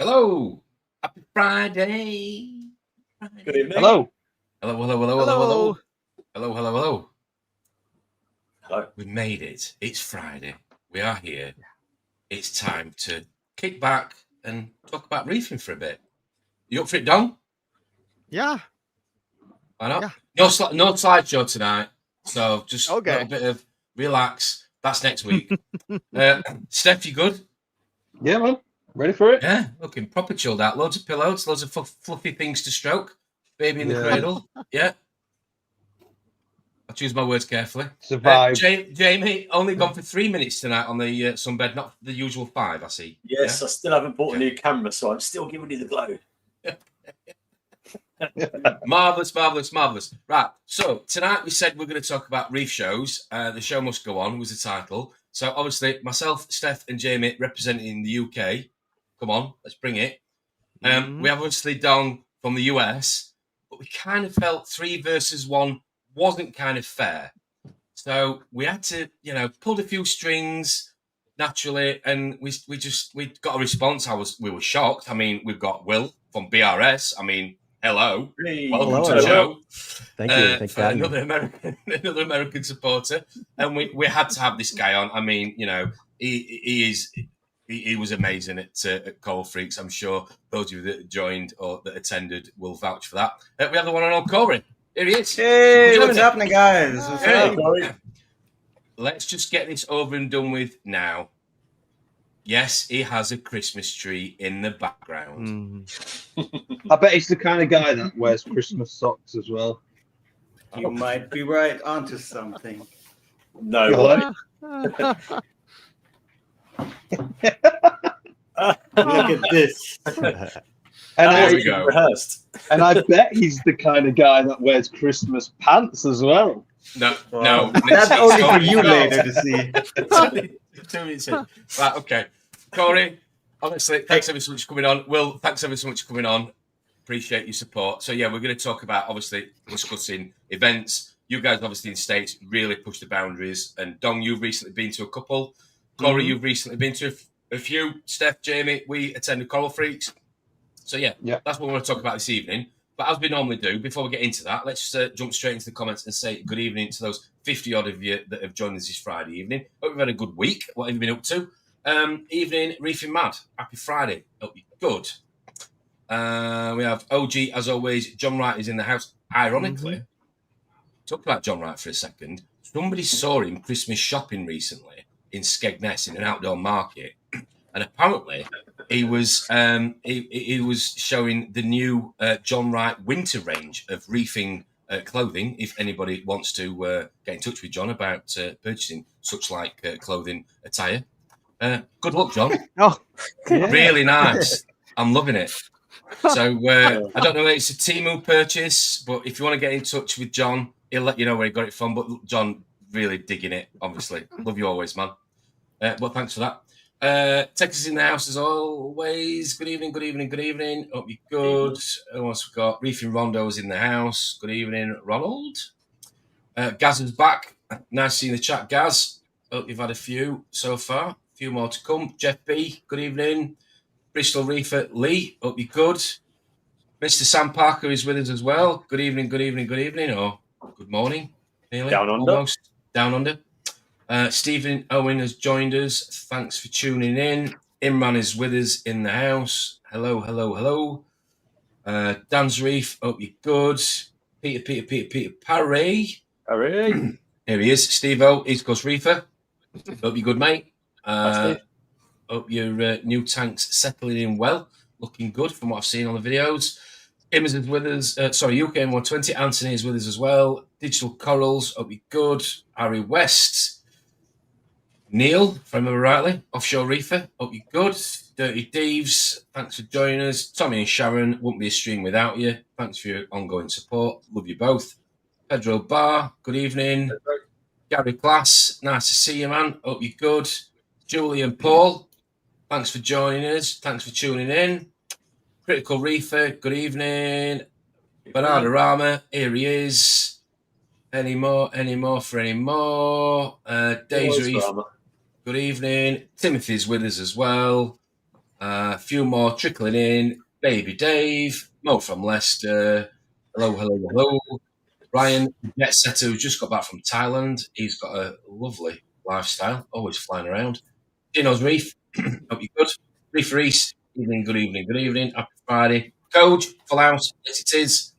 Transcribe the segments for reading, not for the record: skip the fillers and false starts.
Hello. Happy Friday. Good evening. Hello. Hello. Hello. Hello. We made it. It's Friday. We are here. It's time to kick back and talk about reefing for a bit. You up for it, Don? Yeah. Why not? Yeah. No slideshow tonight. So just Okay. a little bit of relax. That's next week. Steph, you good? Yeah, man. Ready for it? Yeah, looking proper chilled out. Loads of pillows, loads of fluffy things to stroke. Baby in the cradle. Yeah. I choose my words carefully. Survive. Jamie, only gone for 3 minutes tonight on the sunbed, not the usual 5, I see. Yes, Yeah? I still haven't bought a new camera, so I'm still giving you the glow. Marvellous. Right, so tonight we said we're going to talk about reef shows. The show must go on was the title. So obviously myself, Steph and Jamie representing the UK. Come on, let's bring it. We have obviously Don from the US, but we kind of felt 3 versus 1 wasn't kind of fair. So we had to, pulled a few strings naturally, and we got a response. We were shocked. I mean, we've got Will from BRS. I mean, hello, welcome to the show. Thank you. Thanks for having me. Another American supporter, and we had to have this guy on. I mean, he was amazing at Coral Freaks. I'm sure those of you that joined or that attended will vouch for that. We have the one and all Corey. Here he is. Hey, what's happening, guys? Hey. Let's just get this over and done with now. Yes, he has a Christmas tree in the background. I bet he's the kind of guy that wears Christmas socks as well. You might be right onto something. No way. Look at this. And I bet he's the kind of guy that wears Christmas pants as well. No. That's only for you later to see. 2 minutes in. Right, okay. Corey, honestly, thanks ever so much for coming on. Will, thanks ever so much for coming on. Appreciate your support. So, yeah, we're going to talk about, obviously, discussing events. You guys, obviously, in the States, really push the boundaries. And, Dong, you've recently been to a couple. Corey, you've recently been to a few. Steph, Jamie, we attended Coral Freaks. So, yeah, that's what we want to talk about this evening. But as we normally do, before we get into that, let's jump straight into the comments and say good evening to those 50-odd of you that have joined us this Friday evening. Hope you've had a good week. What have you been up to? Evening, Reefing Mad. Happy Friday. Hope you're good. We have OG, as always. John Wright is in the house. Ironically, talk about John Wright for a second. Somebody saw him Christmas shopping recently in Skegness in an outdoor market. And apparently he was showing the new John Wright winter range of reefing clothing. If anybody wants to get in touch with John about purchasing such like clothing attire, good luck, John. Really nice. I'm loving it. So I don't know if it's a Temu purchase, but if you want to get in touch with John, he'll let you know where he got it from. But John, really digging it, obviously. Love you always, man. Well, thanks for that. Texas in the house as always. Good evening. Hope you're good. Who else we got? Reefing Rondo's in the house. Good evening, Ronald. Gaz is back. Nice seeing the chat, Gaz. Hope you've had a few so far. A few more to come. Jeff B, good evening. Bristol Reefer Lee, hope you're good. Mr. Sam Parker is with us as well. Good evening, or good morning. Nearly. Down under. Almost. Down under. Stephen Owen has joined us. Thanks for tuning in. Imran is with us in the house. Hello. Dan's Reef, hope you're good. Peter Parry. Hooray. Here he is. Steve-O, East Coast Reefer. Hope you're good, mate. Hope your new tank's settling in well. Looking good from what I've seen on the videos. Immers is with us. UK M120. Anthony is with us as well. Digital Corals, hope you're good. Harry West. Neil, if I remember rightly, Offshore Reefer, hope you're good. Dirty Deeves, thanks for joining us. Tommy and Sharon, wouldn't be a stream without you. Thanks for your ongoing support. Love you both. Pedro Bar, good evening. Gary Class, nice to see you, man. Hope you're good. Julie and Paul, thanks for joining us. Thanks for tuning in. Critical Reefer, good evening. Bernardo Rama, here he is. Any more? Daisy Reef, good evening. Timothy's with us as well. A few more trickling in. Baby Dave, Mo from Leicester. Hello, hello, hello. Ryan, jet setter, who's just got back from Thailand. He's got a lovely lifestyle, always flying around. Dino's Reef, hope you're good. Reef Reese, evening, good evening, good evening. Happy Friday. Coach, full house, yes it is.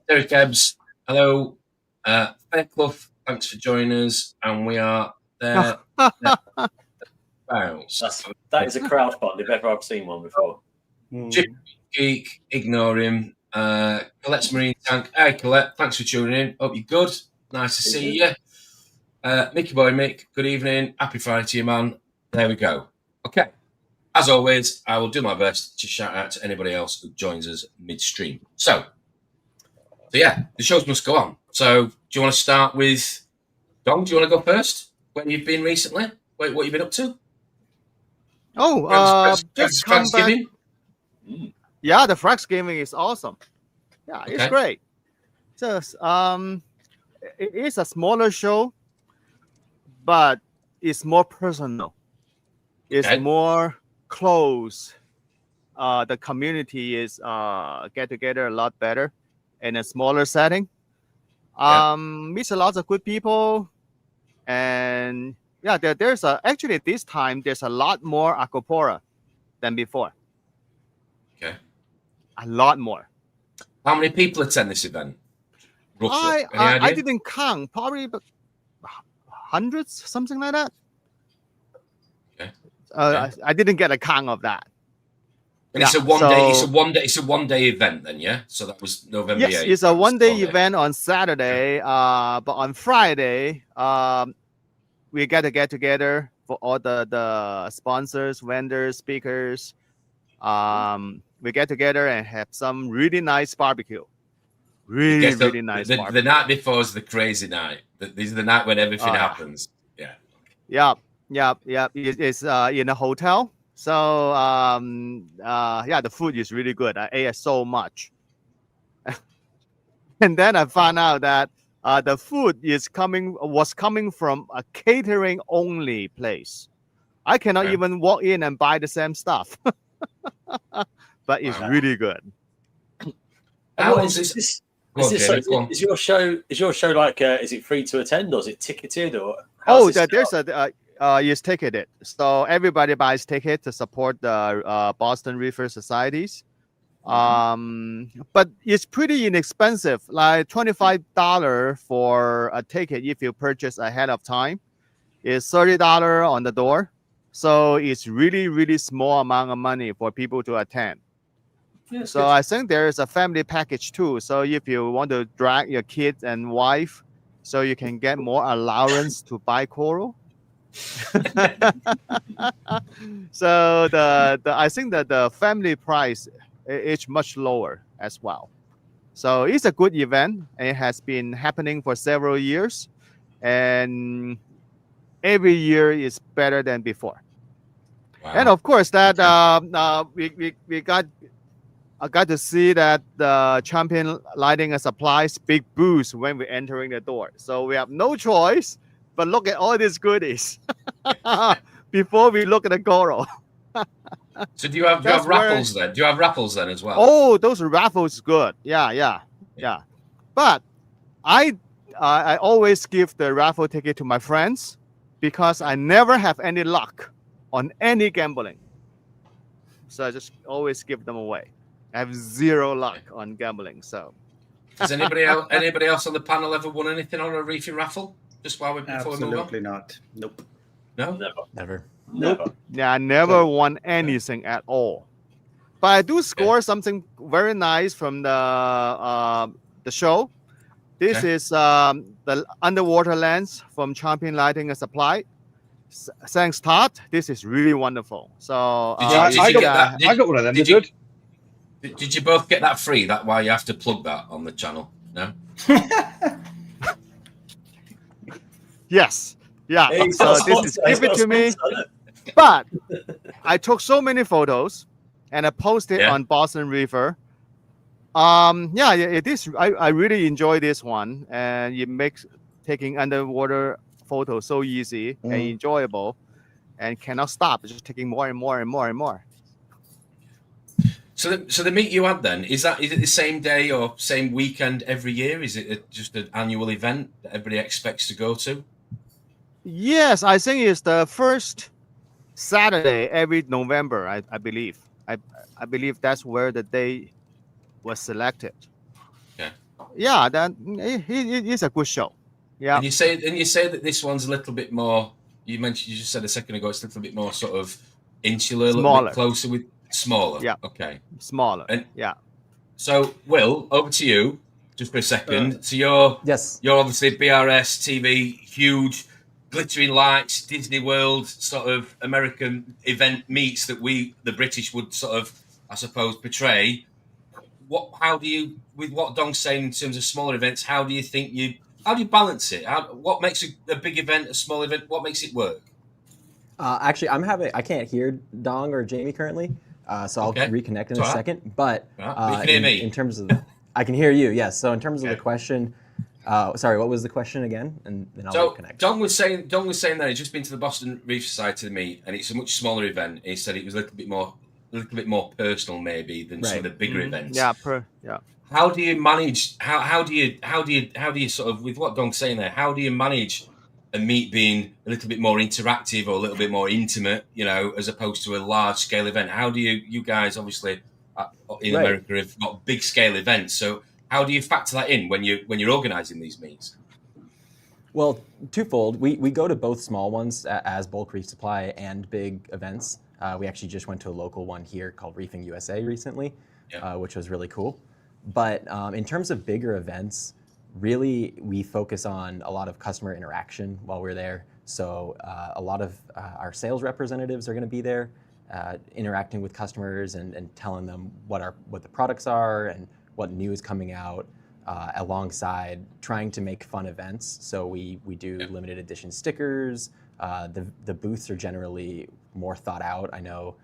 Derek Ebbs, hello. Fairclough, thanks for joining us. And we are there. That is a crowdfund if ever I've seen one before. Chip Geek, ignore him. Colette's Marine Tank. Hey Colette, thanks for tuning in. Hope you're good. Nice to see you. Mickey Boy Mick, good evening. Happy Friday to you, man. There we go. Okay. As always, I will do my best to shout out to anybody else who joins us midstream. So yeah, the shows must go on. So do you want to start with Dom? Do you want to go first? Where you've been recently? What you've been up to? Just come back. Yeah, the Frax gaming is awesome. Yeah, it's great. Just it is a smaller show, but it's more personal. It's more close. The community is get together a lot better in a smaller setting. Meets a lot of good people, and yeah, there's actually this time there's a lot more acropora than before. Okay. A lot more. How many people attend this event? Roughly? I didn't count. Probably hundreds, something like that. Okay. I didn't get a count of that. And it's a one-day. It's a one-day event, then, yeah. So that was November 8th. Yes, it's a one-day event on Saturday. But on Friday, we get together for all the sponsors, vendors, speakers. We get together and have some really nice barbecue. Really nice barbecue. The night before is the crazy night. This is the night when everything happens. Yeah. It's in a hotel. So the food is really good. I ate so much. And then I found out that the food was coming from a catering only place. I cannot even walk in and buy the same stuff. But it's really good. Is your show like is it free to attend or is it ticketed or? There's it's ticketed. So everybody buys ticket to support the Boston Reefer Societies. But it's pretty inexpensive, like $25 for a ticket if you purchase ahead of time. It's $30 on the door. So it's really small amount of money for people to attend. Yes, so I think there is a family package too. So if you want to drag your kids and wife, so you can get more allowance to buy coral. So I think that the family price is much lower as well. So it's a good event. It has been happening for several years, and every year is better than before. Wow. And of course that I got to see that the Champion Lighting and Supplies big booth when we're entering the door. So we have no choice but look at all these goodies before we look at the coral. So do you have raffles then? Do you have raffles then as well? Oh, those raffles good. Yeah. But I always give the raffle ticket to my friends because I never have any luck on any gambling. So I just always give them away. I have zero luck on gambling. So has anybody else on the panel ever won anything on a reefing raffle? Just before we move on? Absolutely not. Nope. No? Never. Nope. Yeah, I never won anything at all. But I do score something very nice from the show. This is the underwater lens from Champion Lighting and Supply. Thanks, Todd. This is really wonderful. So I got one of them. Did you both get that free? That why you have to plug that on the channel? No. Yes. Yeah. So this is give it to me. But I took so many photos and I posted on Boston Reefer. It is. I really enjoy this one, and it makes taking underwater photos so easy and enjoyable, and cannot stop. Just taking more and more and more and more. So the meet you had then, is it the same day or same weekend every year? Is it just an annual event that everybody expects to go to? Yes, I think it's the first Saturday every November. I believe. I believe that's where the day was selected. Yeah. Yeah, that it's a good show. Yeah. And you say that this one's a little bit more. You just said a second ago it's a little bit more sort of insular, a little bit closer with smaller. Yeah. Okay. Smaller. And yeah. So Will, over to you just for a second. So you're obviously BRS TV, huge, glittering lights, Disney World sort of American event meets that we the British would sort of, I suppose, portray. How do you, with what Dong's saying in terms of smaller events, how do you balance it? What makes a big event a small event? What makes it work? Actually, I can't hear Dong or Jamie currently, so I'll reconnect in a second. But you can hear me. In terms of, I can hear you. Yes. So in terms of the question, sorry, what was the question again? And then I'll reconnect. Dong was saying that he's just been to the Boston Reef Society meet, and it's a much smaller event. He said it was a little bit more personal maybe than some of the bigger events. Yeah. How do you manage? How do you sort of, with what Dong's saying there? How do you manage a meet being a little bit more interactive or a little bit more intimate, as opposed to a large scale event? How do you guys obviously in America have got big scale events? So how do you factor that in when you're organising these meets? Well, twofold. We go to both small ones as Bulk Reef Supply and big events. We actually just went to a local one here called Reefing USA recently, which was really cool. But in terms of bigger events, really we focus on a lot of customer interaction while we're there. So a lot of our sales representatives are going to be there, interacting with customers and telling them what the products are and what new is coming out, alongside trying to make fun events. So we do limited edition stickers. The booths are generally more thought out. I know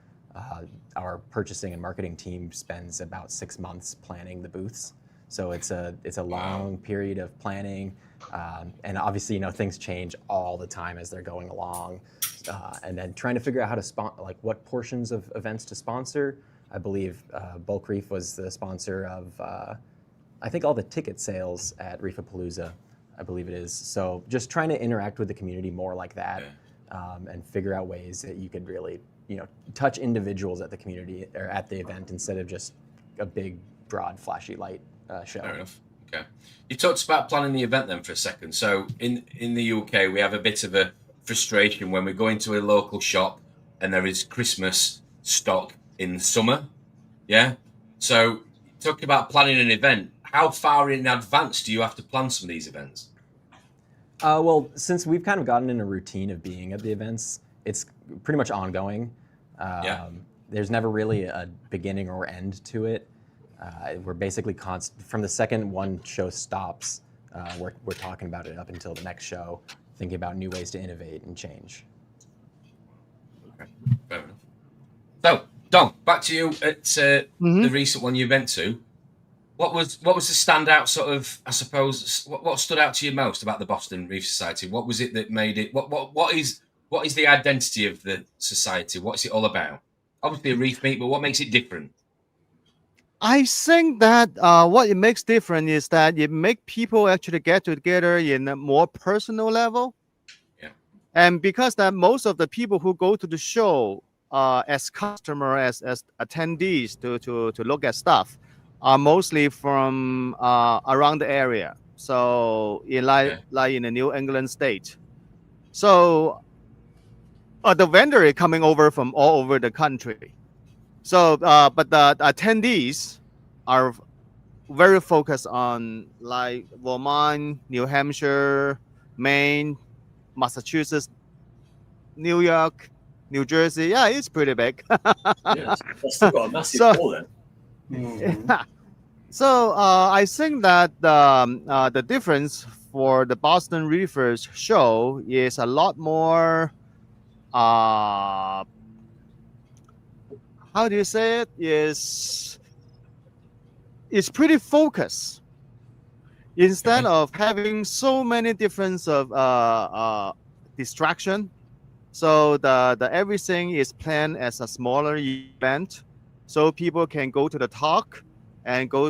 our purchasing and marketing team spends about 6 months planning the booths. So it's a long period of planning, and obviously things change all the time as they're going along, and then trying to figure out how to what portions of events to sponsor. I believe Bulk Reef was the sponsor of I think all the ticket sales at Reefapalooza, I believe it is. So just trying to interact with the community more like that, and figure out ways that you could really touch individuals at the community or at the event instead of just a big broad flashy light show. Fair enough. Okay. You talked about planning the event then for a second. So in the UK, we have a bit of a frustration when we go into a local shop and there is Christmas stock in the summer. Yeah. So talk about planning an event. How far in advance do you have to plan some of these events? Well, since we've kind of gotten in a routine of being at the events, it's pretty much ongoing. There's never really a beginning or end to it. We're basically from the second one show stops, we're talking about it up until the next show, thinking about new ways to innovate and change. Okay, fair enough. So, Dom, back to you at the recent one you went to. What was the standout sort of, I suppose, what stood out to you most about the Boston Reef Society? What was it that made it? What is the identity of the society? What's it all about? Obviously a reef meet, but what makes it different? I think that what it makes different is that it makes people actually get together in a more personal level. Yeah. And because that most of the people who go to the show as customer, as attendees to look at stuff are mostly from around the area. So like in the New England state. So the vendor is coming over from all over the country. So, but the attendees are very focused on like Vermont, New Hampshire, Maine, Massachusetts, New York, New Jersey. Yeah, it's pretty big. Yes, that's still got a massive pool then. Yeah. So I think that the difference for the Boston Reefers show is a lot more. How do you say it? It's pretty focused. Instead of having so many different of distraction, so the everything is planned as a smaller event, so people can go to the talk and go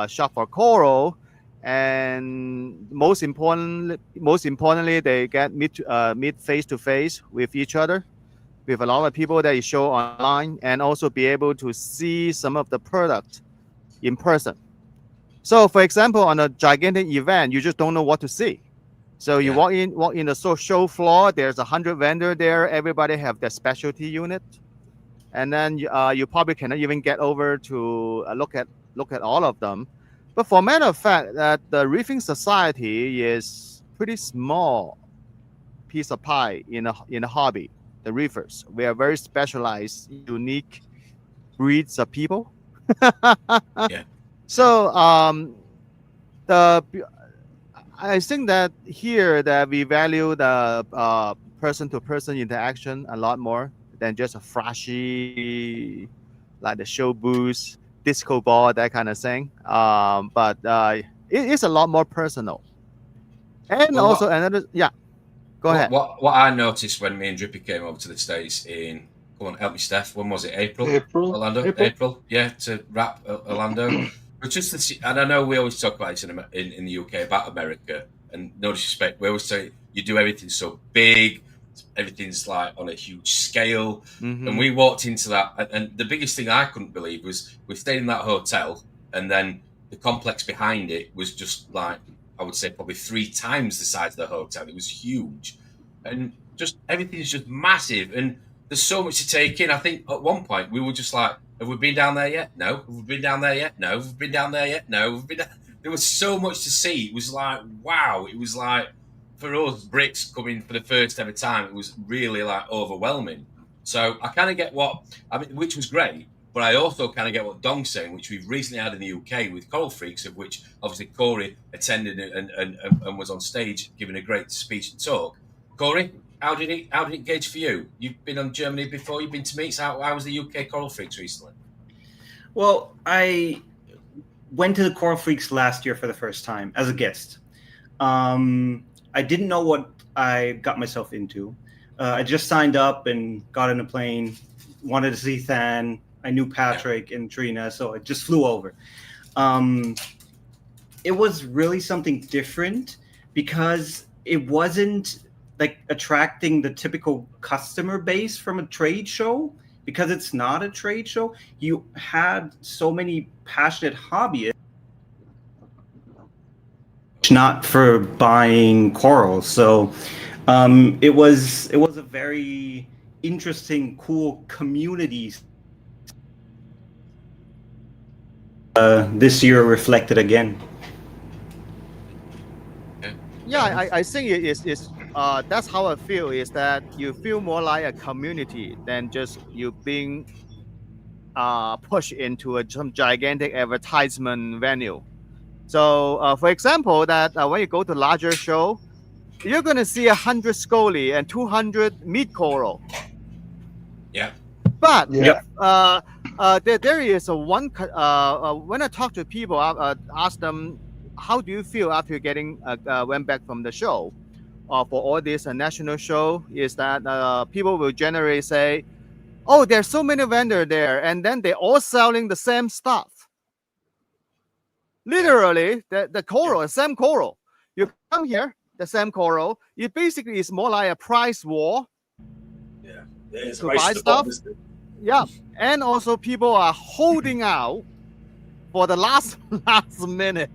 shop for coral, and most importantly, they get meet face to face with each other, with a lot of people that you show online, and also be able to see some of the product in person. So, for example, on a gigantic event, you just don't know what to see. So you walk in the show floor. There's 100 vendor there. Everybody have their specialty unit, and then you probably cannot even get over to look at all of them. But for matter of fact, that the Reefing Society is pretty small piece of pie in a hobby. The reefers, we are very specialized, unique breeds of people. So I think that here that we value the person-to-person interaction a lot more than just a flashy, like the show booth, disco ball, that kind of thing. But it is a lot more personal. And well, also another, go ahead. What I noticed when me and Drippy came over to the States in, come on, help me, Steph. When was it? April. Orlando. April. Yeah, to wrap Orlando. But just and I know we always talk about this in the UK about America, and no disrespect, we always say you do everything so big, everything's like on a huge scale. And we walked into that, and the biggest thing I couldn't believe was we stayed in that hotel, and then the complex behind it was just like, I would say probably 3 times the size of the hotel. It was huge, and just everything's just massive, and there's so much to take in. I think at one point we were just like, have we been down there yet? No. Have we been down there yet? No. Have we been down there yet? No. Have we been There was so much to see. It was like, wow. It was like, for us Brits coming for the first ever time, it was really like overwhelming. So I kind of get which was great, but I also kind of get what Dong's saying, which we've recently had in the UK with Coral Freaks, of which obviously Corey attended and was on stage giving a great speech and talk. Corey, how did it gauge for you? You've been on Germany before. You've been to meets. How was the UK Coral Freaks recently? Well, I went to the Coral Freaks last year for the first time as a guest. I didn't know what I got myself into. I just signed up and got on a plane. Wanted to see Than. I knew Patrick and Trina, so I just flew over. It was really something different because it wasn't like attracting the typical customer base from a trade show, because it's not a trade show. You had so many passionate hobbyists, not for buying corals. So it was a very interesting, cool community. This year reflected again. Yeah, I think it's that's how I feel, is that you feel more like a community than just you being pushed into some gigantic advertisement venue. So for example, that when you go to larger show, you're going to see 100 scoly and 200 meat coral. Yeah. But there is a one when I talk to people, I ask them, how do you feel after getting went back from the show for all this national show, is that people will generally say, oh, there's so many vendors there, and then they're all selling the same stuff. Literally, the coral, the same coral. You come here, the same coral. It basically is more like a price war. Yeah, to buy stuff. Yeah, and also people are holding out for the last minute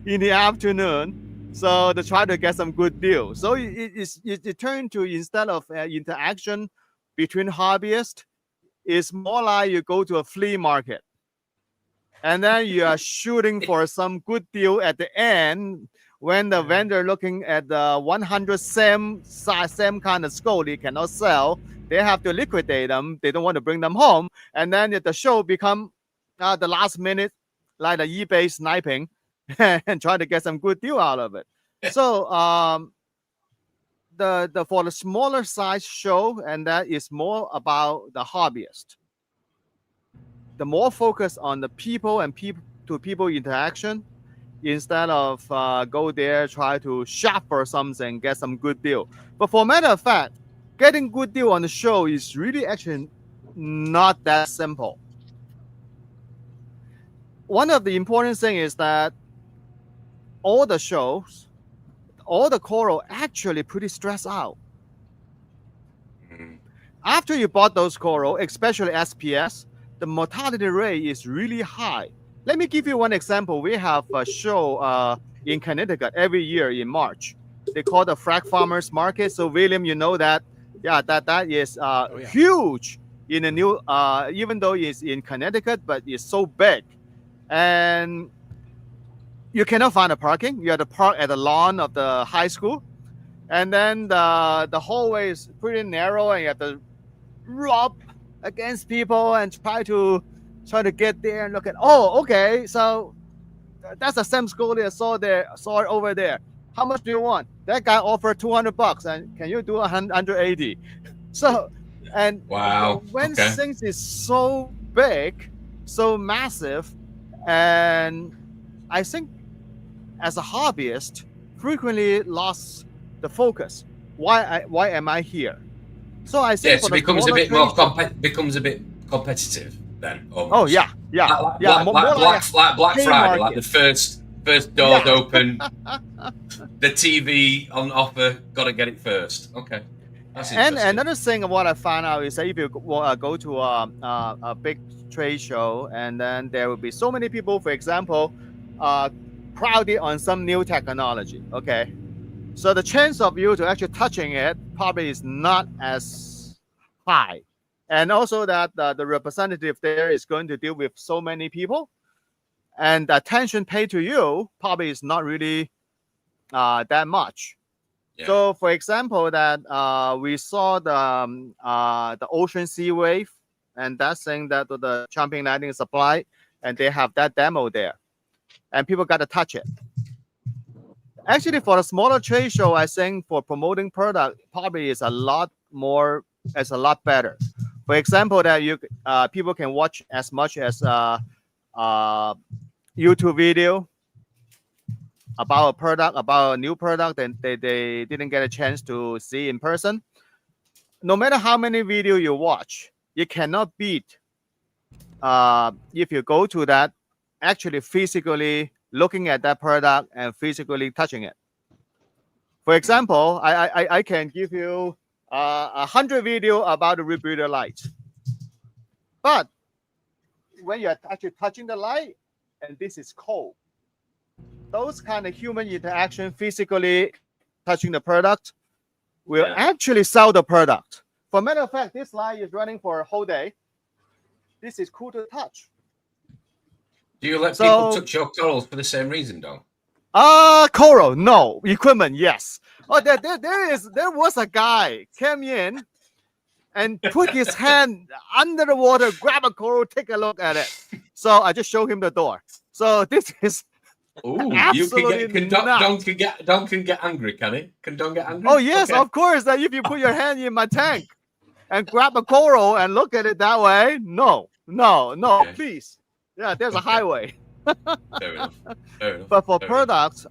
in the afternoon, so to try to get some good deal. So it turned to, instead of interaction between hobbyists, it's more like you go to a flea market, and then you are shooting for some good deal at the end. When the vendor looking at the 100 same kind of scoly cannot sell, they have to liquidate them. They don't want to bring them home, and then the show become the last minute, like the eBay sniping, and try to get some good deal out of it. So the for the smaller size show, and that is more about the hobbyist. The more focus on the people and people interaction, instead of go there, try to shop for something, get some good deal. But for matter of fact, getting good deal on the show is really actually not that simple. One of the important things is that all the shows, all the coral actually pretty stressed out. After you bought those coral, especially SPS, the mortality rate is really high. Let me give you one example. We have a show in Connecticut every year in March. They call the Frag Farmers Market. So William, you know that, yeah, that is huge in the new, even though it's in Connecticut, but it's so big. And you cannot find a parking. You have to park at the lawn of the high school. And then the hallway is pretty narrow, and you have to rub against people and try to get there and look at, oh, okay, so that's the same school they saw it over there. How much do you want? That guy offered $200, and can you do 180? So, and wow, when things is so big, so massive, and I think as a hobbyist, frequently lost the focus. Why am I here? So I think it becomes a bit more competitive then. Almost. Oh yeah. Like Black Friday, like the first doors open, the TV on offer, got to get it first. Okay. And another thing of what I found out is that if you go to a big trade show, and then there will be so many people, for example, crowded on some new technology. Okay. So the chance of you to actually touching it probably is not as high. And also that the representative there is going to deal with so many people, and the attention paid to you probably is not really that much. Yeah. So for example, that we saw the ocean sea wave, and that thing that the Champion Landing Supply, and they have that demo there, and people got to touch it. Actually, for a smaller trade show, I think for promoting product probably is a lot better. For example, that you people can watch as much as YouTube video about a product, about a new product, and they didn't get a chance to see in person. No matter how many video you watch, you cannot beat if you go to that, actually physically looking at that product and physically touching it. For example, I can give you 100 video about the rebreather light, but when you're actually touching the light, and this is cold, those kind of human interaction, physically touching the product, will actually sell the product. For matter of fact, this light is running for a whole day. This is cool to touch. Do you let people touch your corals for the same reason, Don? Coral, no. Equipment, yes. Oh, there was a guy came in and put his hand under the water, grab a coral, take a look at it. So I just showed him the door. So this is absolutely Don can get angry, can he? Can Don get angry? Oh yes, of course. That if you put your hand in my tank and grab a coral and look at it that way, no, please. Yeah, there's a highway. Fair enough. But for products,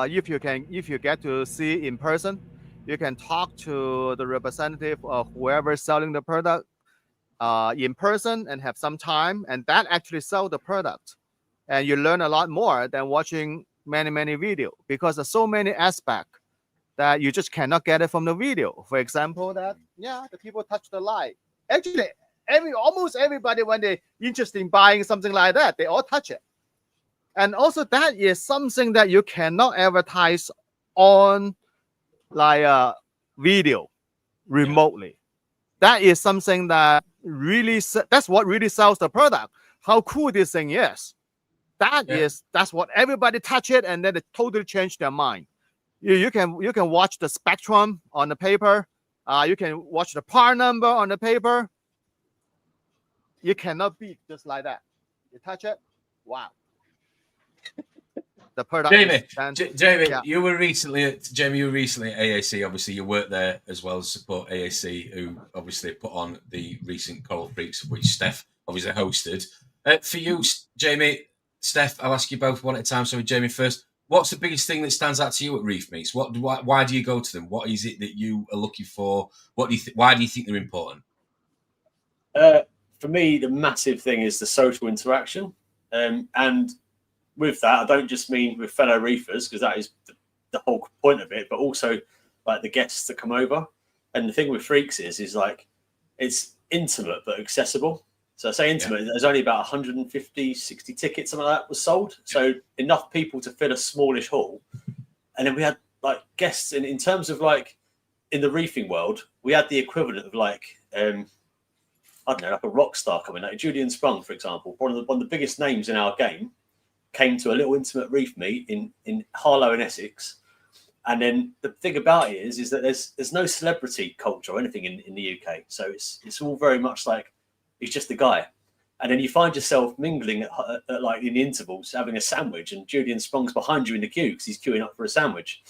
if you get to see in person, you can talk to the representative of whoever is selling the product in person and have some time, and that actually sell the product, and you learn a lot more than watching many videos, because there's so many aspects that you just cannot get it from the video. For example, that the people touch the light. Actually, almost everybody, when they're interested in buying something like that, they all touch it. And also that is something that you cannot advertise on like a video remotely. That is something that that's what really sells the product. How cool this thing is. That's what everybody touch it, and then they totally change their mind. You can watch the spectrum on the paper. You can watch the part number on the paper. You cannot beat just like that. You touch it, wow. The product. Jamie, you were recently at AAC. Obviously, you worked there as well as support AAC, who obviously put on the recent Coral Freaks, which Steph obviously hosted. For you, Jamie, Steph, I'll ask you both one at a time. So, Jamie first, what's the biggest thing that stands out to you at Reef Meets? Why do you go to them? What is it that you are looking for? Why do you think they're important? For me, the massive thing is the social interaction, and with that, I don't just mean with fellow reefers, because that is the whole point of it, but also like the guests that come over. And the thing with Freaks is like it's intimate but accessible. So I say intimate, there's only about 150, 60 tickets, something like that was sold. So enough people to fill a smallish hall. And then we had like guests in terms of like in the reefing world, we had the equivalent of like, I don't know, like a rock star coming out. Julian Sprung, for example, one of the biggest names in our game, came to a little intimate reef meet in Harlow in Essex. And then the thing about it is that there's no celebrity culture or anything in the UK. So it's all very much like he's just a guy. And then you find yourself mingling at like in the intervals, having a sandwich, and Julian Sprung's behind you in the queue because he's queuing up for a sandwich.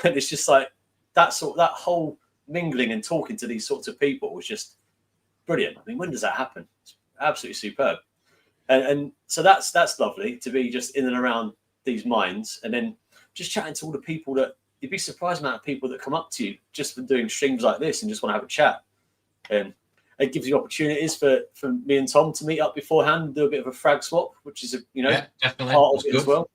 And it's just like that whole mingling and talking to these sorts of people was just brilliant. I mean, when does that happen? It's absolutely superb. And so that's lovely to be just in and around these mines, and then just chatting to all the people that you'd be surprised amount of people that come up to you just for doing streams like this and just want to have a chat. And it gives you opportunities for me and Tom to meet up beforehand and do a bit of a frag swap, which is definitely part of it as well.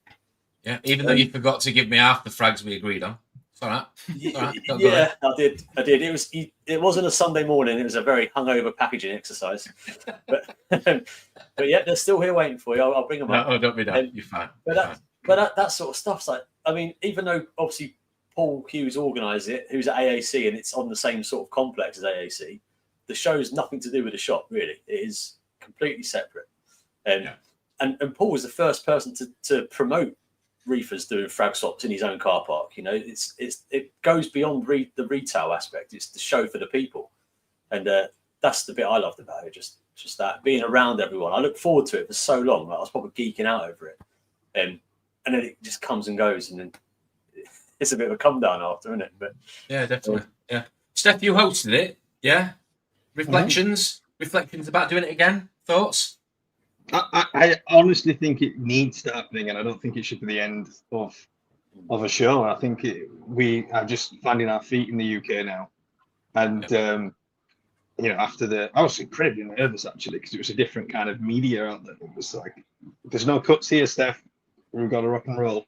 Yeah, even though you forgot to give me half the frags we agreed on. It's all right. Yeah, I did. It wasn't a Sunday morning. It was a very hungover packaging exercise. But yeah, they're still here waiting for you. I'll bring them up. Oh, don't be done. You're fine. But that sort of stuff's like, I mean, even though obviously Paul Hughes organised it, who's at AAC, and it's on the same sort of complex as AAC, the show's nothing to do with the shop, really. It is completely separate. And Paul was the first person to promote reefers doing frag swaps in his own car park. You know, it goes beyond the retail aspect. It's the show for the people, and that's the bit I loved about it. Just that being around everyone. I looked forward to it for so long. Like, I was probably geeking out over it, and then it just comes and goes, and then it's a bit of a come down after, isn't it? But yeah, definitely. Yeah, Steph, you hosted it. Yeah, reflections about doing it again. Thoughts? I honestly think it needs to happening, and I don't think it should be the end of a show. I think we are just finding our feet in the UK now, and after I was incredibly nervous actually, because it was a different kind of media out there. It was like, there's no cuts here, Steph. We've got to rock and roll.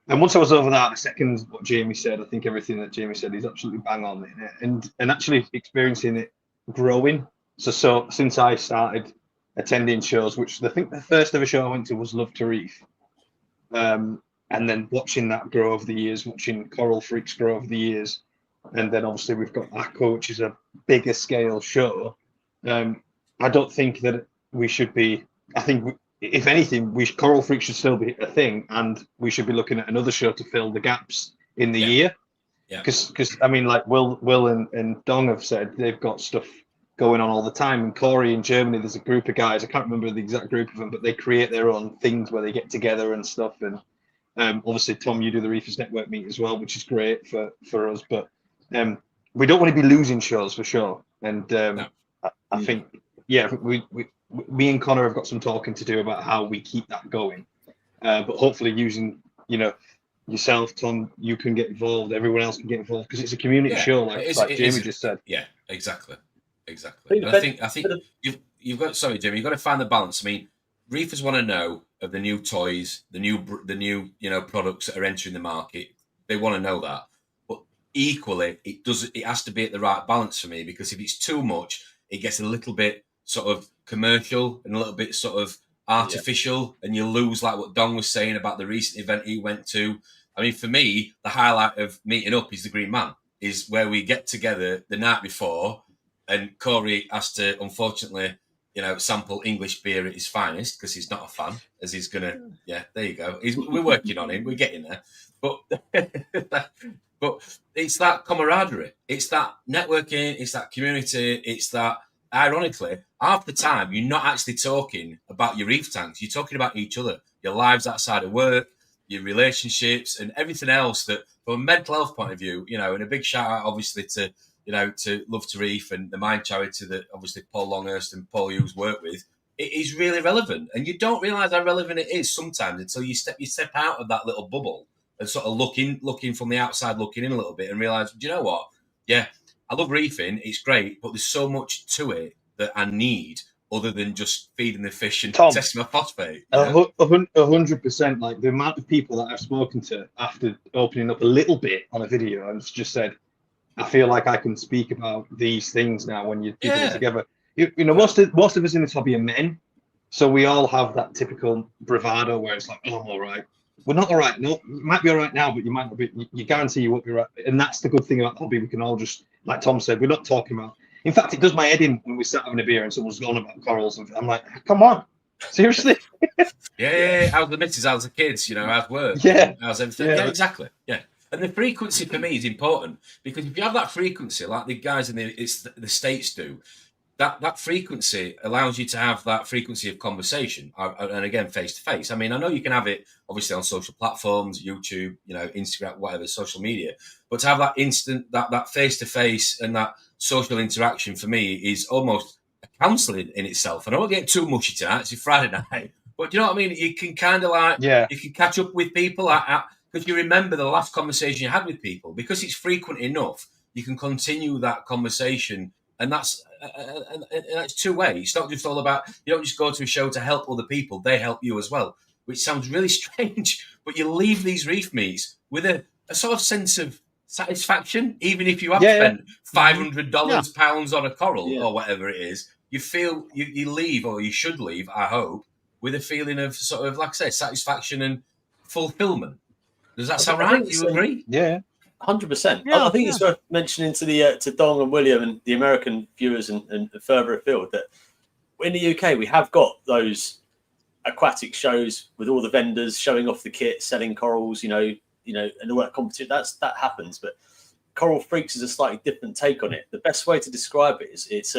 And once I was over that, I second what Jamie said. I think everything that Jamie said is absolutely bang on, and actually experiencing it growing. So since I started attending shows, which I think the first ever show I went to was Love to Reef, and then watching that grow over the years, watching Coral Freaks grow over the years, and then obviously we've got ACO, which is a bigger scale show. I don't think that we should be. I think if anything, Coral Freaks should still be a thing, and we should be looking at another show to fill the gaps in the year. Yeah. Because I mean, like Will and Dong have said, they've got stuff going on all the time. And Corey in Germany, there's a group of guys, I can't remember the exact group of them, but they create their own things where they get together and stuff. And obviously, Tom, you do the Reefers Network meet as well, which is great for us. But we don't want to be losing shows for sure. And I think, me and Connor have got some talking to do about how we keep that going. But hopefully using, yourself, Tom, you can get involved, everyone else can get involved, because it's a community show, like Jamie just said. Yeah, exactly. I think you've got. Sorry, Jamie. You've got to find the balance. I mean, reefers want to know of the new toys, the new products that are entering the market. They want to know that, but equally, it has to be at the right balance for me, because if it's too much, it gets a little bit sort of commercial and a little bit sort of artificial, and you lose like what Don was saying about the recent event he went to. I mean, for me, the highlight of meeting up is the Green Man, is where we get together the night before. And Corey has to, unfortunately, sample English beer at his finest, because he's not a fan, as he's going to, there you go. We're working on him. We're getting there. But it's that camaraderie. It's that networking. It's that community. It's that, ironically, half the time, you're not actually talking about your reef tanks. You're talking about each other, your lives outside of work, your relationships, and everything else that, from a mental health point of view, and a big shout out, obviously, to Love to Reef and the Mind Charity that obviously Paul Longhurst and Paul Hughes work with. it is really relevant, and you don't realise how relevant it is sometimes until you step out of that little bubble and sort of looking from the outside, looking in a little bit, and realise, do you know what? Yeah, I love reefing, it's great, but there's so much to it that I need other than just feeding the fish and testing my phosphate. 100%. Like the amount of people that I've spoken to after opening up a little bit on a video and just said, I feel like I can speak about these things now when you're keeping it together. You know, most of us in this hobby are men, so we all have that typical bravado where it's like, oh, I'm all right. We're not all right. No, you might be all right now, but you might not be. You guarantee you won't be right. And that's the good thing about the hobby. We can all just, like Tom said, we're not talking about. In fact, it does my head in when we start having a beer and someone's gone about corals, and I'm like, come on, seriously? How's the missus? How's the kids? You know, how's work? How's everything? Yeah, exactly. Yeah. And the frequency for me is important, because if you have that frequency, like the guys in the States do, that frequency allows you to have that frequency of conversation, and again, face to face. I mean, I know you can have it obviously on social platforms, YouTube, you know, Instagram, whatever, social media, but to have that instant, that face to face and that social interaction for me is almost a counselling in itself. And I won't get too mushy tonight. It's a Friday night, but you know what I mean. You can kind of like, you can catch up with people because you remember the last conversation you had with people, because it's frequent enough. You can continue that conversation. And that's two-way. It's not just all about, you don't just go to a show to help other people, they help you as well, which sounds really strange, but you leave these reef meets with a sort of sense of satisfaction, even if you have spent $500 pounds on a coral or whatever it is. You feel, you leave, or you should leave, I hope, with a feeling of sort of, like I say, satisfaction and fulfillment. Does that sound right? Do you agree? Yeah. 100%. I think it's worth mentioning to Dong and William and the American viewers and further afield that in the UK we have got those aquatic shows with all the vendors showing off the kit, selling corals, you know, and all that competition. That happens, but Coral Freaks is a slightly different take on it. The best way to describe it is it's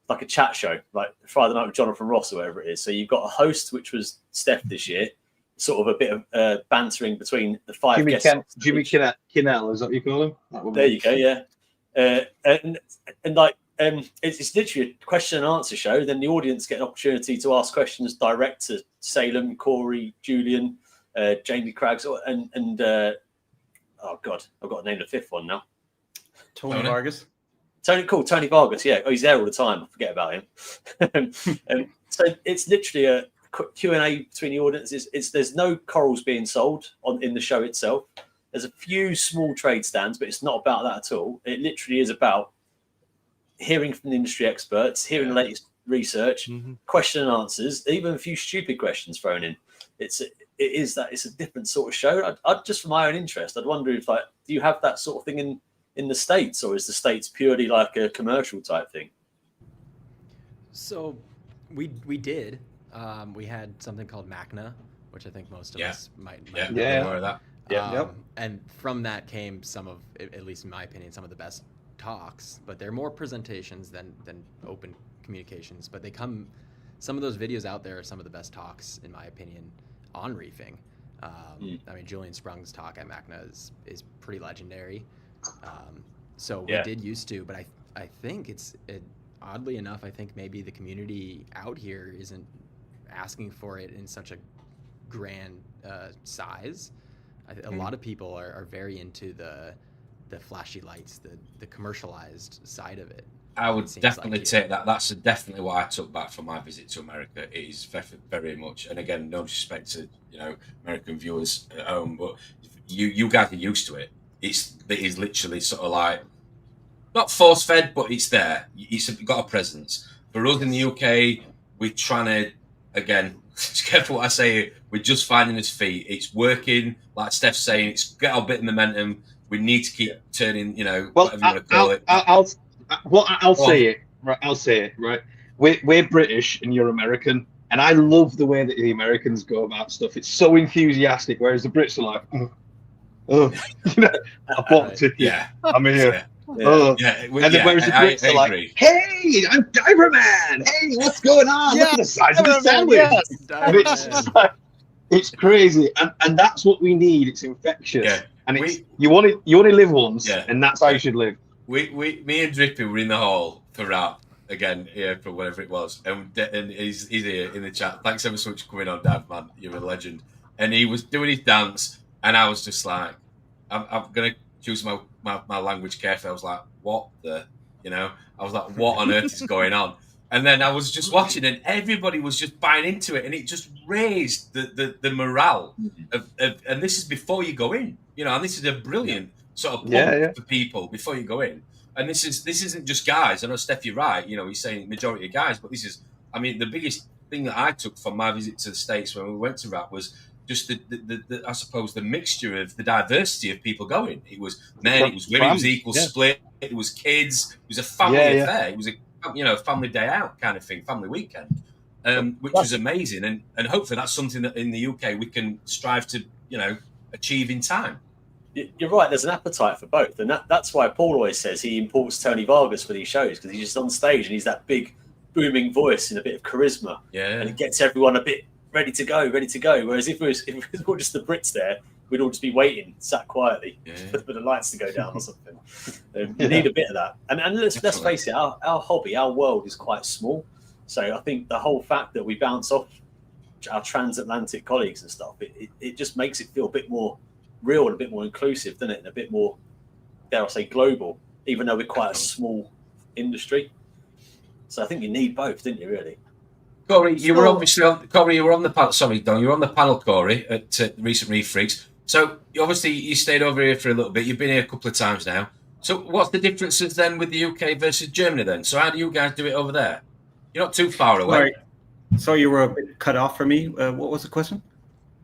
like a chat show, like Friday Night with Jonathan Ross or whatever it is. So you've got a host, which was Steph this year. Sort of a bit of bantering between the five guests. Jimmy Kinnell, is that what you call him? There you go, yeah. And it's literally a question and answer show. Then the audience get an opportunity to ask questions direct to Salem, Corey, Julian, Jamie Craggs, and oh God, I've got to name the fifth one now. Tony Vargas. Tony Vargas, yeah. Oh, he's there all the time. I forget about him. So it's literally a Q&A between the audiences. There's no corals being sold in the show itself. There's a few small trade stands, but it's not about that at all. It literally is about hearing from the industry experts, hearing the latest research, question and answers, even a few stupid questions thrown in. It's a different sort of show. I'd just for my own interest, I'd wonder if, like, do you have that sort of thing in the States, or is the States purely like a commercial type thing? So we did. We had something called MACNA, which I think most of us might be aware of that. And from that came some of, at least in my opinion, some of the best talks. But they're more presentations than open communications. But some of those videos out there are some of the best talks, in my opinion, on reefing. I mean, Julian Sprung's talk at MACNA is pretty legendary. So we did used to, but I think oddly enough, I think maybe the community out here isn't asking for it in such a grand size. A lot of people are very into the flashy lights, the commercialized side of it. I would definitely take that. That's definitely what I took back from my visit to America. It is very much, and again, no disrespect to American viewers at home, but you guys are used to it. It is literally sort of like not force fed, but it's there. It's got a presence. For us in the UK, we're trying to, again, just careful what I say, we're just finding his feet. It's working, like Steph's saying, it's got a bit of momentum. We need to keep turning, whatever you want to call it. I'll say it, right? We're British and you're American, and I love the way that the Americans go about stuff. It's so enthusiastic, whereas the Brits are like, I bought a ticket, I'm here. And then whereas the Brits are like, hey, I'm Diver Man. Hey, what's going on? Look at the size of the sandwich. And it's just like, it's crazy, and that's what we need. It's infectious, and you only live once, and that's how you should live. Me and Drippy were in the hall for that again here for whatever it was, and he's here in the chat. Thanks ever so much for coming on, Dad, man. You're a legend. And he was doing his dance, and I was just like, I'm gonna choose my language carefully. I was like, what the, I was like, what on earth is going on? And then I was just watching, and everybody was just buying into it, and it just raised the morale of and this is before you go in, and this is a brilliant sort of pump for people before you go in. And this isn't just guys. I know, Steph, you're right. He's saying majority of guys, but this is, the biggest thing that I took from my visit to the States when we went to RAP was just the I suppose the mixture of the diversity of people going. It was men, it was women, it was equal split, it was kids, it was a family affair, it was a family day out kind of thing, family weekend, which was amazing. And hopefully that's something that in the UK we can strive to achieve in time. You're right. There's an appetite for both, and that's why Paul always says he imports Tony Vargas for these shows, because he's just on stage and he's that big, booming voice and a bit of charisma, and it gets everyone a bit ready to go. Whereas if it was all just the Brits there, we'd all just be waiting, sat quietly for the lights to go down or something. You need a bit of that, and let's face it, our hobby, our world is quite small. So I think the whole fact that we bounce off our transatlantic colleagues and stuff, it just makes it feel a bit more real and a bit more inclusive, doesn't it? And a bit more, dare I say, global, even though we're quite a small industry. So I think you need both, didn't you, really? Corey, you were on the panel. Sorry, Don, you were on the panel, Corey, at recent Reef Freaks. So obviously you stayed over here for a little bit. You've been here a couple of times now. So what's the differences then with the UK versus Germany then? So how do you guys do it over there? You're not too far away. Sorry, you were a bit cut off for me. What was the question?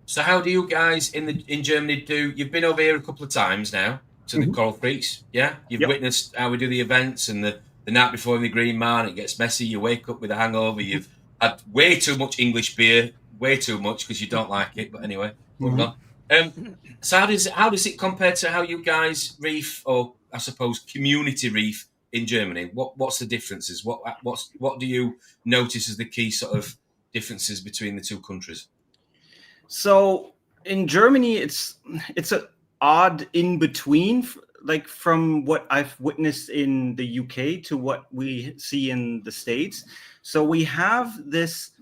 So how do you guys in Germany do? You've been over here a couple of times now to the Coral Freaks, yeah? You've witnessed how we do the events and the night before in the Green Man. It gets messy. You wake up with a hangover. You've had way too much English beer, way too much because you don't like it. But anyway, moving on. So how does it compare to how you guys reef, or I suppose community reef in Germany? What's the differences? What do you notice as the key sort of differences between the two countries? So in Germany, it's an odd in between, like from what I've witnessed in the UK to what we see in the States. So we have this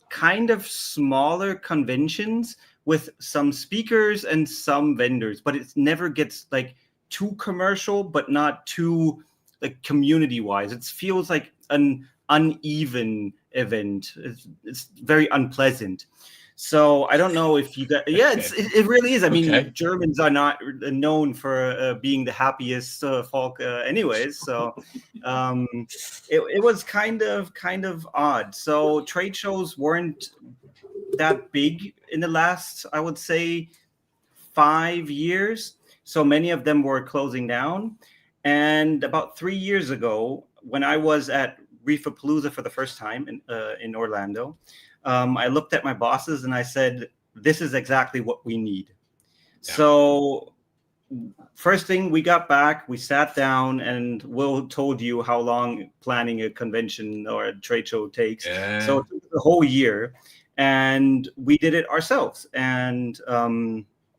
kind of smaller conventions with some speakers and some vendors, but it never gets like too commercial, but not too like community wise. It feels like an uneven event. It's very unpleasant. So I don't know if you got, it really is. I mean, Germans are not known for being the happiest folk anyways. So it was kind of odd. So trade shows weren't that big in the last, I would say, 5 years. So many of them were closing down. And about 3 years ago, when I was at Reefapalooza for the first time in Orlando, I looked at my bosses and I said, this is exactly what we need. Yeah. So first thing, we got back, we sat down, and Will told you how long planning a convention or a trade show takes. Yeah. So it took the whole year, and we did it ourselves. And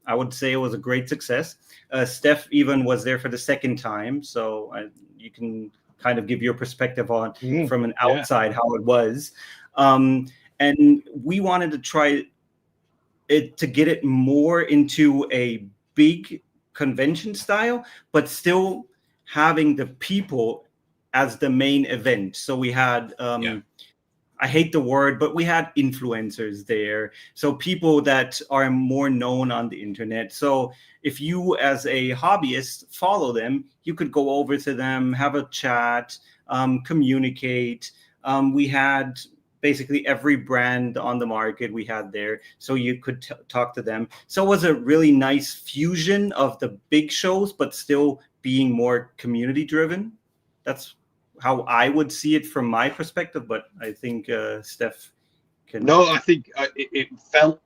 I would say it was a great success. Steph even was there for the second time. So you can kind of give your perspective on from an outside how it was. And we wanted to try it to get it more into a big convention style, but still having the people as the main event. So we had, I hate the word, but we had influencers there. So people that are more known on the internet. So if you as a hobbyist follow them, you could go over to them, have a chat, communicate. We had basically every brand on the market we had there, so you could talk to them. So it was a really nice fusion of the big shows, but still being more community driven. That's how I would see it from my perspective, but I think Steph can. No, I think it felt,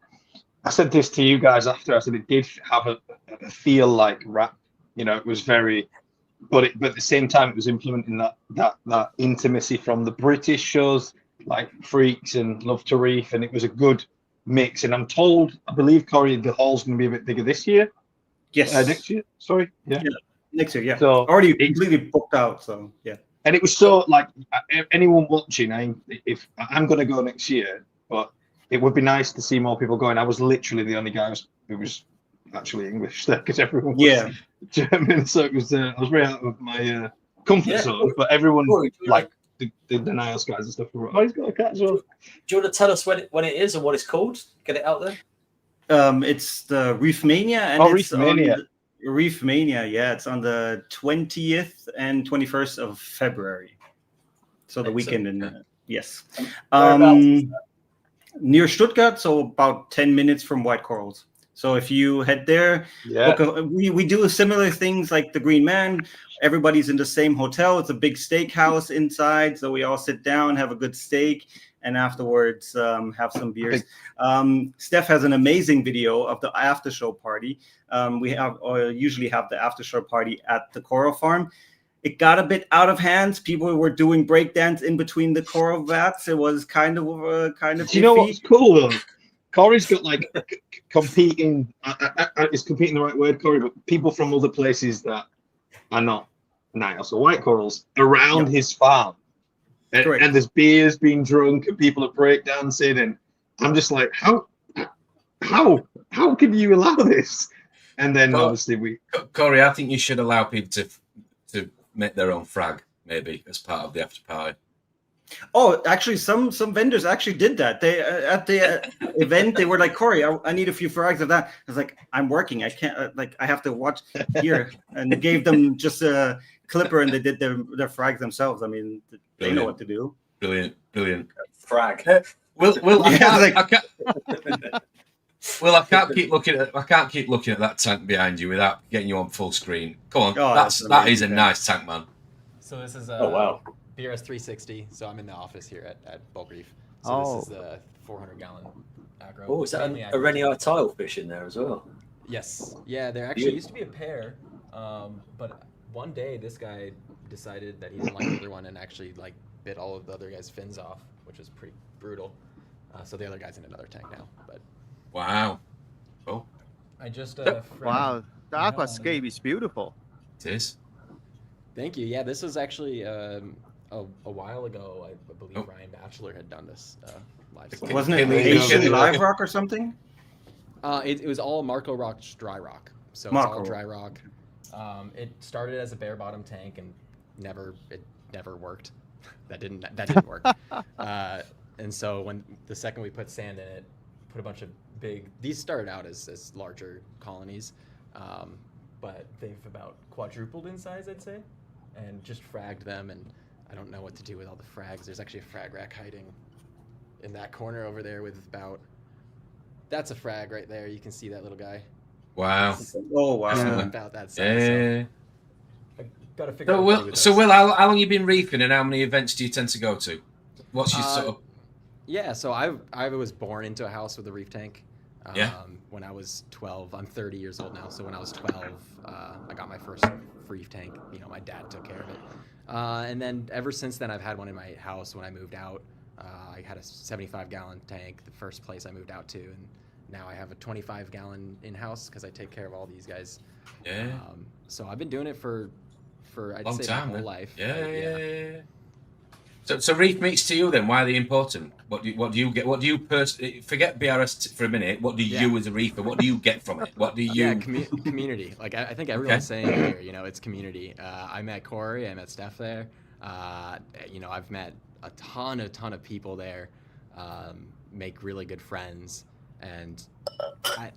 I said this to you guys after, I said it did have a feel like rap, it was very, but at the same time it was implementing that intimacy from the British shows, like Freaks and Love to Reef, and it was a good mix. And I'm told, I believe, Corey, the hall's going to be a bit bigger this year. Yes. Next year. Sorry. Yeah. Next year. Yeah. So already completely booked out. So yeah. And it was so like anyone watching, if I'm going to go next year, but it would be nice to see more people going. I was literally the only guy who was actually English there because everyone was German. So it was I was very out of my comfort zone. But everyone like the Niles guys and stuff were. Oh, he's got a cat as well. Do you want to tell us when it is and what it's called? Get it out there. It's the Reef Mania, and it's Reef Mania. Yeah, it's on the 20th and 21st of February. So the weekend in yes, near Stuttgart, so about 10 minutes from White Corals. So if you head there, we do similar things like the Green Man. Everybody's in the same hotel. It's a big steakhouse inside, so we all sit down, have a good steak, and afterwards have some beers. Steph has an amazing video of the after show party. We usually have the after show party at the coral farm. It got a bit out of hand. People were doing breakdance in between the coral vats. It was kind of Do you know what's cool though? Corey's got like competing. Is competing the right word, Corey? But people from other places that are not Niles or White Corals around his farm, and there's beers being drunk and people are breakdancing, and I'm just like, how can you allow this? And then obviously Corey, I think you should allow people to make their own frag, maybe as part of the after party. Oh, actually, some vendors actually did that. They at the event they were like, Corey, I need a few frags of that. I was like, I'm working. I can't. I have to watch here, and gave them just a clipper, and they did their frags themselves. I mean, they know what to do. Brilliant. Frag. I can't keep looking at that tank behind you without getting you on full screen. Come on, that is a nice tank, man. So this is BRS 360. So I'm in the office here at Bulk Reef. So this is the 400-gallon agro. Oh, is that a Renii tilefish in there as well? Yes. Yeah, there actually used to be a pair, but one day this guy decided that he didn't like the other one and actually bit all of the other guy's fins off, which is pretty brutal. So the other guy's in another tank now. But wow. Oh. I just wow, the aquascape is beautiful. It is. Thank you. Yeah, this was actually a while ago. I believe Ryan Batchelor had done this live. Wasn't it Asian live rock or something? It was all Marco Rock dry rock. So it's all dry rock. It started as a bare bottom tank and it never worked. That didn't work. And so when the second we put sand in it, put a bunch of these started out as larger colonies, but they've about quadrupled in size, I'd say, and just fragged them. And I don't know what to do with all the frags. There's actually a frag rack hiding in that corner over there that's a frag right there. You can see that little guy. Wow. Oh, wow. About that size. Yeah. So I gotta figure out Will, how long have you been reefing and how many events do you tend to go to? What's your sort of... Yeah, so I was born into a house with a reef tank. When I was 12, I'm 30 years old now. So when I was 12, I got my first reef tank. My dad took care of it. And then ever since then, I've had one in my house. When I moved out, I had a 75-gallon tank, the first place I moved out to. And now I have a 25-gallon in-house because I take care of all these guys. Yeah. So I've been doing it for I'd long say time, my whole life. Yeah. So reef meets to you then? Why are they important? What do you get? What do you forget BRS for a minute? What do you as a reefer? What do you get from it? What do you? Yeah, community. I think everyone's saying here. It's community. I met Corey. I met Steph there. I've met a ton of people there. Make really good friends. And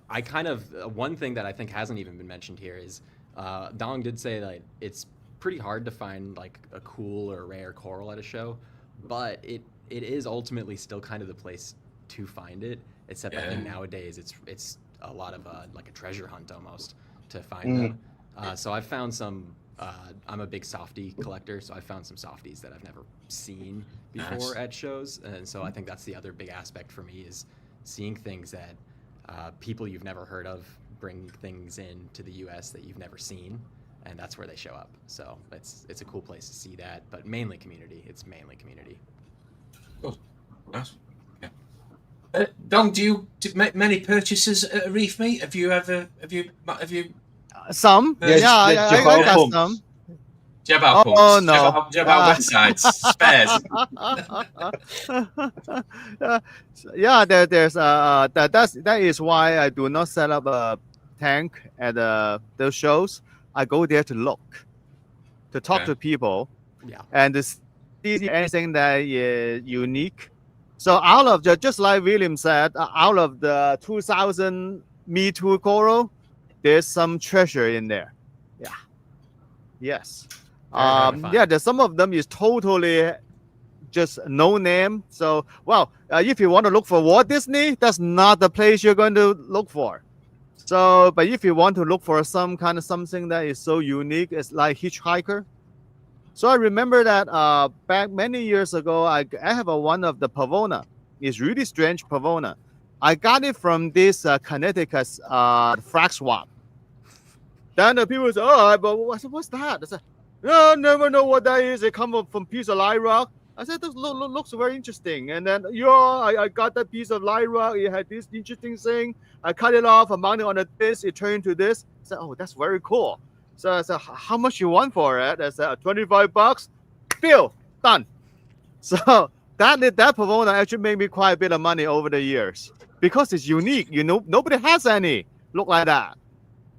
I kind of one thing that I think hasn't even been mentioned here is Dong did say that it's pretty hard to find a cool or rare coral at a show, but it is ultimately still kind of the place to find it, except I think nowadays it's a lot of a treasure hunt almost to find them. So I've found some I'm a big softie collector, so I found some softies that I've never seen before at shows, and so I think that's the other big aspect for me is seeing things that people you've never heard of bring things in to the US that you've never seen. And that's where they show up. So it's a cool place to see that, but mainly community. It's mainly community. Cool. Nice. Yeah. Dong, do you make many purchases at a reef meet? Have you Some? I got some. Jebao punks. Oh no! Jebao websites. Spares. Yeah, there's that is why I do not set up a tank at those shows. I go there to look, to talk to people, and to see anything that is unique. So out of just like William said, out of the 2000 Me Too coral, there's some treasure in there. Yeah. Yes. There's some of them is totally just no name. So, if you want to look for Walt Disney, that's not the place you're going to look for. So, but if you want to look for some kind of something that is so unique, it's like Hitchhiker. So I remember that back many years ago, I have one of the Pavona. It's really strange Pavona. I got it from this Connecticut frac swap. Then the people say, "Oh, but what's that?" I said, "No, never know what that is. It comes from piece of light rock." I said, "This looks very interesting." And then, I got that piece of light rock. It had this interesting thing. I cut it off, I mounted on this. It turned to this. I said, "Oh, that's very cool." So I said, "How much you want for it?" I said, $25. Deal, done. So that Pavona actually made me quite a bit of money over the years because it's unique. Nobody has any look like that.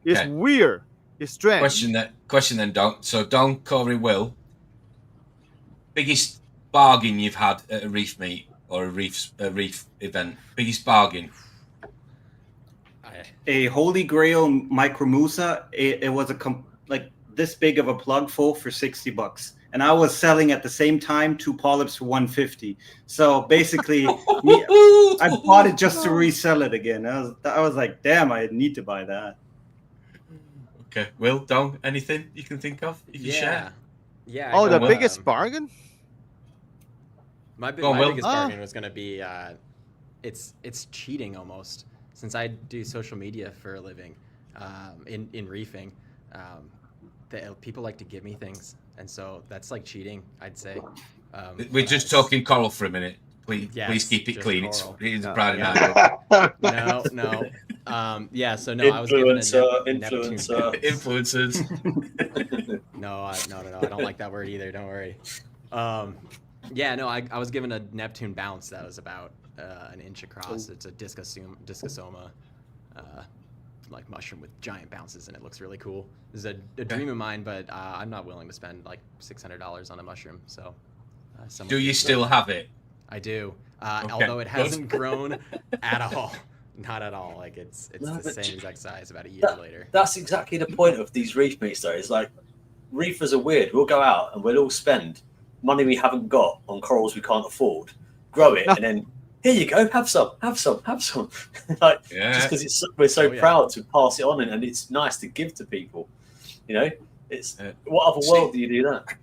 It's weird. It's strange. Question then, Don. So Don, Corey, Will, biggest bargain you've had at a reef meet or a reef event? Biggest bargain? A Holy Grail Micromusa. It was like this big of a plug full for $60, and I was selling at the same time 2 polyps for $150. So basically, I bought it just to resell it again. I was like, damn, I need to buy that. Okay, Will, Don, anything you can think of? You can share. Yeah. Oh, the biggest bargain? My biggest bargain was going to be it's cheating almost, since I do social media for a living in reefing. People like to give me things, and so that's like cheating, I'd say. We're just talking coral for a minute. Please keep it clean. Coral. It's Friday night. No. I was given a Neptune. Influencers. No, I don't like that word either. Don't worry. I was given a Neptune bounce that was about an inch across. It's a discosoma, like mushroom with giant bounces, and it looks really cool. This is a dream of mine, but I'm not willing to spend like $600 on a mushroom. So, do you still have it? I do, although it hasn't grown at all. Not at all. Like it's the same exact size about a year later. That's exactly the point of these reef meets, though. It's like reefers are weird. We'll go out and we'll all spend money we haven't got on corals we can't afford, grow it, and then here you go, have some. Just because we're so proud to pass it on, and it's nice to give to people. It's what other world do you do that?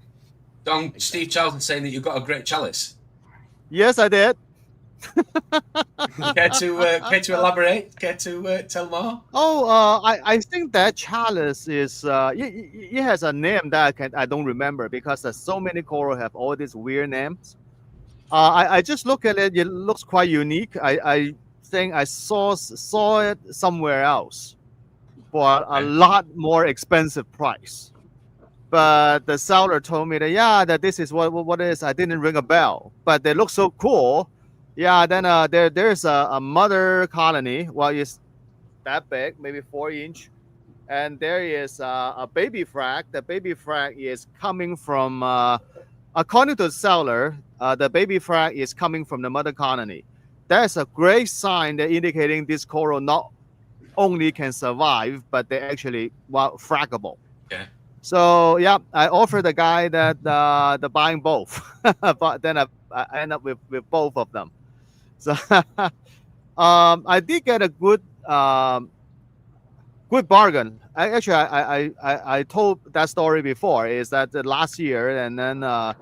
Don, exactly. Steve Charlton saying that you've got a great chalice. Yes, I did. Care to elaborate? Care to tell more? I think that chalice is it has a name that I don't remember, because there's so many coral have all these weird names. I just look at it. It looks quite unique. I think I saw it somewhere else for a lot more expensive price. But the seller told me that this is what it is. I didn't ring a bell, but they look so cool. Yeah, then there's a mother colony. Well, it's that big, maybe 4-inch, and there is a baby frag. The baby frag is coming from, according to the seller, the baby frag is coming from the mother colony. That's a great sign that indicating this coral not only can survive, but they actually fraggable. Yeah. So I offered the guy that the buying both, but then I end up with both of them. So I did get a good bargain. I told that story before. Is that last year, and then I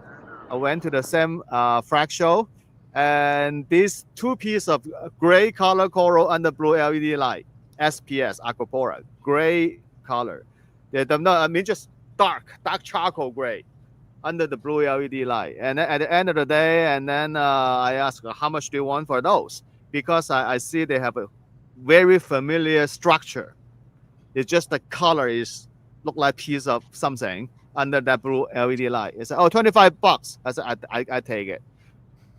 went to the same frag show, and these 2 pieces of gray color coral under blue LED light, SPS Aquapora, gray color. Just dark charcoal gray under the blue LED light. And at the end of the day, and then I asked, how much do you want for those? Because I see they have a very familiar structure. It's just the color look like piece of something. under that blue LED light. It's like, $25. I said, I take it.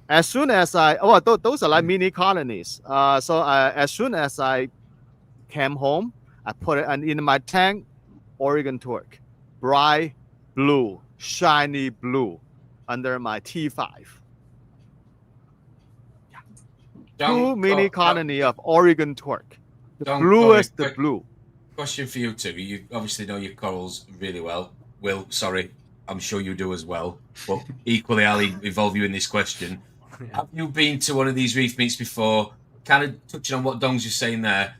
As soon as those are like mini colonies. So as soon as I came home, I put it in my tank, Oregon Turk, bright blue, shiny blue, under my T5. Two mini colony of Oregon Turk. The bluest, the blue. Question for you two. You obviously know your corals really well. Will, sorry, I'm sure you do as well. But equally, I'll involve you in this question. Have you been to one of these reef meets before? Kind of touching on what Dong's just saying there,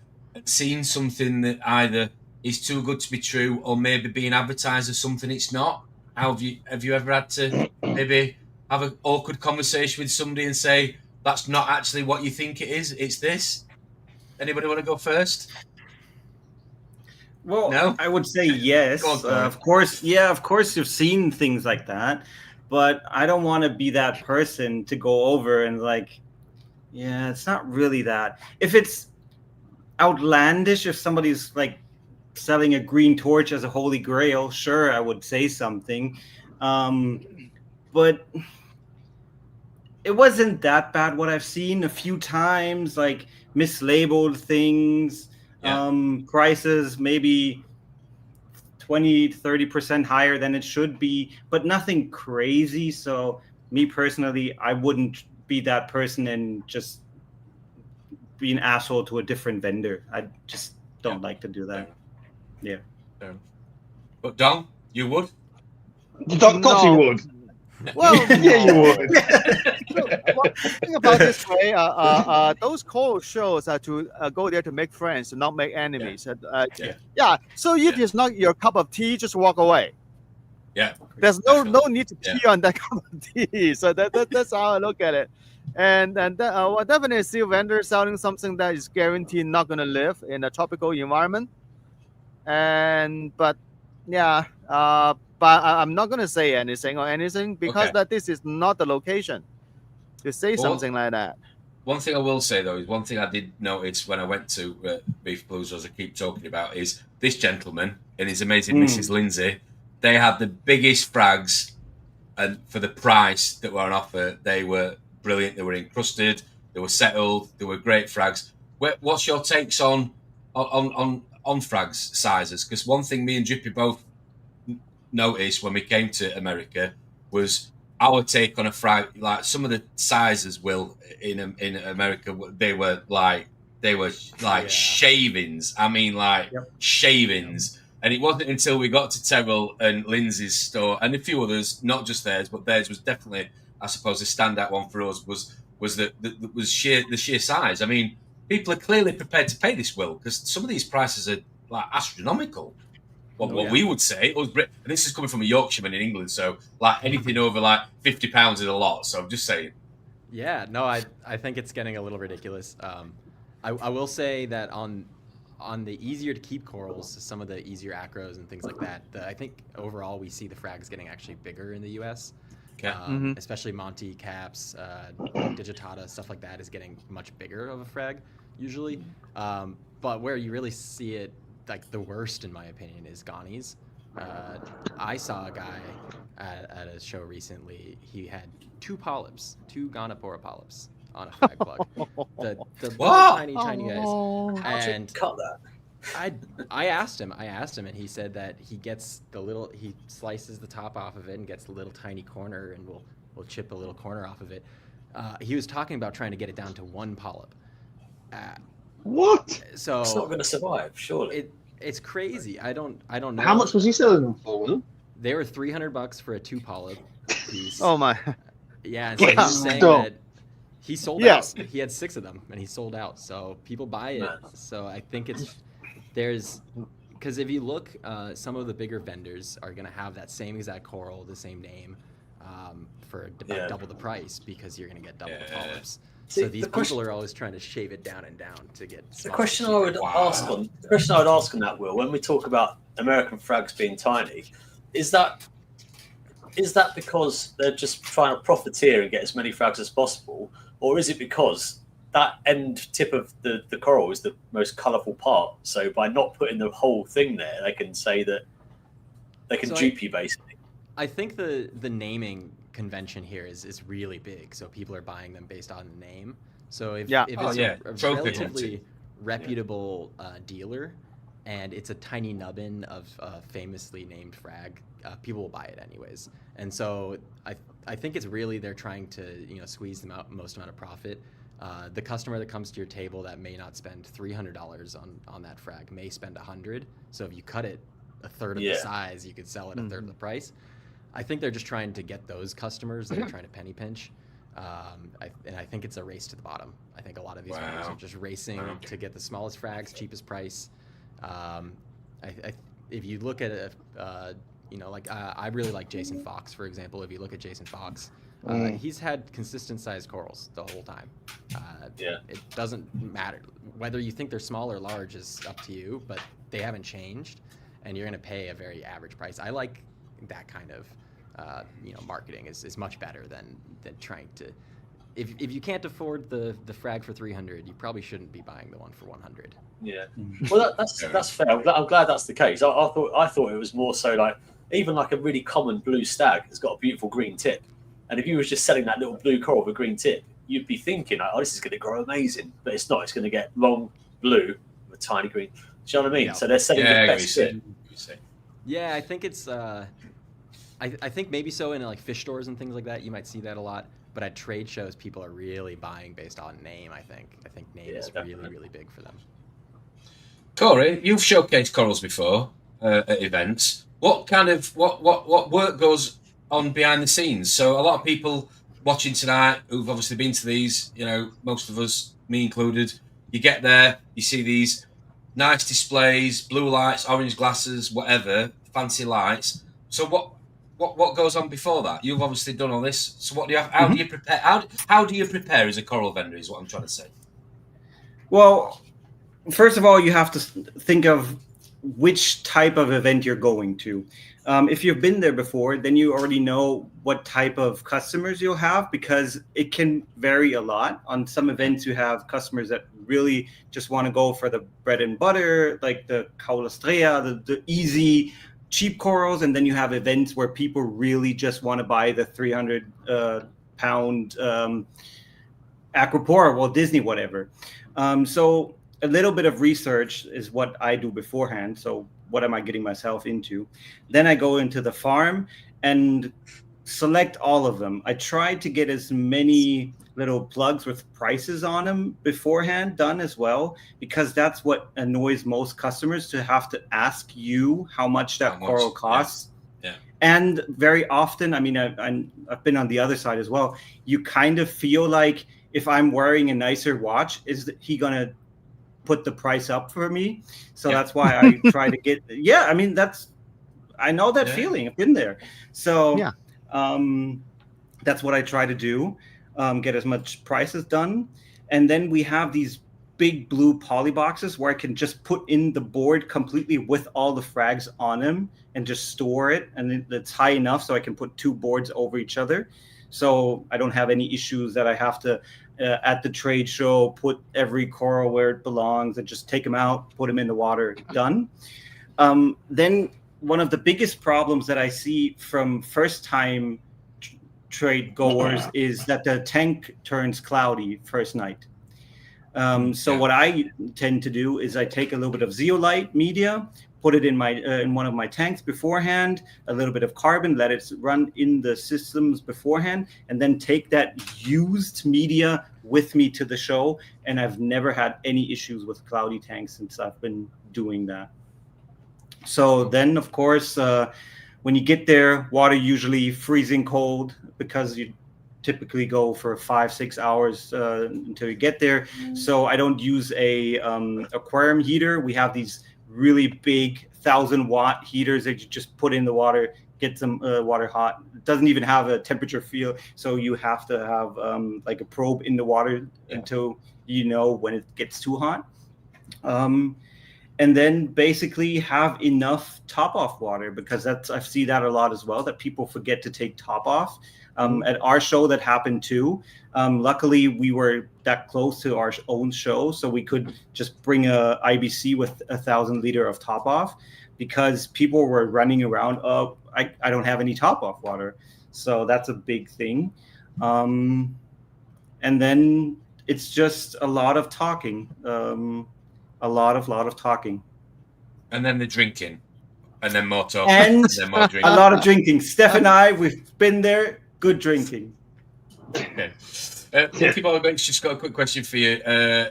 seen something that either is too good to be true or maybe being advertised as something it's not? Have you ever had to maybe have an awkward conversation with somebody and say, that's not actually what you think it is, it's this? Anybody want to go first? Well, no? I would say yes. Of course, you've seen things like that, but I don't want to be that person to go over and like, yeah, it's not really that. If it's outlandish, if somebody's like selling a green torch as a holy grail, sure, I would say something. But it wasn't that bad what I've seen a few times, like mislabeled things, prices maybe 20-30% higher than it should be, but nothing crazy. So me personally, I wouldn't be that person and just be an asshole to a different vendor. I just don't like to do that. Yeah. But Dong, you would? Of course you would. Well, yeah, you would. Think about this way. Those coral shows are to go there to make friends, not make enemies. So if it's not your cup of tea, just walk away. Yeah. There's no need to pee on that cup of tea. So that's how I look at it. And definitely see vendors selling something that is guaranteed not going to live in a tropical environment. But I'm not going to say anything because that this is not the location to say something like that. One thing I will say, though, is one thing I did notice when I went to Reef Blues, as I keep talking about, is this gentleman and his amazing Mrs. Lindsay. They had the biggest frags, and for the price that were on offer, they were brilliant. They were encrusted, they were settled, they were great frags. What's your takes on frags sizes? Because one thing me and Drippy both noticed when we came to America was our take on a frag. Like some of the sizes, Will, in America, they were like shavings. I mean, shavings. And it wasn't until we got to Terrell and Lindsay's store and a few others, not just theirs, but theirs was definitely, I suppose, a standout one for us. Was the sheer size. I mean, people are clearly prepared to pay this, Will, because some of these prices are like astronomical. What we would say, and this is coming from a Yorkshireman in England, so like anything over like £50 is a lot. So I'm just saying. Yeah, no, I think it's getting a little ridiculous. I will say that on the easier to keep corals, some of the easier acros and things like that, I think overall we see the frags getting actually bigger in the U.S. Especially Monty, Caps, Digitata, stuff like that is getting much bigger of a frag usually. But where you really see it, like the worst in my opinion, is Ghanies. I saw a guy at a show recently. He had two Ghanapora polyps on a frag plug. The tiny guys. And cut that. I asked him, and he said that he slices the top off of it and gets a little tiny corner, and we'll chip a little corner off of it. He was talking about trying to get it down to one polyp. What? So it's not going to survive, surely. It's crazy. I don't know. How much was he selling them for, Will? They were $300 for a 2 polyp piece. Oh my! Yeah, and so he was saying that he sold out. He had 6 of them, and he sold out. So people buy it. So I think because if you look, some of the bigger vendors are going to have that same exact coral, the same name, for double the price because you're going to get double the polyps. So these people are always trying to shave it down and down to get. The question I would ask on that, Will, when we talk about American frags being tiny, is that because they're just trying to profiteer and get as many frags as possible, or is it because that end tip of the coral is the most colourful part? So by not putting the whole thing there, they can say that They can dupe you basically. I think the naming convention here is really big. So people are buying them based on the name. So if it's a relatively reputable dealer and it's a tiny nubbin of a famously named frag, people will buy it anyways. And so I think it's really they're trying to squeeze the most amount of profit. The customer that comes to your table that may not spend $300 on that frag may spend $100. So if you cut it a third of the size, you could sell it a third of the price. I think they're just trying to get those customers that are trying to penny pinch. And I think it's a race to the bottom. I think a lot of these vendors are just racing to get the smallest frags, cheapest price. If you look at I really like Jason Fox, for example. If you look at Jason Fox, he's had consistent sized corals the whole time. It doesn't matter whether you think they're small or large is up to you, but they haven't changed, and you're going to pay a very average price. I like that kind of marketing is much better than trying to. If you can't afford the frag for $300, you probably shouldn't be buying the one for $100. Yeah, well that's fair. I'm glad that's the case. I thought it was more so like even like a really common blue stag has got a beautiful green tip, and if you was just selling that little blue coral with a green tip, you'd be thinking, oh, this is going to grow amazing, but it's not. It's going to get long blue with tiny green. Do you know what I mean? Yeah. So they're selling the best tip. Yeah, I think it's. I think maybe so in like fish stores and things like that, you might see that a lot. But at trade shows, people are really buying based on name. I think name is really big for them. Corey, you've showcased corals before at events. What kind of what work goes on behind the scenes? So a lot of people watching tonight who've obviously been to these, most of us, me included, you get there, you see these nice displays, blue lights, orange glasses, whatever, fancy lights. So what goes on before that? You've obviously done all this. So what do you have? How do you prepare? How do you prepare as a coral vendor? Is what I'm trying to say. Well, first of all, you have to think of which type of event you're going to. If you've been there before, then you already know what type of customers you'll have, because it can vary a lot. On some events, you have customers that really just want to go for the bread and butter, like the Caulastrea, the easy, cheap corals, and then you have events where people really just want to buy the 300 pound Acropora, Walt Disney, whatever. So a little bit of research is what I do beforehand. So what am I getting myself into? Then I go into the farm and select all of them. I try to get as many little plugs with prices on them beforehand done as well, because that's what annoys most customers, to have to ask you how much that coral costs. Yeah. And very often, I mean, I've been on the other side as well. You kind of feel like, if I'm wearing a nicer watch, is he gonna put the price up for me? So that's why I try to get. Yeah, I mean, I know that feeling. I've been there. So that's what I try to do. Get as much prices done, and then we have these big blue poly boxes where I can just put in the board completely with all the frags on them and just store it, and it's high enough so I can put two boards over each other, so I don't have any issues that I have to at the trade show put every coral where it belongs and just take them out, put them in the water, done. Then one of the biggest problems that I see from first time trade goers is that the tank turns cloudy first night. So what I tend to do is I take a little bit of zeolite media, put it in one of my tanks beforehand, a little bit of carbon, let it run in the systems beforehand, and then take that used media with me to the show. And I've never had any issues with cloudy tanks since I've been doing that. So then, of course, when you get there, water usually freezing cold, because you typically go for 5-6 hours until you get there. So I don't use a aquarium heater. We have these really big 1,000-watt heaters that you just put in the water, get some water hot. It doesn't even have a temperature feel, so you have to have like a probe in the water until you know when it gets too hot. And then basically have enough top-off water, because I see that a lot as well, that people forget to take top off. At our show, that happened too. Luckily, we were that close to our own show, so we could just bring a IBC with 1,000 liter of top off. because people were running around. I don't have any top off water, so that's a big thing. And then it's just a lot of talking, a lot of talking, and then the drinking, and then more talking, and then more drinking. a lot of drinking. Steph and I, we've been there. Good drinking. Okay. Lucky Bob's just got a quick question for you.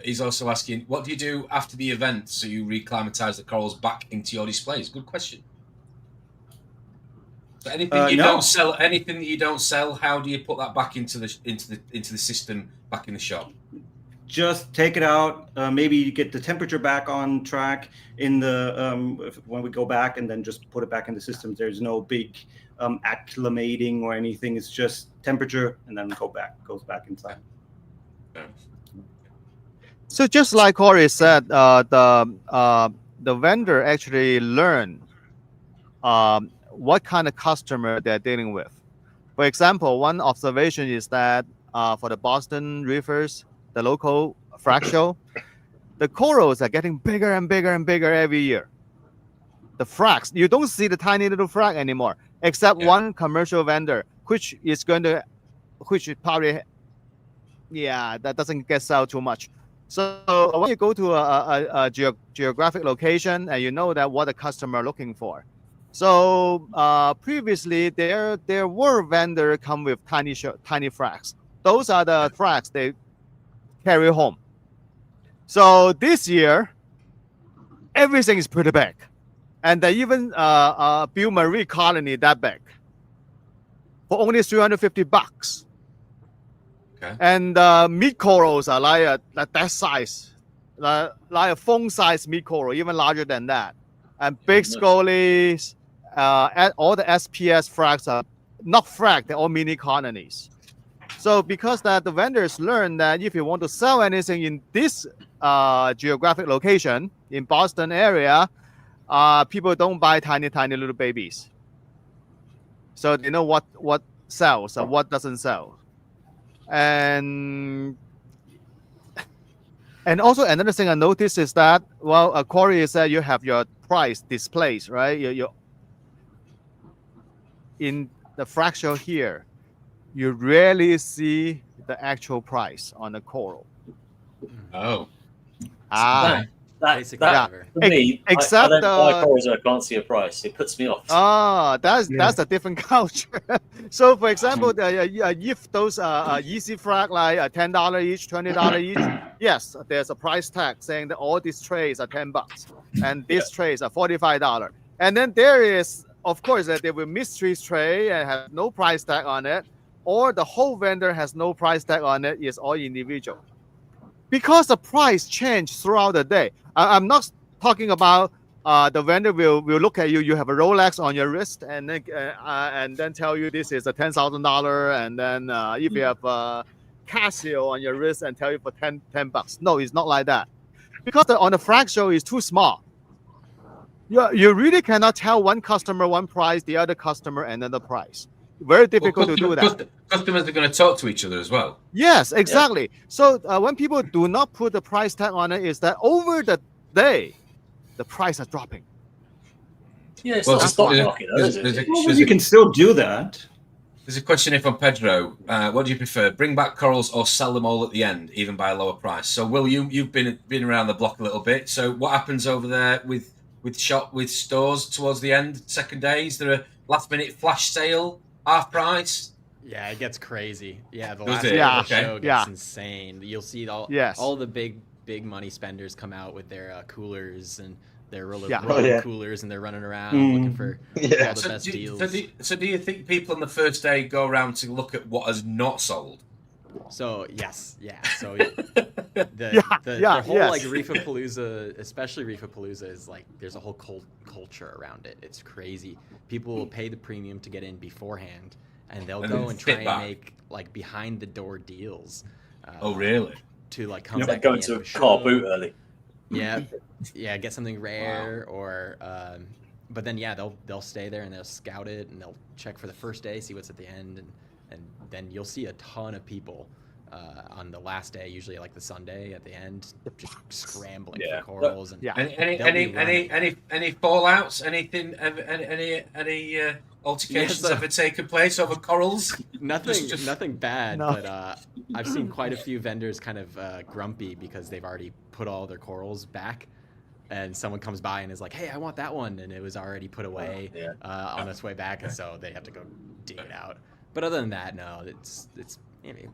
He's also asking, what do you do after the event so you reclimatize the corals back into your displays? Good question. So anything you don't sell, anything that you don't sell, how do you put that back into the system, back in the shop? Just take it out. Maybe get the temperature back on track in the when we go back, and then just put it back in the system. There's no big acclimating or anything. It's just temperature, and then goes back inside. So just like Corey said, the vendor actually learn what kind of customer they're dealing with. For example, one observation is that for the Boston reefers, the local frag show, the corals are getting bigger and bigger and bigger every year. The frags, you don't see the tiny little frag anymore, except one commercial vendor, which probably, that doesn't get sold too much. So when you go to a geographic location and you know that what the customer are looking for. So previously there were vendors come with tiny frags. Those are the frags they carry home. So this year, everything is pretty big. And they even build marine colony that big for only $350. Okay. And meat corals are like that size, like a phone-sized meat coral, even larger than that. And big scullies, all the SPS frags are not frag, they're all mini colonies. So because that the vendors learn that if you want to sell anything in this geographic location in Boston area, people don't buy tiny little babies. So they know what sells and what doesn't sell. And also another thing I noticed is that, well, Corey said you have your price displays, right? You in the frag show here, you rarely see the actual price on the coral. Oh. That for me, except I don't buy corals and I can't see a price. It puts me off. That's a different culture. So for example, if those easy frag like $10 each, $20 each, yes, there's a price tag saying that all these trays are $10 and these trays are $45. And then there is, of course, that there will mystery tray and have no price tag on it, or the whole vendor has no price tag on it, is all individual. Because the price change throughout the day. I'm not talking about the vendor will look at you. You have a Rolex on your wrist, and then tell you this is a $10,000, and then if you have a Casio on your wrist and tell you for $10. No, it's not like that. Because on the frag show is too small. You really cannot tell one customer one price, the other customer another price. Very difficult to do that. Customers are going to talk to each other as well. Yes, exactly. Yeah. So when people do not put the price tag on it, is that over the day, the price are dropping. Yeah, it's not a stock market, though, is it? You can still do that. There's a question here from Pedro. What do you prefer? Bring back corals or sell them all at the end, even by a lower price? So, Will, you've been around the block a little bit. So, what happens over there with stores towards the end, second day? Is there a last-minute flash sale, half price? Yeah, it gets crazy. Yeah, the Does last it? show gets insane. You'll see all the big money spenders come out with their coolers and their rolling coolers, and they're running around looking for all the best deals. So do you think people on the first day go around to look at what has not sold? So yes, yeah. So the whole like Reefapalooza, especially Reefapalooza, is like there's a whole culture around it. It's crazy. People will pay the premium to get in beforehand, and they'll go and try and make like behind the door deals. Oh really? To like come back going to a car boot early. Yeah, get something rare or. But then they'll stay there and they'll scout it and they'll check for the first day, see what's at the end, and then you'll see a ton of people on the last day, usually like the Sunday at the end, just scrambling Yeah. for corals. And Any fallouts? Anything? Any altercations Yes, ever taken place over corals? Nothing bad, No. but I've seen quite a few vendors kind of grumpy because they've already put all their corals back, and someone comes by and is like, "Hey, I want that one," and it was already put away on its way back, and so they have to go dig it out. But other than that, no, it's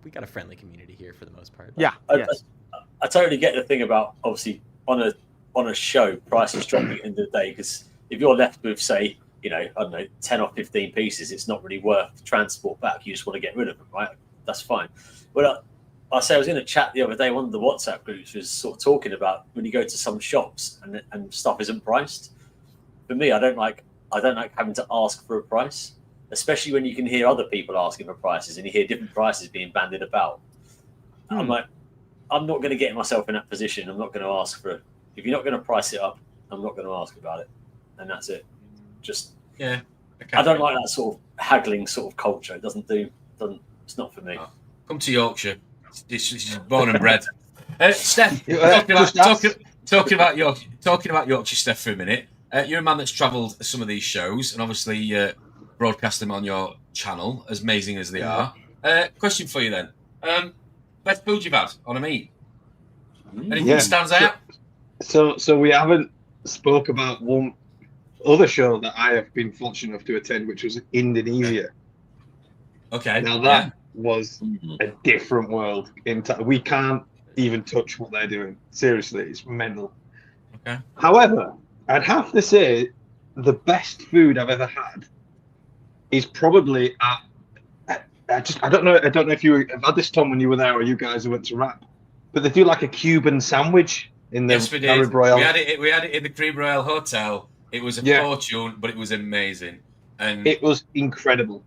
we got a friendly community here for the most part. Yeah. I totally get the thing about, obviously, on a show, prices dropping at the end of the day, because if you're left with, say, I don't know, 10 or 15 pieces, it's not really worth transport back. You just want to get rid of them, right? That's fine. But I was in a chat the other day, one of the WhatsApp groups was sort of talking about when you go to some shops and stuff isn't priced. For me, I don't like having to ask for a price, especially when you can hear other people asking for prices and you hear different prices being bandied about. I'm like, I'm not going to get myself in that position. I'm not going to ask for it. If you're not going to price it up, I'm not going to ask about it. And that's it. Just, yeah. I don't like that sort of haggling sort of culture. It it's not for me. Oh, come to Yorkshire. She's born and bred. Steph, talking about Yorkshire, Steph, for a minute. You're a man that's travelled some of these shows and obviously broadcast them on your channel, as amazing as they are. Question for you then. Best food you've had on a meet? Anything stands out? So we haven't spoke about one other show that I have been fortunate enough to attend, which was Indonesia. Okay. Now that was a different world. We can't even touch what they're doing. Seriously, it's mental. Okay. However, I'd have to say the best food I've ever had is probably I don't know if you have had this, Tom, when you were there, or you guys who went to Rap, but they do like a Cuban sandwich in the Carib Royale. We had it in the Carib Royale Hotel. It was a fortune, but it was amazing, and it was incredible.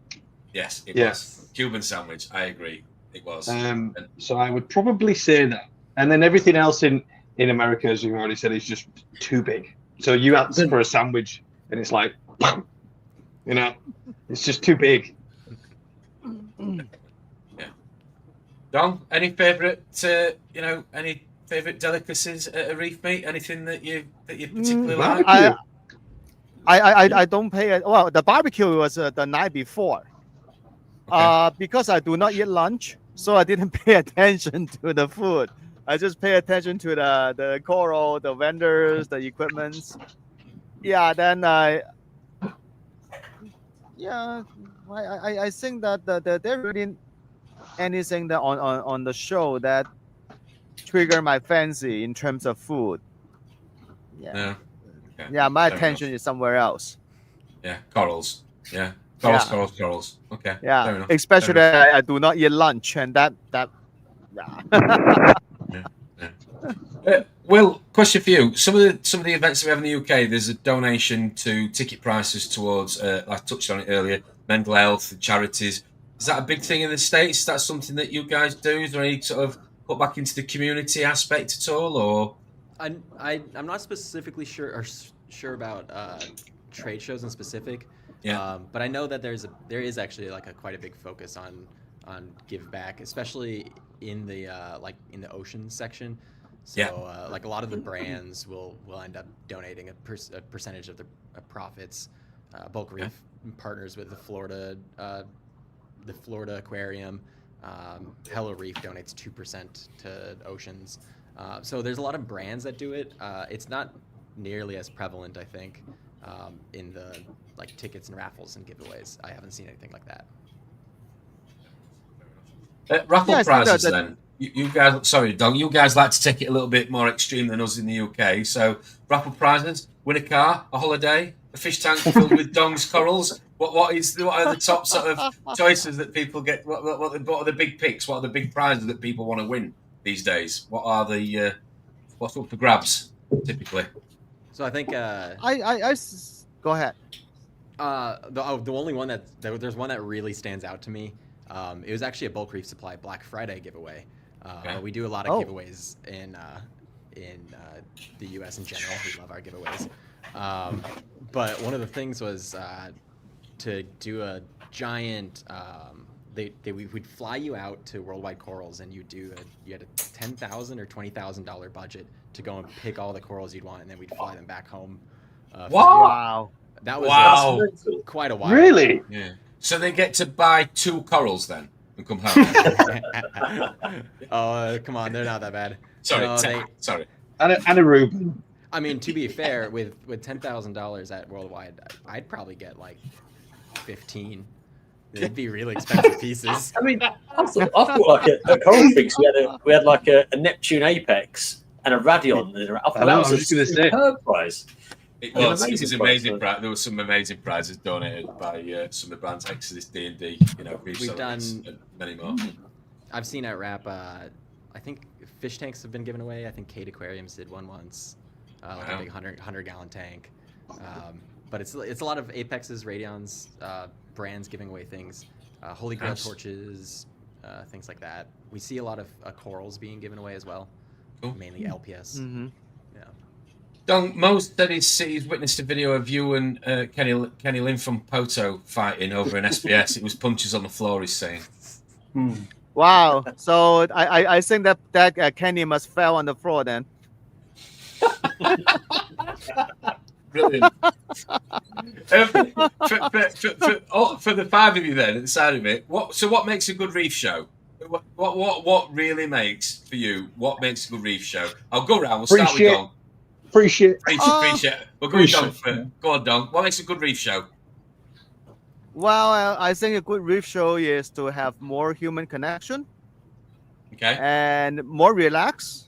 Yes, it was Cuban sandwich. I agree, it was. So I would probably say that, and then everything else in America, as you already said, is just too big. So you ask for a sandwich, and it's like, it's just too big. Yeah. Don, any favourite, any favourite delicacies at a reef meet? Anything that you particularly like? I don't pay it. Well, the barbecue was the night before. Okay. Because I do not eat lunch, so I didn't pay attention to the food. I just pay attention to the coral, the vendors, the equipments. Yeah, then I think that there really anything that on the show that trigger my fancy in terms of food. Yeah. My attention is somewhere else. Yeah, corals. Yeah, corals. Okay. Yeah, fair enough. especially I do not eat lunch, and that. Will, question for you. Some of the events that we have in the UK, there's a donation to ticket prices towards, I touched on it earlier, mental health, charities. Is that a big thing in the States? Is that something that you guys do? Is there any sort of put back into the community aspect at all, or? I'm not specifically sure about trade shows in specific. Yeah. But I know that there is actually like quite a big focus on give back, especially in the in the ocean section. So like a lot of the brands will end up donating a percentage of the profits. Bulk Reef partners with the Florida Aquarium. Hello Reef donates 2% to oceans. So there's a lot of brands that do it. It's not nearly as prevalent, I think, in the tickets and raffles and giveaways. I haven't seen anything like that. Raffle prizes then. You guys, sorry, Don. You guys like to take it a little bit more extreme than us in the UK. So raffle prizes: win a car, a holiday, a fish tank filled with Dong's corals. What are the top sort of choices that people get? What are the big picks? What are the big prizes that people want to win these days? What are the what's up for grabs typically? So I think I go ahead. The only one there's one that really stands out to me. It was actually a Bulk Reef Supply Black Friday giveaway. We do a lot of giveaways in the U.S. in general. We love our giveaways. But one of the things was to do a giant we'd fly you out to Worldwide Corals, and you had a $10,000 or $20,000 budget to go and pick all the corals you'd want, and then we'd fly them back home. Wow. That was quite a while. Really? Yeah. So they get to buy 2 corals then and come home. Oh, come on, they're not that bad. Sorry. And a Reuben. I mean, to be fair, with $10,000 at Worldwide, I'd probably get like 15. They'd be really expensive pieces. I mean, I thought like at Coral Freaks we had like a Neptune Apex and a Radion. I was just going to say. Prize. It was amazing. There were some amazing prizes donated by some of the brands, Exodus, D&D, We've done and many more. I've seen at RAP, I think fish tanks have been given away. I think Cade Aquariums did one once, like a big 100-gallon tank. But it's a lot of Apexes, Radions, brands giving away things, Holy Grail torches, things like that. We see a lot of corals being given away as well, mainly LPS. Mm-hmm. Yeah. Don, Mo said he's witnessed a video of you and Kenny Lynn from Poto fighting over an SBS. It was punches on the floor, he's saying. Wow. So I think that Kenny must fell on the floor then. Brilliant. For the 5 of you then, at the side of it, what makes a good reef show? What really makes, for you, what makes a good reef show? I'll go around, we'll start with Don. Appreciate. We'll go with Don first. Go on, Don. What makes a good reef show? Well, I think a good reef show is to have more human connection. Okay. And more relaxed.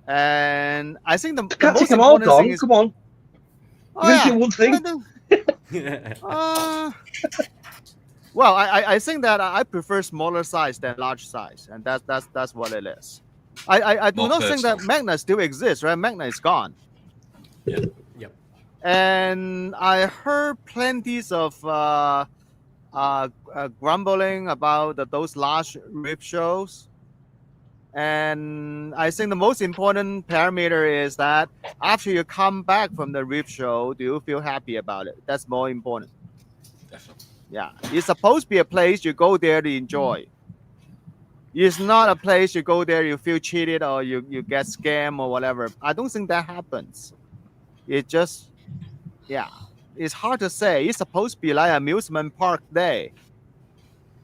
And I think the Can't most take them all, important Don. thing is... Come on. One thing. Well, I think that I prefer smaller size than large size, and that's what it is. I do not think that Magna still exists, right? Magna is gone. Yeah. Yep. And I heard plenty of grumbling about those large reef shows. And I think the most important parameter is that after you come back from the reef show, do you feel happy about it? That's more important. Definitely. Yeah. It's supposed to be a place you go there to enjoy. It's not a place you go there, you feel cheated or you get scammed or whatever. I don't think that happens. It just, it's hard to say. It's supposed to be like amusement park day.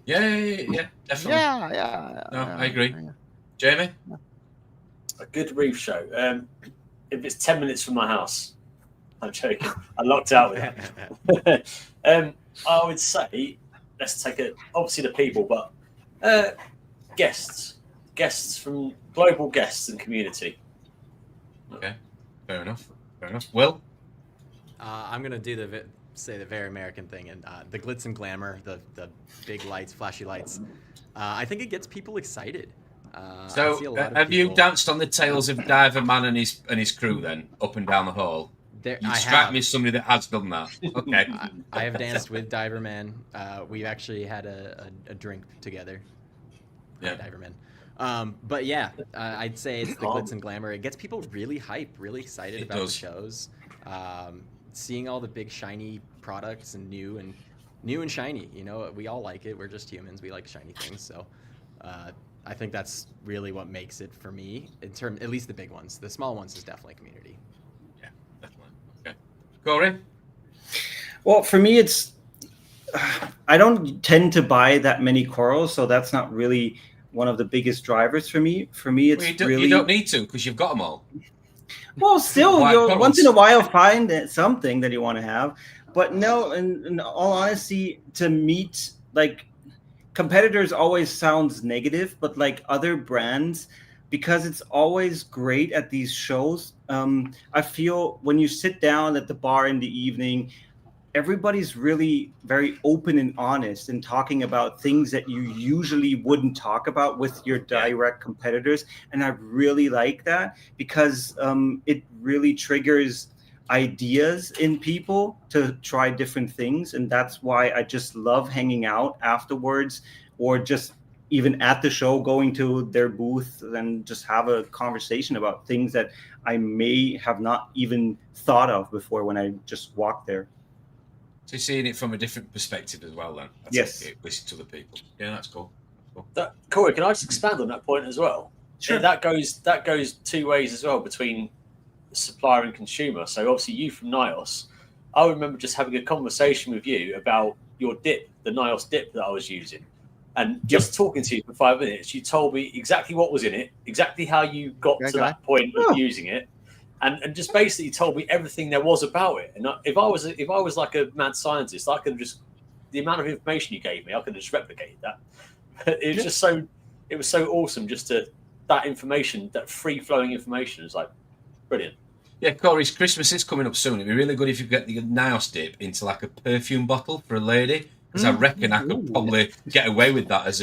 Yeah, definitely. Yeah. No, I agree. Yeah. Jamie? A good reef show. If it's 10 minutes from my house, I'm joking. I locked out with that. I would say, let's take it, obviously the people, but guests from global guests and community. Okay, fair enough. Will? I'm gonna do the very American thing, and the glitz and glamour, the big lights, flashy lights. I think it gets people excited. So, have you danced on the tails of Diver Man and his crew then, up and down the hall? You strike me as somebody that has done that. Okay. I have danced with Diver Man. We've actually had a drink together. Yeah, Diver Man. But yeah, I'd say it's the glitz and glamour. It gets people really hyped, really excited about the shows. Seeing all the big shiny products and new and shiny. We all like it. We're just humans. We like shiny things. So. I think that's really what makes it for me, at least the big ones. The small ones is definitely community. Yeah, definitely. Okay. Corey? Well, for me, it's I don't tend to buy that many corals, so that's not really one of the biggest drivers for me. For me, it's you don't need to because you've got them all. Well, still, you'll once in a while find something that you want to have. But no, in all honesty, to meet competitors always sounds negative, but like other brands, because it's always great at these shows. I feel when you sit down at the bar in the evening, everybody's really very open and honest and talking about things that you usually wouldn't talk about with your direct competitors. And I really like that because it really triggers ideas in people to try different things. And that's why I just love hanging out afterwards or just even at the show, going to their booth and just have a conversation about things that I may have not even thought of before when I just walked there. So seeing it from a different perspective as well, then. Yes. Listen to the people. Yeah, that's cool. Corey, can I just expand on that point as well? Sure. That goes two ways as well between supplier and consumer. So obviously, you from NIOS, I remember just having a conversation with you about your dip, the NIOS dip that I was using, and just talking to you for 5 minutes. You told me exactly what was in it, exactly how you got to that point of using it, and just basically told me everything there was about it. And if I was like a mad scientist, I could just, the amount of information you gave me, I could just replicate that. It was just it was so awesome just to that information, that free flowing information is like brilliant. Yeah, Corey, Christmas is coming up soon. It'd be really good if you get the NIOS dip into like a perfume bottle for a lady, because I reckon I could probably get away with that as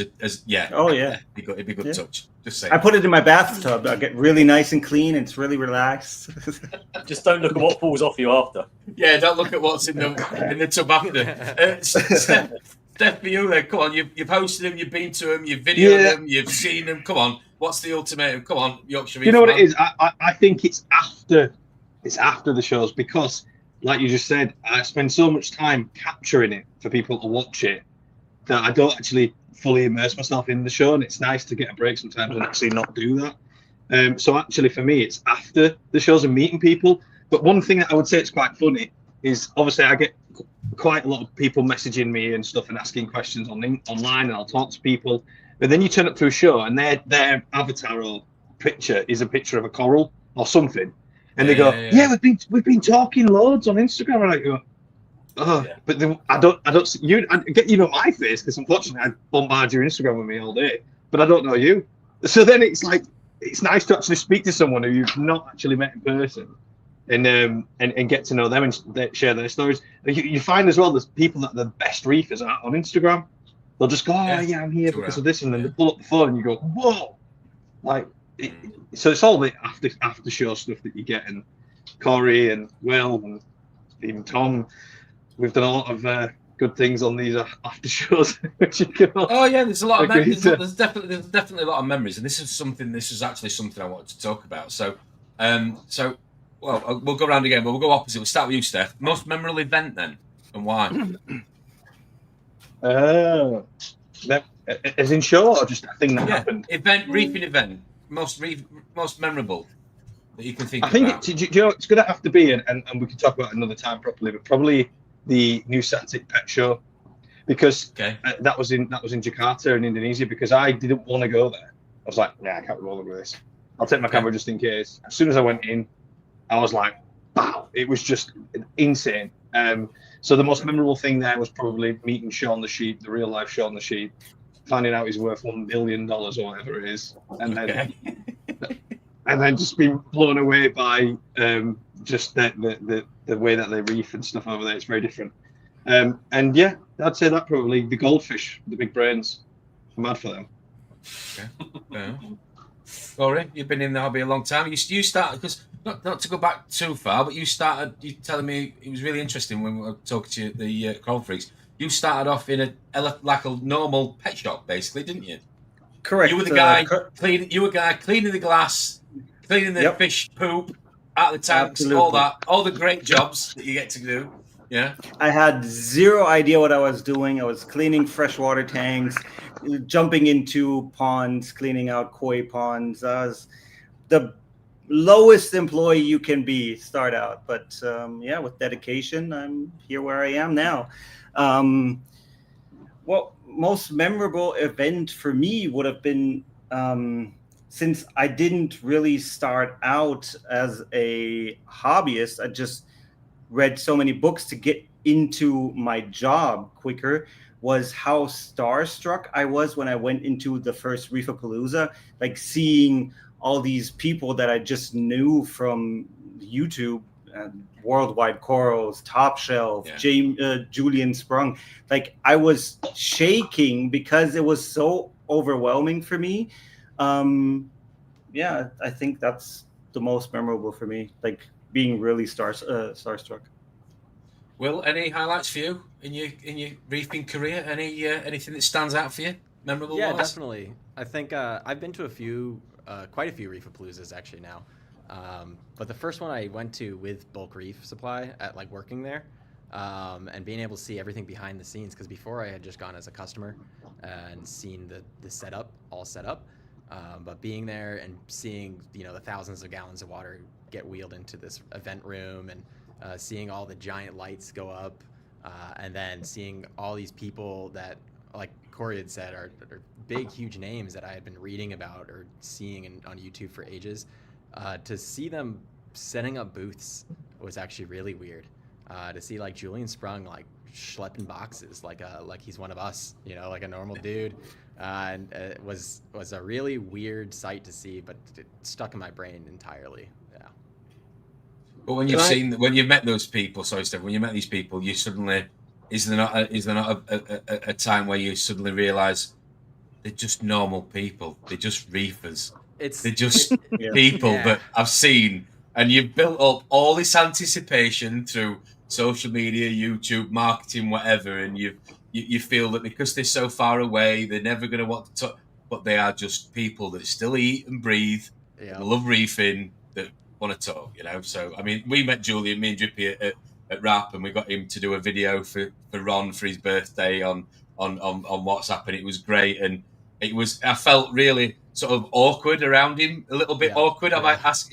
Oh yeah, it'd be a good touch. Just saying. I put it in my bathtub. I get really nice and clean. And it's really relaxed. Just don't look at what falls off you after. Yeah, don't look at what's in the tub after. Steph, for you then, come on. You've hosted them, you've been to them, you've videoed them, you've seen them. Come on, what's the ultimatum? Come on, Yorkshire. You know what it is? I think it's after the shows, because, like you just said, I spend so much time capturing it for people to watch it that I don't actually fully immerse myself in the show, and it's nice to get a break sometimes and actually not do that. So actually, for me, it's after the shows and meeting people. But one thing that I would say it's quite funny is, obviously, I get quite a lot of people messaging me and stuff and asking questions online, and I'll talk to people. But then you turn up to a show and their avatar or picture is a picture of a coral or something, and they go, "Yeah, we've been talking loads on Instagram," and I go, "Oh, yeah. But then I don't see you. I get my face, because unfortunately I bombard your Instagram with me all day, but I don't know you. So then it's like, it's nice to actually speak to someone who you've not actually met in person, and get to know them and share their stories. You find as well, there's people that are the best reefers are on Instagram. They'll just go, "Oh yeah, I'm here because of this," and then they pull up the phone and you go, "Whoa!" Like, so it's all the after show stuff that you get. And Corey and Will and even Tom, we've done a lot of good things on these after shows. Oh yeah, there's a lot of memories. There's definitely a lot of memories, and this is actually something I wanted to talk about. So, well, we'll go around again, but we'll go opposite. We'll start with you, Steph. Most memorable event then, and why? As in show, or just a thing that happened? Reefing event. Most memorable that you can think of. I think it's going to have to be, and we can talk about it another time properly, but probably the New Static Pet Show, because that was in Jakarta in Indonesia, because I didn't want to go there. I was like, "Nah, I can't be bothered with this. I'll take my camera just in case." As soon as I went in, I was like, wow, it was just insane. So the most memorable thing there was probably meeting Shaun the Sheep, the real life Shaun the Sheep, finding out he's worth $1 billion or whatever it is, and then just being blown away by just the way that they reef and stuff over there. It's very different. And yeah, I'd say that probably the goldfish, the big brains. I'm mad for them. Okay. Corey, you've been in the hobby a long time. You started, because not to go back too far, but you telling me it was really interesting when we were talking to you at the Coral Freaks. You started off in like a normal pet shop, basically, didn't you? Correct. You were the guy cleaning the glass, cleaning the fish poop out of the tanks, Absolutely. all the great jobs that you get to do. Yeah. I had zero idea what I was doing. I was cleaning freshwater tanks, jumping into ponds, cleaning out koi ponds. I was the lowest employee you can start out. But with dedication, I'm here where I am now. Well, most memorable event for me would have been, since I didn't really start out as a hobbyist, I just read so many books to get into my job quicker, was how starstruck I was when I went into the first Reefapalooza, like seeing all these people that I just knew from YouTube, Worldwide Corals, Top Shelf, Julian Sprung. Like, I was shaking because it was so overwhelming for me. I think that's the most memorable for me, like being really starstruck. Will, any highlights for you in your reefing career? Anything that stands out for you? Memorable? Yeah, definitely. I think I've been to quite a few Reefapaloozas actually now. But the first one I went to with Bulk Reef Supply at working there, and being able to see everything behind the scenes. Because before I had just gone as a customer and seen the setup, all set up. But being there and seeing, the thousands of gallons of water get wheeled into this event room, and seeing all the giant lights go up, and then seeing all these people that, like Corey had said, are big, huge names that I had been reading about or seeing on YouTube for ages. To see them setting up booths was actually really weird. To see like Julian Sprung like schlepping boxes like he's one of us, like a normal dude, and it was a really weird sight to see, but it stuck in my brain entirely. Yeah. But when you've met those people, sorry, Steph, when you met these people, you suddenly is there not a time where you suddenly realise they're just normal people, they're just reefers, they're just people that I've seen, and you've built up all this anticipation through social media, YouTube, marketing, whatever, and you feel that because they're so far away, they're never going to want to talk, but they are just people that still eat and breathe, and love reefing, that want to talk, So, I mean, we met Julian, me and Drippy at RAP, and we got him to do a video for Ron for his birthday on WhatsApp, and it was great, and I felt really sort of awkward around him, a little bit awkward, I might ask,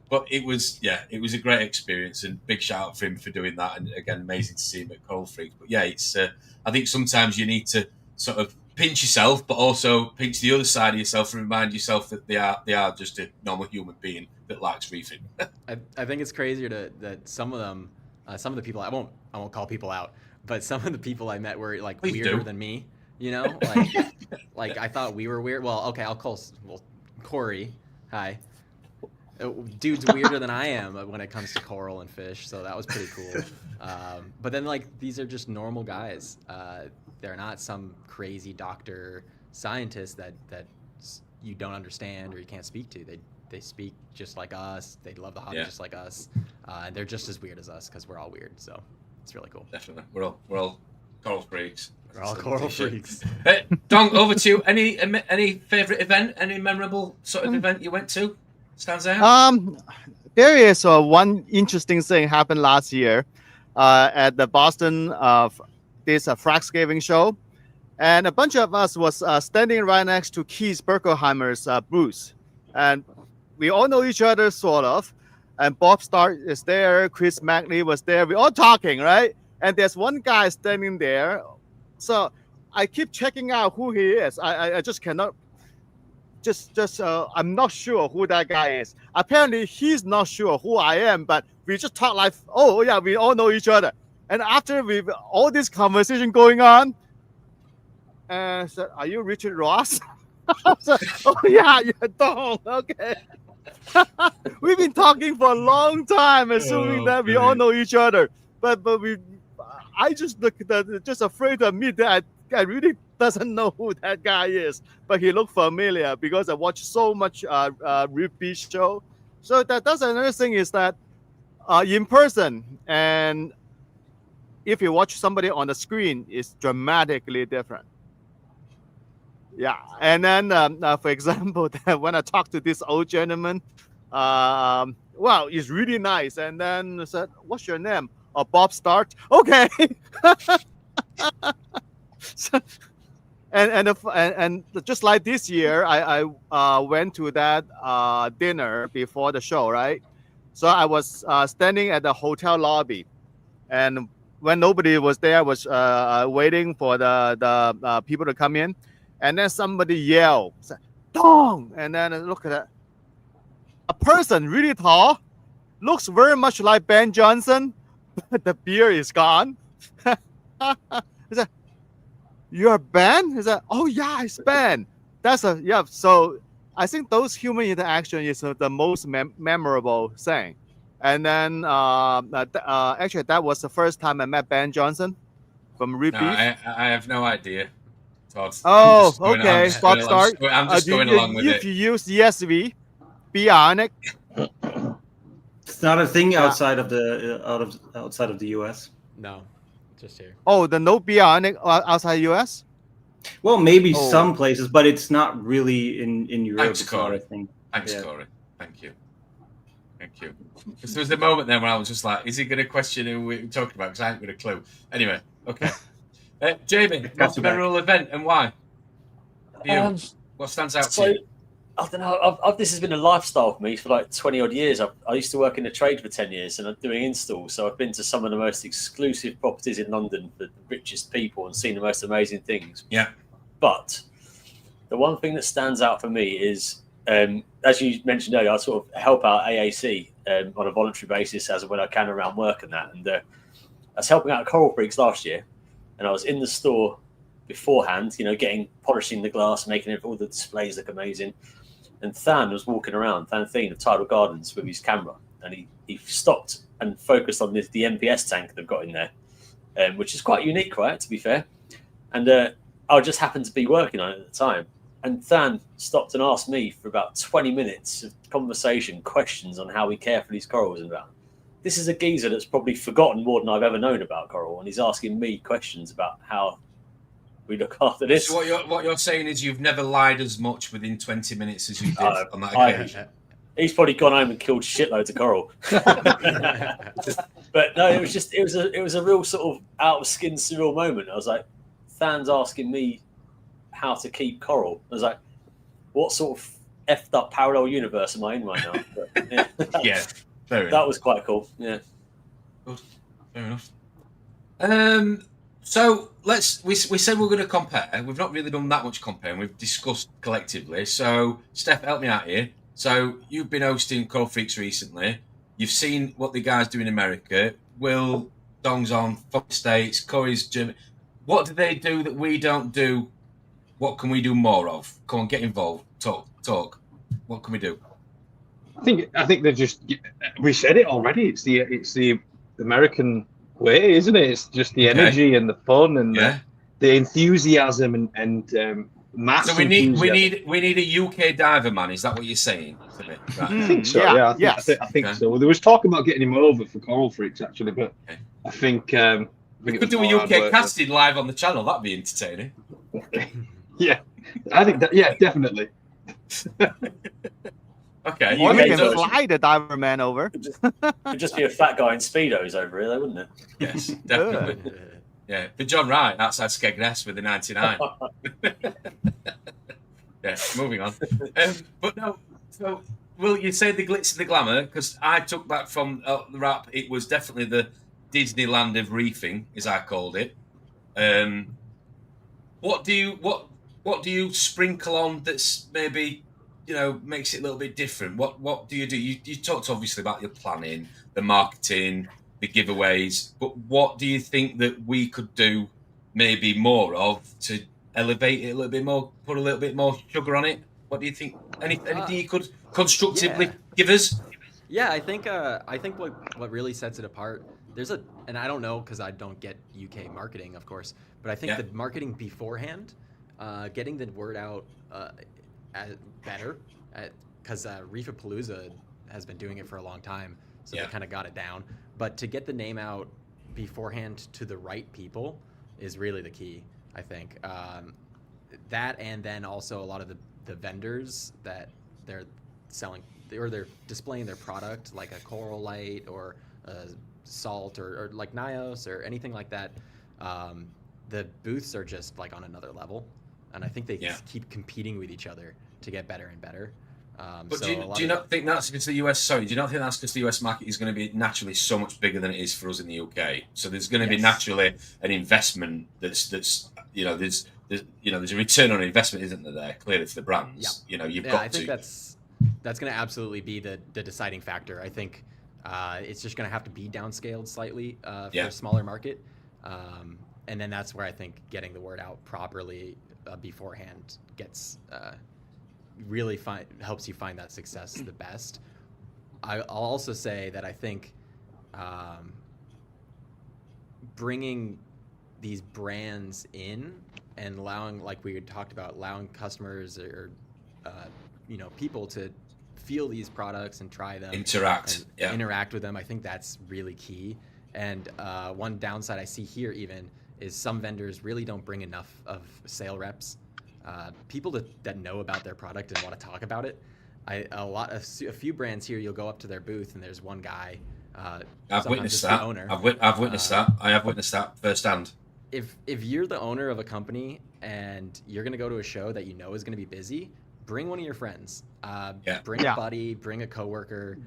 but it was a great experience, and big shout out for him for doing that. And again, amazing to see him at Coral Freaks. But yeah, it's I think sometimes you need to sort of pinch yourself, but also pinch the other side of yourself and remind yourself that they are just a normal human being that likes reefing. I think it's crazier that some of them, some of the people, I won't call people out, but some of the people I met were like weirder than me. Like I thought we were weird. Well, okay, I'll call Corey. Hi. Dude's weirder than I am when it comes to coral and fish, so that was pretty cool. But then these are just normal guys. They're not some crazy doctor scientist that you don't understand or you can't speak to. They speak just like us. They love the hobby just like us, and they're just as weird as us because we're all weird. So it's really cool. Definitely, we're all coral freaks. We're all coral freaks. Dong, over to you. Any favorite event? Any memorable sort of event you went to? Stands out? There is one interesting thing happened last year at the Boston this Fragscaping show, and a bunch of us was standing right next to Keith Berkelheimer's booth, and we all know each other sort of, and Bob Stark is there, Chris Magney was there, we all talking, right? And there's one guy standing there, so I keep checking out who he is. I just cannot. I'm not sure who that guy is. Apparently, he's not sure who I am, but we just talk like, oh yeah, we all know each other. And after all this conversation going on, and said, "Are you Richard Ross?" I said, "Oh yeah, don't okay." We've been talking for a long time, assuming that we all know each other. But I just just afraid to admit that I really doesn't know who that guy is, but he looked familiar because I watched so much Reef Beach show. So that's another thing is that in person, and if you watch somebody on the screen, it's dramatically different. Yeah, and then for example, when I talked to this old gentleman, wow, he's really nice. And then I said, "What's your name?" "Oh, Bob Stark." Okay. So, and just like this year, I went to that dinner before the show, right? So I was standing at the hotel lobby, and when nobody was there, I was waiting for the people to come in, and then somebody yelled, "Dong!" And then I look at that, a person really tall, looks very much like Ben Johnson, but the beard is gone. He said, "You're Ben?" He said, "Oh yeah, it's Ben." So I think those human interaction is the most memorable thing. And then actually that was the first time I met Ben Johnson from Reef. I have no idea. Oh, okay. Bob Stark. I'm just going along with it. If you use ESV, bionic. It's not a thing outside of the US. No, just here. Oh, the no bionic outside US? Well, maybe some places, but it's not really in Europe. Thanks, Corey. I think. Thanks, Corey. Thank you. Thank you. Because there was a moment there where I was just like, is he going to question who we're talking about? Because I haven't got a clue. Anyway, okay. Jamie, most memorable event and why? What stands out to you? I don't know. This has been a lifestyle for me for like 20 odd years. I used to work in the trade for 10 years and I'm doing installs. So I've been to some of the most exclusive properties in London for the richest people and seen the most amazing things. Yeah. But the one thing that stands out for me is, as you mentioned earlier, I sort of help out AAC on a voluntary basis as and when I can around work and that. And I was helping out Coral Freaks last year and I was in the store beforehand, polishing the glass, making all the displays look amazing. And Than was walking around, Than Thien of Tidal Gardens, with his camera, and he stopped and focused on the MPS tank they've got in there, which is quite unique, right? To be fair, and I just happened to be working on it at the time, and Than stopped and asked me for about 20 minutes of conversation, questions on how we care for these corals and about. This is a geezer that's probably forgotten more than I've ever known about coral, and he's asking me questions about how we look after this. So what you're saying is you've never lied as much within 20 minutes as you did on that occasion. He's probably gone home and killed shitloads of coral. But no, it was a real sort of out of skin surreal moment. I was like, Than's asking me how to keep coral. I was like, what sort of effed up parallel universe am I in right now? But, yeah, that was quite cool. Yeah. Good. Fair enough. So we said we're going to compare. We've not really done that much comparing. We've discussed collectively. So Steph, help me out here. So you've been hosting Coral Freaks recently. You've seen what the guys do in America. Will, Dong's on, Fox States, Corey's Germany. What do they do that we don't do? What can we do more of? Come on, get involved. Talk. What can we do? I think they're just. We said it already. It's the American way, isn't it? It's just the energy and the fun and the enthusiasm and massive. So we need a UK diver man. Is that what you're saying? Right. I think so. Yeah, I think so. There was talk about getting him over for Coral Freaks actually, but I think we could do a UK casting live on the channel. That'd be entertaining. Yeah, I think that. Yeah, definitely. Okay, or we can fly the diver man over. It'd just be a fat guy in speedos over here, though, wouldn't it? Yes, definitely. Yeah, but John Wright outside Skegness with the 99. Yeah, moving on. But no, so will you say the glitz and the glamour? Because I took that from the rap. It was definitely the Disneyland of reefing, as I called it. What do you sprinkle on that's maybe, makes it a little bit different? What do? You talked obviously about your planning, the marketing, the giveaways, but what do you think that we could do maybe more of to elevate it a little bit more, put a little bit more sugar on it? What do you think? Anything you could constructively give us? Yeah, I think what really sets it apart, and I don't know because I don't get UK marketing, of course, but I think the marketing beforehand, getting the word out better, because Reefapalooza has been doing it for a long time, so they kind of got it down. But to get the name out beforehand to the right people is really the key, I think. That, and then also a lot of the vendors that they're selling or they're displaying their product, like a coral light or a salt or like Nios or anything like that. The booths are just like on another level, and I think they keep competing with each other to get better and better. But do you not think that's because the US? Sorry, do you not think that's because the US market is going to be naturally so much bigger than it is for us in the UK? So there's going to be naturally an investment that's there's a return on investment, isn't there? Clearly for the brands, you've got to. I think that's going to absolutely be the deciding factor. I think it's just going to have to be downscaled slightly for a smaller market, and then that's where I think getting the word out properly beforehand gets. Really helps you find that success the best. I'll also say that I think bringing these brands in and allowing, like we had talked about, allowing customers or people to feel these products and try them, interact with them. I think that's really key. And one downside I see here even is some vendors really don't bring enough of sale reps. People that know about their product and want to talk about it. A few brands here, you'll go up to their booth and there's one guy. I've witnessed that. I've witnessed that. I have witnessed that firsthand. If you're the owner of a company and you're going to go to a show that you know is going to be busy, bring one of your friends. Bring a buddy, bring a coworker.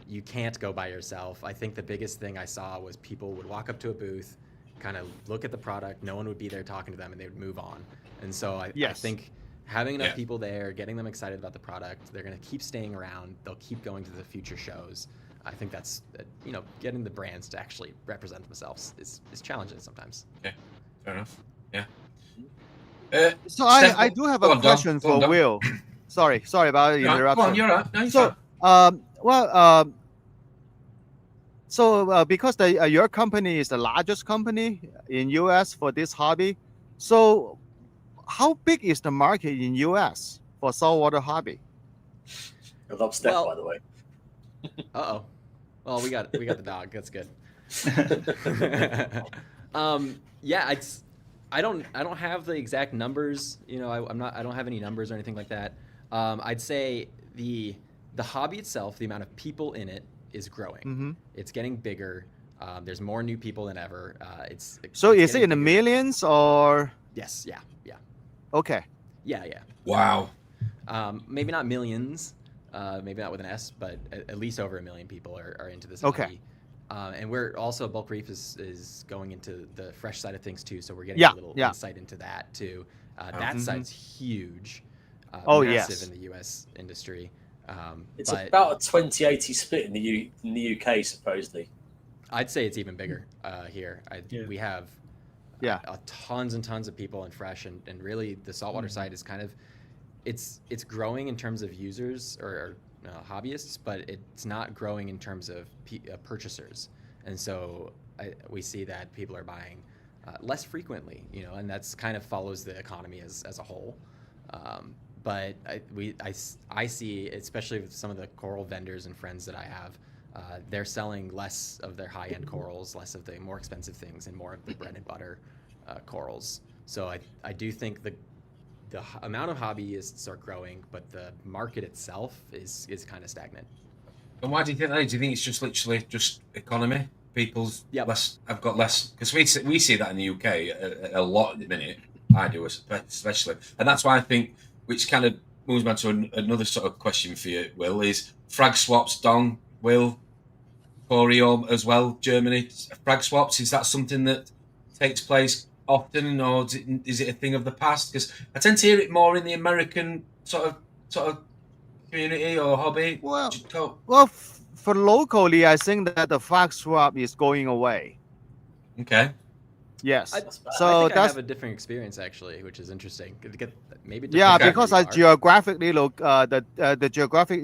You can't go by yourself. I think the biggest thing I saw was people would walk up to a booth, kind of look at the product. No one would be there talking to them, and they would move on. And so I think having enough people there, getting them excited about the product, they're going to keep staying around. They'll keep going to the future shows. I think that's, getting the brands to actually represent themselves is challenging sometimes. Okay, fair enough. Yeah. So I do have a question for Will. Sorry about the interruption. Go on, you're right. So, because your company is the largest company in US for this hobby, so how big is the market in US for saltwater hobby? I love Steph, by the way. Uh-oh. Well, we got the dog. That's good. I don't have the exact numbers. I don't have any numbers or anything like that. I'd say the hobby itself, the amount of people in it, is growing. Mm-hmm. It's getting bigger. There's more new people than ever. Is it in the millions or? Yes. Yeah. Okay. Yeah. Wow. Maybe not millions. Maybe not with an S, but at least over 1 million people are into this hobby. And we're also, Bulk Reef is going into the fresh side of things too, so we're getting a little insight into that too. That side's huge, massive in the U.S. industry. It's about a 20-80 split in the UK, supposedly. I'd say it's even bigger here. We have tons and tons of people in fresh, and really the saltwater side is kind of it's growing in terms of users or hobbyists, but it's not growing in terms of purchasers. And so we see that people are buying less frequently, and that's kind of follows the economy as a whole. But I see, especially with some of the coral vendors and friends that I have, they're selling less of their high-end corals, less of the more expensive things, and more of the bread and butter corals. So I do think the amount of hobbyists are growing, but the market itself is kind of stagnant. And why do you think that? Do you think it's just literally just economy? People's have got less, because we see that in the UK a lot at the minute. I do especially, and that's why I think, which kind of moves me on to another sort of question for you, Will, is frag swaps, Don, Will, Corey as well, Germany, frag swaps, is that something that takes place often, or is it a thing of the past? Because I tend to hear it more in the American sort of community or hobby. Well, for locally, I think that the frag swap is going away. Okay. Yes. I have a different experience actually, which is interesting. Because geographically, the geographic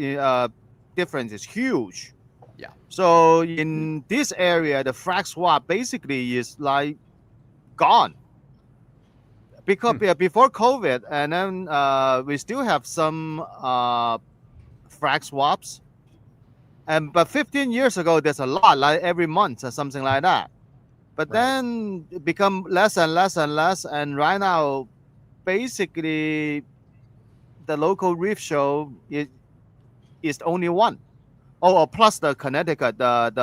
difference is huge. Yeah. So in this area, the frag swap basically is like gone. Because before COVID, and then we still have some frag swaps. But 15 years ago, there's a lot, like every month or something like that. But then it become less and less and less. And right now, basically, the local reef show is only one. Oh, plus the Connecticut, what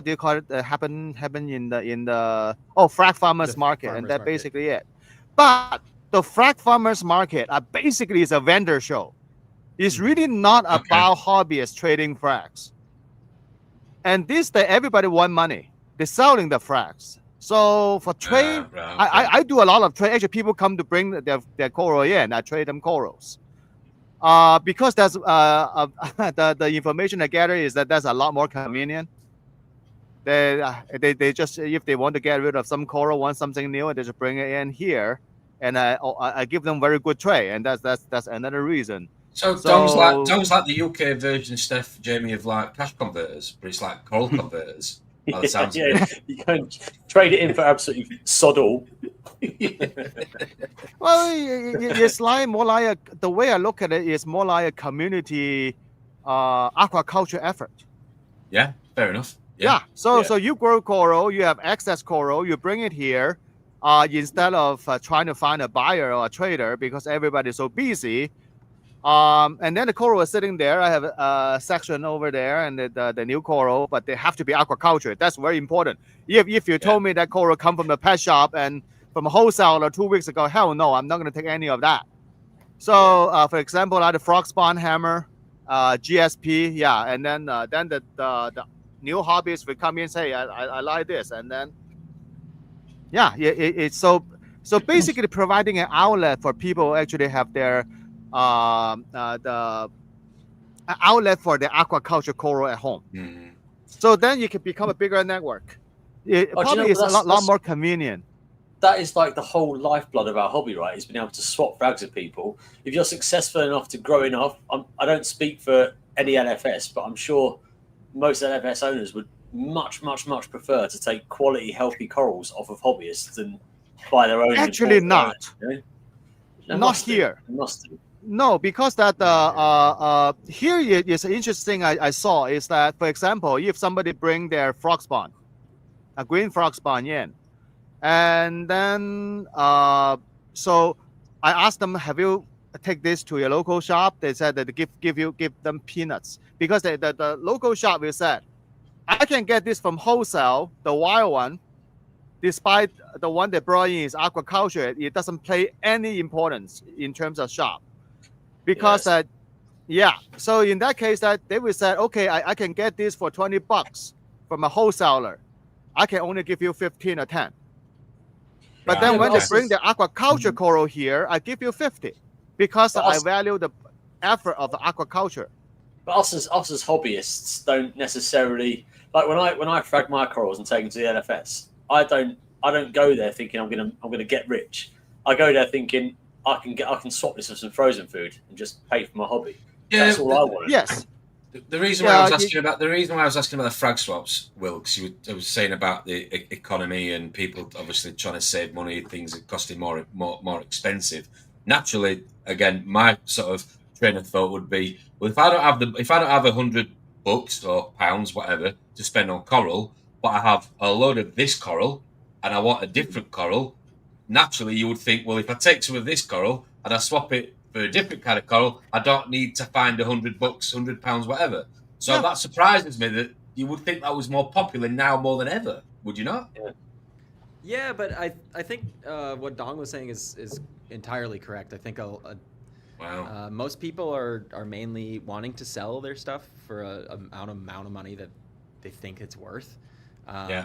do you call it? Happen in the frag farmers market, and that's basically it. But the frag farmers market basically is a vendor show. It's really not about hobbyists trading frags. And everybody want money. They're selling the frags. So for trade, I do a lot of trade. Actually, people come to bring their coral in. I trade them corals. Because that's the information I gather is that that's a lot more convenient. They just, if they want to get rid of some coral, want something new, they just bring it in here, and I give them very good trade, and that's another reason. So Dom's like the UK version, Steph, Jamie, of like cash converters, but it's like coral converters. By the sounds of it. You can trade it in for absolutely sod all. Well, it's like more like the way I look at it is more like a community aquaculture effort. Yeah, fair enough. Yeah. So you grow coral, you have excess coral, you bring it here, instead of trying to find a buyer or a trader because everybody's so busy. And then the coral is sitting there. I have a section over there and the new coral, but they have to be aquaculture. That's very important. If you told me that coral come from the pet shop and from a wholesaler 2 weeks ago, hell no, I'm not going to take any of that. So, for example, like the frog spawn hammer, GSP, and then the new hobbyists will come in and say, I like this, and then it's so basically providing an outlet for people actually have their the outlet for the aquaculture coral at home. Mm-hmm. So then you can become a bigger network. It probably is a lot more convenient. That is like the whole lifeblood of our hobby, right? Is being able to swap frags with people. If you're successful enough to grow enough, I don't speak for any LFS, but I'm sure most LFS owners would much prefer to take quality, healthy corals off of hobbyists than buy their own. Actually, not. Not here. Must do. No, because that here is interesting. I saw is that, for example, if somebody bring their frog spawn, a green frog spawn in, and then so I asked them, have you take this to your local shop? They said that they give them peanuts, because the local shop will said, I can get this from wholesale, the wild one, despite the one they brought in is aquaculture. It doesn't play any importance in terms of shop, because so in that case that they will say, okay, I can get this for $20 from a wholesaler. I can only give you 15 or 10. But then when they bring the aquaculture coral here, I give you 50, because I value the effort of the aquaculture. But us as hobbyists don't necessarily, like when I frag my corals and take them to the LFS, I don't go there thinking I'm gonna get rich. I go there thinking I can swap this for some frozen food and just pay for my hobby. Yeah, that's all I want. Yes. The reason why I was asking about the frag swaps, Will, because I was saying about the economy and people obviously trying to save money, things are costing more expensive. Naturally, again, my sort of train of thought would be, well, if I don't have $100 or pounds, whatever, to spend on coral, but I have a load of this coral and I want a different coral, naturally you would think, well, if I take some of this coral and I swap it for a different kind of coral, I don't need to find $100, £100, whatever. So that surprises me that you would think that was more popular now more than ever. Would you not? Yeah, but I think what Dong was saying is entirely correct. I think most people are mainly wanting to sell their stuff for an amount of money that they think it's worth.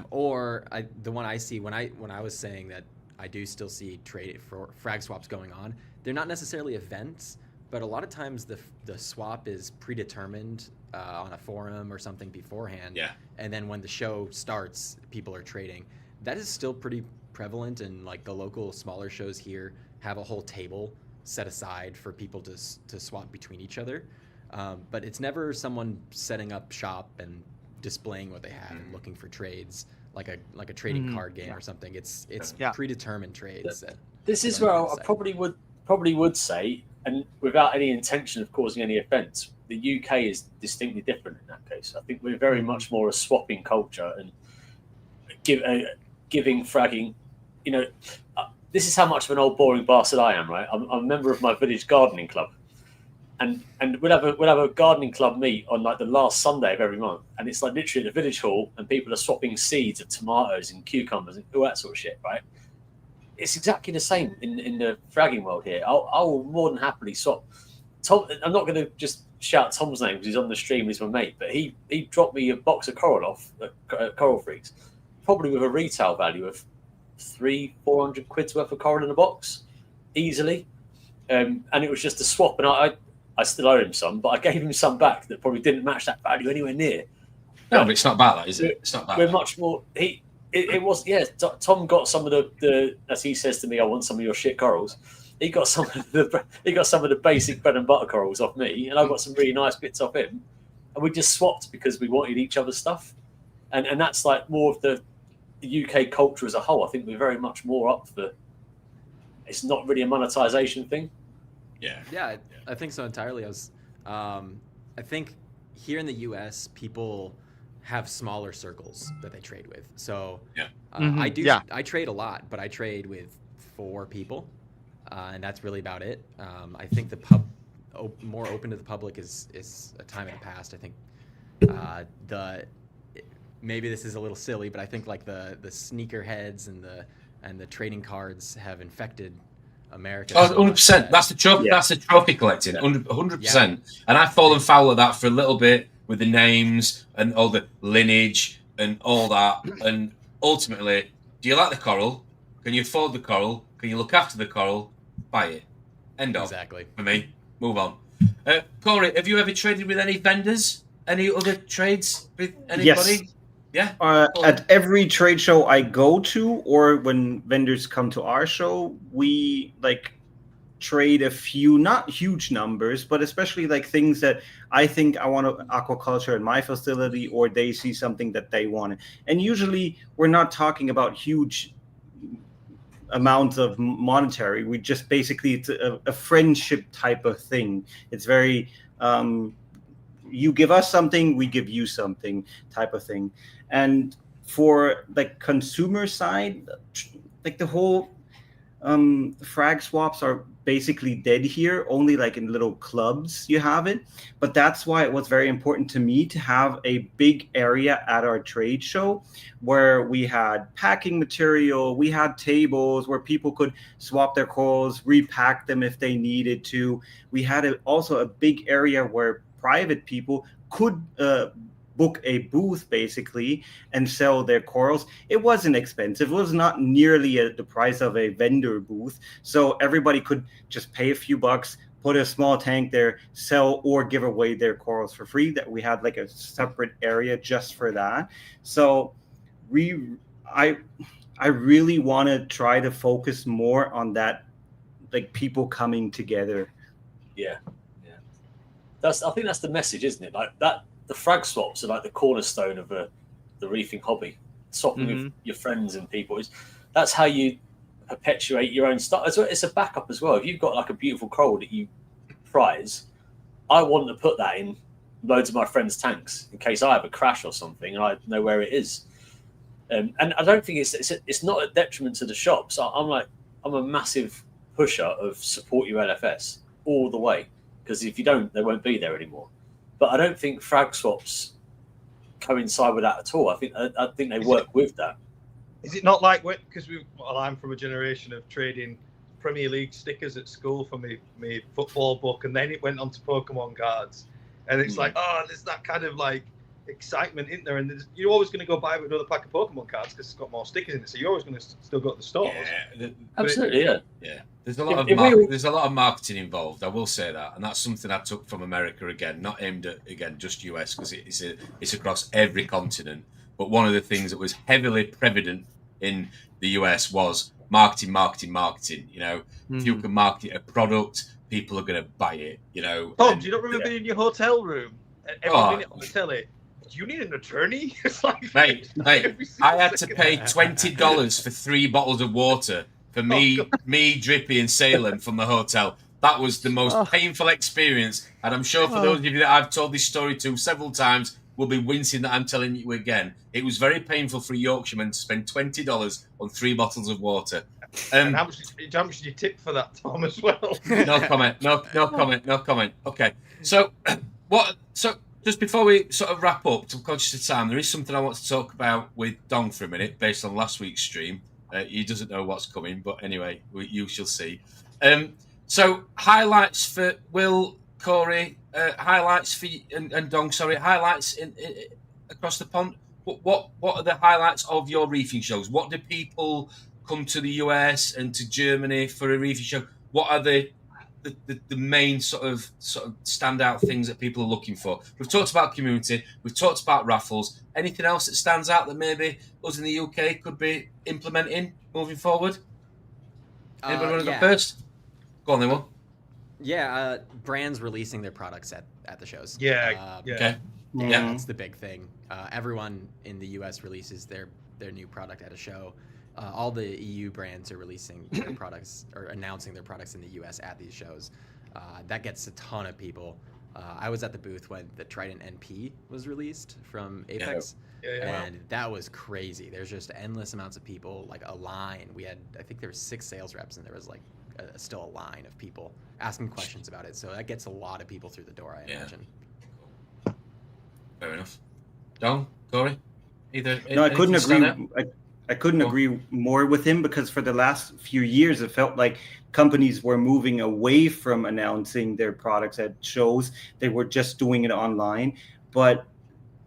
Or the one I see when I was saying that I do still see trade for frag swaps going on. They're not necessarily events, but a lot of times the swap is predetermined on a forum or something beforehand. Yeah. And then when the show starts, people are trading. That is still pretty prevalent, and like the local smaller shows here have a whole table set aside for people to swap between each other. But it's never someone setting up shop and displaying what they have and looking for trades like a trading card game or something. It's predetermined trades. This is where I probably would say, and without any intention of causing any offence, the UK is distinctly different in that case. I think we're very much more a swapping culture and giving fragging. You know, this is how much of an old boring bastard I am, right? I'm a member of my village gardening club, and we'll have a gardening club meet on like the last Sunday of every month, and it's like literally at the village hall, and people are swapping seeds of tomatoes and cucumbers and all that sort of shit, right? It's exactly the same in the fragging world here. I will more than happily swap. Tom, I'm not going to just shout Tom's name because he's on the stream. He's my mate, but he dropped me a box of coral off at Coral Freaks, probably with a retail value of £300-400 worth of coral in a box, easily. And it was just a swap, and I still owe him some, but I gave him some back that probably didn't match that value anywhere near. No, but it's not about that, is it? It's not about we're that. much more. It was, yeah. Tom got some of the, as he says to me, I want some of your shit corals. He got some of the basic bread and butter corals off me, and I got some really nice bits off him, and we just swapped because we wanted each other's stuff, and that's like more of the UK culture as a whole. I think we're very much more up for. It's not really a monetization thing. Yeah, I think so entirely. I think here in the US, people have smaller circles that they trade with. So I trade a lot, but I trade with 4 people, and that's really about it. I think the more open to the public is a time in the past. I think maybe this is a little silly, but I think like the sneakerheads and the trading cards have infected America. Oh, 100%. That's the trophy. Yeah. That's the trophy collecting. 100%. Yeah. And I've fallen foul of that for a little bit with the names and all the lineage and all that. And ultimately, do you like the coral? Can you afford the coral? Can you look after the coral? Buy it. End of. Exactly. For me. Move on. Corey, have you ever traded with any vendors? Any other trades with anybody? Yes. Yeah. At every trade show I go to, or when vendors come to our show, we like trade a few, not huge numbers, but especially like things that I think I want to aquaculture in my facility, or they see something that they want. And usually we're not talking about huge amounts of monetary. We just basically, it's a friendship type of thing. It's very, you give us something, we give you something type of thing. And for like consumer side, like the whole frag swaps are basically dead here. Only like in little clubs you have it. But that's why it was very important to me to have a big area at our trade show where we had packing material, we had tables where people could swap their corals, repack them if they needed to. We had also a big area where private people could book a booth basically and sell their corals. It wasn't expensive. It was not nearly the price of a vendor booth. So everybody could just pay a few bucks, put a small tank there, sell or give away their corals for free. That we had like a separate area just for that. So I really want to try to focus more on that, like people coming together. Yeah. I think that's the message, isn't it? Like that, the frag swaps are like the cornerstone of the reefing hobby. Swapping with your friends and people, that's how you perpetuate your own stuff. It's a backup as well. If you've got like a beautiful coral that you prize, I want to put that in loads of my friends' tanks in case I have a crash or something and I know where it is. And I don't think it's not a detriment to the shops. I'm a massive pusher of support your LFS all the way. Because if you don't, they won't be there anymore. But I don't think frag swaps coincide with that at all. I think they work with that. Is it not like because I'm from a generation of trading Premier League stickers at school for my football book, and then it went on to Pokemon cards, and it's like, there's that kind of like excitement in there, and you're always going to go buy another pack of Pokemon cards because it's got more stickers in it, so you're always going to still go to the stores. Yeah, absolutely, yeah. There's a lot of marketing involved. I will say that, and that's something I took from America again, not aimed at just US because it's across every continent. But one of the things that was heavily prevalent in the US was marketing. You know, if you can market a product, people are going to buy it. You know. Tom, do you not remember being in your hotel room? Every minute on the telly. Do you need an attorney? It's like, mate, I had to pay $20 for 3 bottles of water for me, Drippy, and Salem from the hotel. That was the most painful experience, and I'm sure for those of you that I've told this story to several times will be wincing that I'm telling you again. It was very painful for a Yorkshireman to spend $20 on 3 bottles of water. And how much did you tip for that, Tom, as well? No comment. No comment. Okay, so what? So just before we sort of wrap up, to conscious of time, there is something I want to talk about with Dong for a minute, based on last week's stream. He doesn't know what's coming, but anyway, you shall see. So highlights for Will, Corey, highlights for and Dong. Sorry, highlights in across the pond. What are the highlights of your reefing shows? What do people come to the US and to Germany for a reefing show? What are the main sort of standout things that people are looking for? We've talked about community. We've talked about raffles. Anything else that stands out that maybe us in the UK could be implementing moving forward? Anybody want to go first? Go on then, one. Yeah, brands releasing their products at the shows. Yeah. Okay. Yeah, that's the big thing. Everyone in the US releases their new product at a show. All the EU brands are releasing their products or announcing their products in the US at these shows. That gets a ton of people. I was at the booth when the Trident NP was released from Apex, and that was crazy. There's just endless amounts of people, like a line. I think there were 6 sales reps, and there was like still a line of people asking questions about it. So that gets a lot of people through the door, I imagine. Fair enough. Don, Corey, No, I couldn't agree. I couldn't agree more with him, because for the last few years, it felt like companies were moving away from announcing their products at shows. They were just doing it online. But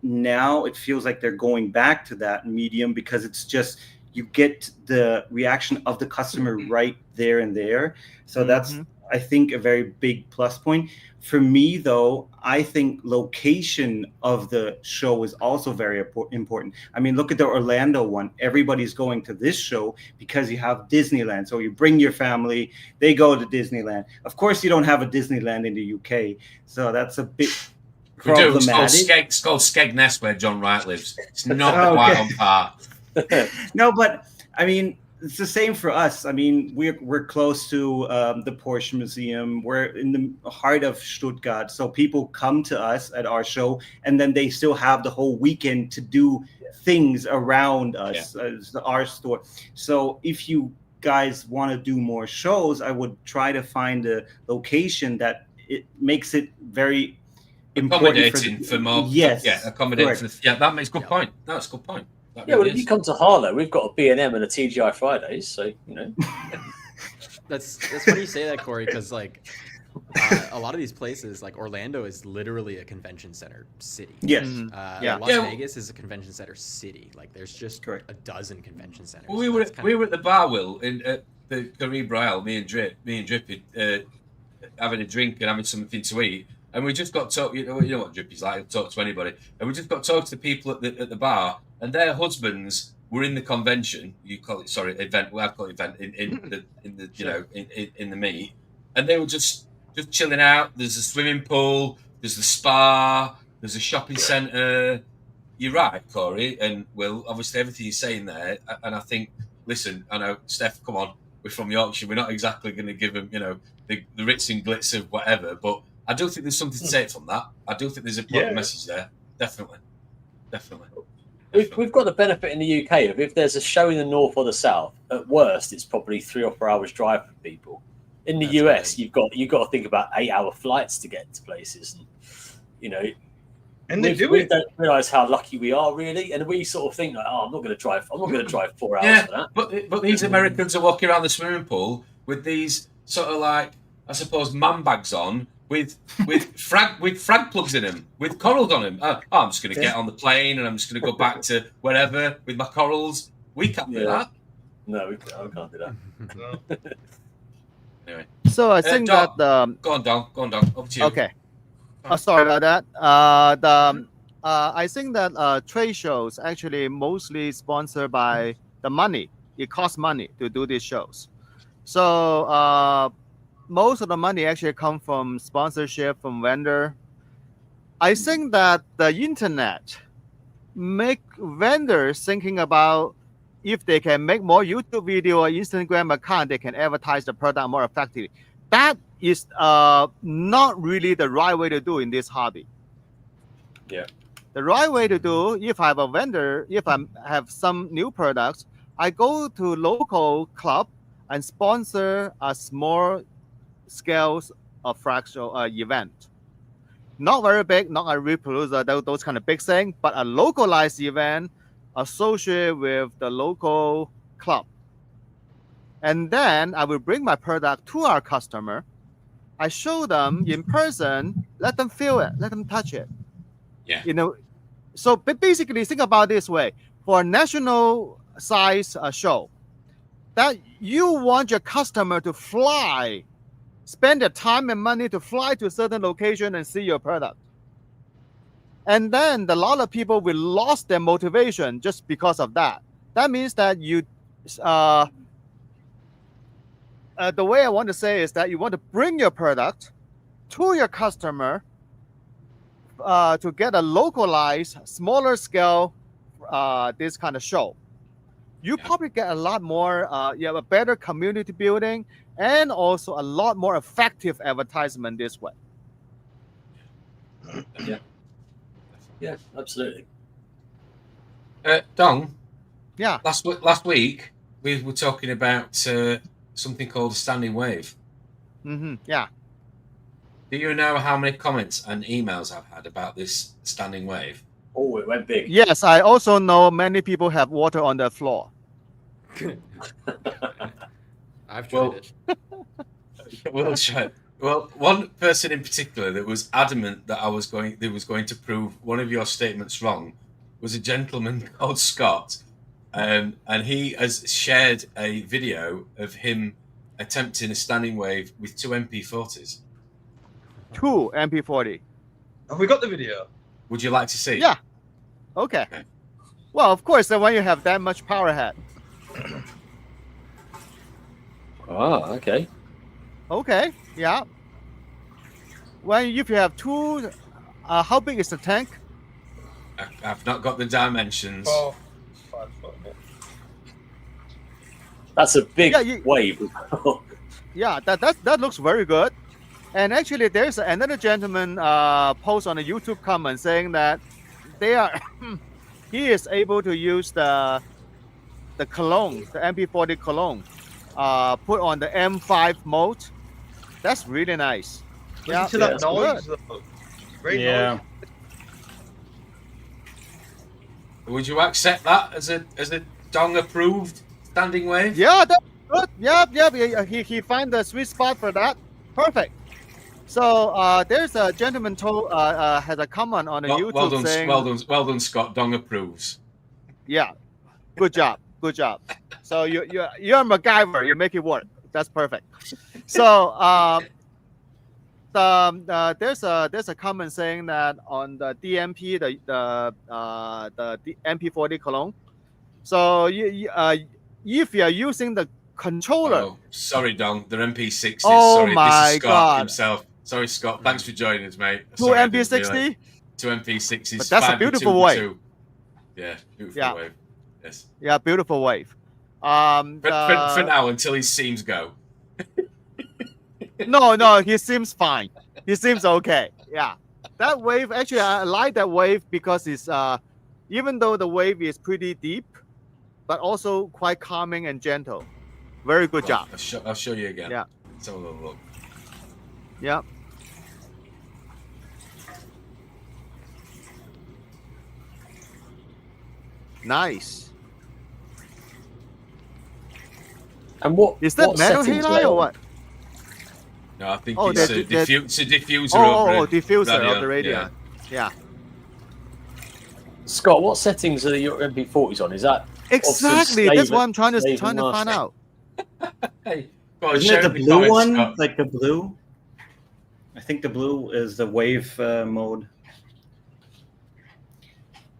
now it feels like they're going back to that medium, because it's just, you get the reaction of the customer right there and there. So that's, I think, a very big plus point. For me, though, I think location of the show is also very important. I mean, look at the Orlando one. Everybody's going to this show because you have Disneyland. So you bring your family, they go to Disneyland. Of course, you don't have a Disneyland in the UK. So that's a bit problematic. It's called Skegness, where John Wright lives. It's not quite on par. No, but I mean, it's the same for us. I mean, we're close to the Porsche Museum. We're in the heart of Stuttgart, so people come to us at our show, and then they still have the whole weekend to do things around us, our store. So if you guys want to do more shows, I would try to find a location that it makes it very accommodating for more. Yes, accommodating. That makes good point. That's a good point. Well, if you come to Harlow, we've got a B&M and a TGI Fridays, so That's funny you say that, Corey, because like a lot of these places, like Orlando, is literally a convention center city. Yes. Las Vegas is a convention center city. Like there's just a dozen convention centers. Well, we were at the bar, Will, at the Caribbean Isle, me and Drip, having a drink and having something to eat. And we just got talk. You know what Drippy's like. He'll talk to anybody. And we just got talking to people at the bar, and their husbands were in the convention. You call it event. Well, I call it event in the meet, and they were just chilling out. There's a swimming pool. There's the spa. There's a shopping centre. You're right, Corey and Will. Obviously, everything you're saying there, and I think. Listen, I know, Steph. Come on, we're from Yorkshire. We're not exactly going to give them, the ritz and glitz of whatever, but. I do think there's something to take from that. I do think there's a important message there. Definitely. We've got the benefit in the UK of if there's a show in the north or the south, at worst, it's probably 3 or 4 hours drive for people. In the US, you've got to think about 8-hour flights to get to places, and and we don't realise how lucky we are, really, and we sort of think like, I'm not going to drive 4 hours for that. But these Americans are walking around the swimming pool with these sort of like, I suppose, man bags on. With frag plugs in them, with corals on them. I'm just going to get on the plane and I'm just going to go back to wherever with my corals. We can't do that. No, I can't do that. Anyway, so I think Don, that go on, Don. Over to you. Okay. Sorry about that. I think that trade shows actually mostly sponsored by the money. It costs money to do these shows. So most of the money actually come from sponsorship from vendor. I think that the internet make vendors thinking about if they can make more YouTube video or Instagram account, they can advertise the product more effectively. That is not really the right way to do in this hobby. Yeah. The right way to do, if I have a vendor, if I have some new products, I go to local club and sponsor a small scales of fractional event. Not very big, not a Repalooza, those kind of big things, but a localized event associated with the local club. And then I will bring my product to our customer. I show them in person, let them feel it, let them touch it. Yeah. So basically think about it this way. For a national size show, that you want your customer to fly, spend the time and money to fly to a certain location and see your product. And then a lot of people will lose their motivation just because of that. That means that you, the way I want to say is that you want to bring your product to your customer to get a localized, smaller scale, this kind of show. You probably get a lot more, you have a better community building and also a lot more effective advertisement this way. Yeah, absolutely. Don, yeah. Last week we were talking about something called a standing wave. Yeah. Do you know how many comments and emails I've had about this standing wave? Oh, it went big. Yes, I also know many people have water on their floor. I've tried it. We'll try. Well, one person in particular that was adamant that was going to prove one of your statements wrong was a gentleman called Scott, and he has shared a video of him attempting a standing wave with 2 MP40s. 2 MP40. Have we got the video? Would you like to see? Yeah. Okay. Well, of course, when you have that much power head. Ah, okay. Okay. Yeah. When if you have 2, how big is the tank? I've not got the dimensions. 5 foot. That's a big wave. Yeah, that looks very good. And actually, there's another gentleman post on a YouTube comment saying that he is able to use the cologne, the MP40 cologne, put on the M5 mode. That's really nice. Listen to that noise. Though. Great noise. Would you accept that as a Dong approved standing wave? Yeah, that's good. Yeah. He find the sweet spot for that. Perfect. So there's a gentleman has a comment on the YouTube saying, well done, Scott. Dong approves. Yeah, good job. So you're MacGyver. You make it work. That's perfect. So there's a comment saying that on the DMP, the MP40 cologne. So if you are using the controller. Oh, sorry, Dong. They're MP60s. Oh, sorry, my this is Scott God. himself. Sorry, Scott. Thanks for joining us, mate. 2 MP60. 2 MP60s. But that's a beautiful wave. Yeah, beautiful wave. Yes. Yeah, beautiful wave. For now, until his seams go. No, he seems fine. He seems okay. Yeah, that wave, actually, I like that wave because it's even though the wave is pretty deep, but also quite calming and gentle. Very good job. I'll show you again. Yeah. Let's have a little look. Yeah. Nice. And what is that? What Metal settings halide or what? No, I think it's a diffuser. Diffuser of the radio. Yeah. Scott, what settings are your MP40s on? Is that exactly? That's what I'm trying to find out. Hey, isn't it the blue one? Scott. Like the blue? I think the blue is the wave mode.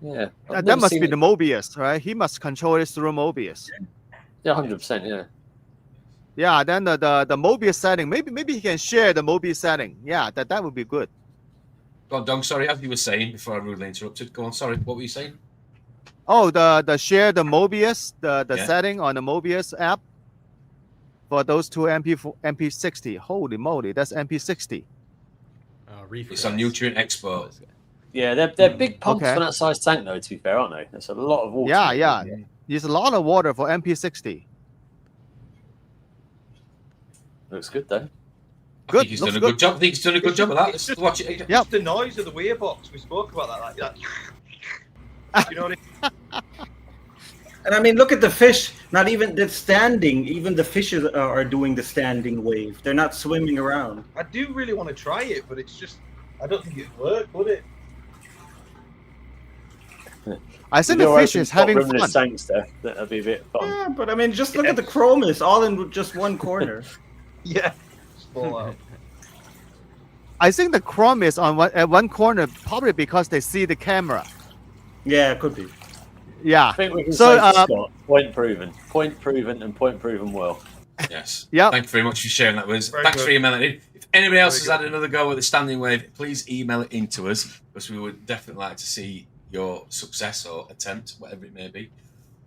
Yeah, that must be the Mobius, right? He must control it through Mobius. Yeah, 100%. Yeah. Yeah, then the Mobius setting. Maybe he can share the Mobius setting. Yeah, that would be good. Go on, Dong. Sorry, as you were saying before I rudely interrupted. Go on. Sorry, what were you saying? Oh, the share the Mobius, the setting on the Mobius app for those 2 MP60. Holy moly, that's MP60. It's on Nutrient Export. Yeah, they're big pumps for that size tank, though. To be fair, aren't they? That's a lot of water. Yeah. There's a lot of water for MP60. Looks good though. I think he's done a good job. I think he's done a good job of that. Let's just watch it. Just the noise of the weir box. We spoke about that. Like, you know what I mean? And I mean, look at the fish. Not even the standing. Even the fishes are doing the standing wave. They're not swimming around. I do really want to try it, but it's just I don't think it'd work, would it? I think the fish is having fun. That'd be a bit fun. Yeah, but I mean, just look at the chromis, all in just one corner. Yeah. I think the chrome is at one corner, probably because they see the camera. Yeah, it could be. Yeah. I think we can say Scott, point proven and point proven well. Yes. Yeah. Thank you very much for sharing that with us. Thanks for emailing it in. If anybody else has had another go with the standing wave, please email it in to us, because we would definitely like to see your success or attempt, whatever it may be.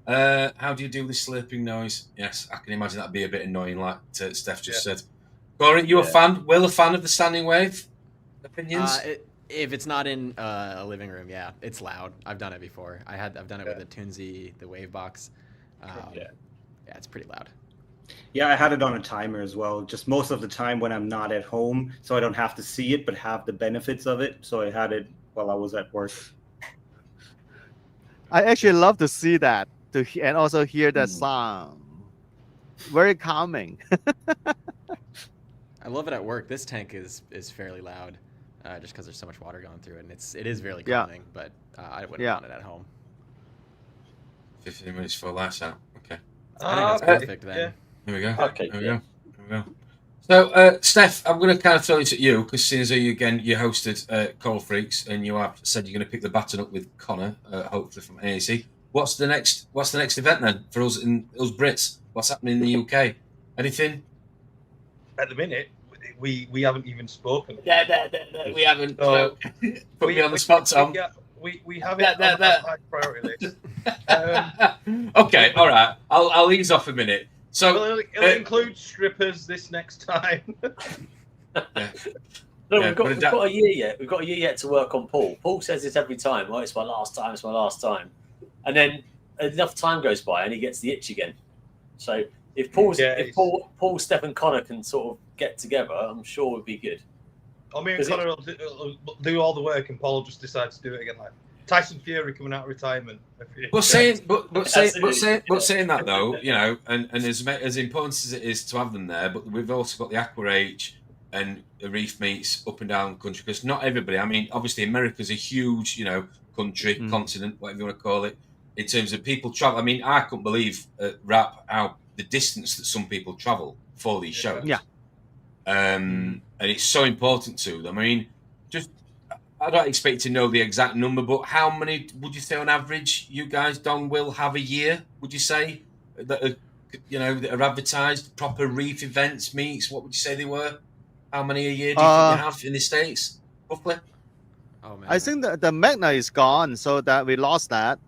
How do you do this slurping noise? Yes, I can imagine that'd be a bit annoying, like Steph just said. Goran, you a fan? Will a fan of the standing wave? Opinions? If it's not in a living room, yeah, it's loud. I've done it before. I've done it with a Tunzi, the wave box. Yeah, it's pretty loud. Yeah, I had it on a timer as well. Just most of the time when I'm not at home, so I don't have to see it, but have the benefits of it. So I had it while I was at work. I actually love to see that and also hear that sound. Very calming. I love it at work. This tank is fairly loud, just because there's so much water going through it, and it is really calming. But I wouldn't want it at home. 15 minutes for lights out. Okay. I think that's perfect then. Yeah. Here we go. Okay. Here we go. So, Steph, I'm going to kind of throw it at you because since you hosted Coral Freaks and you have said you're going to pick the baton up with Connor, hopefully from AAC. What's the next event then for us Brits? What's happening in the UK? Anything? At the minute, we haven't even spoken. We haven't. So, put me on the spot, Tom. We have it on a high priority list. Okay, all right. I'll ease off a minute. So it'll include strippers this next time. No, we've got a year yet. We've got a year yet to work on Paul. Paul says this every time. Oh, it's my last time. It's my last time. And then enough time goes by, and he gets the itch again. So if Paul, Steph, and Connor can sort of get together, I'm sure it would be good. I mean, Connor will do all the work, and Paul will just decide to do it again. Like Tyson Fury coming out of retirement. Saying that though, you know, and as important as it is to have them there, but we've also got the Aqua Age and the reef meets up and down the country because not everybody. I mean, obviously America's a huge, you know, country, continent, whatever you want to call it, in terms of people travel. I mean, I couldn't believe how the distance that some people travel for these shows. Yeah. And it's so important to them. I mean, I don't expect to know the exact number, but how many would you say on average you guys, Don, will have a year? Would you say that are advertised proper reef events, meets? What would you say they were? How many a year do you think you have in the States, roughly? Oh man, I think the Magna is gone, so that we lost that.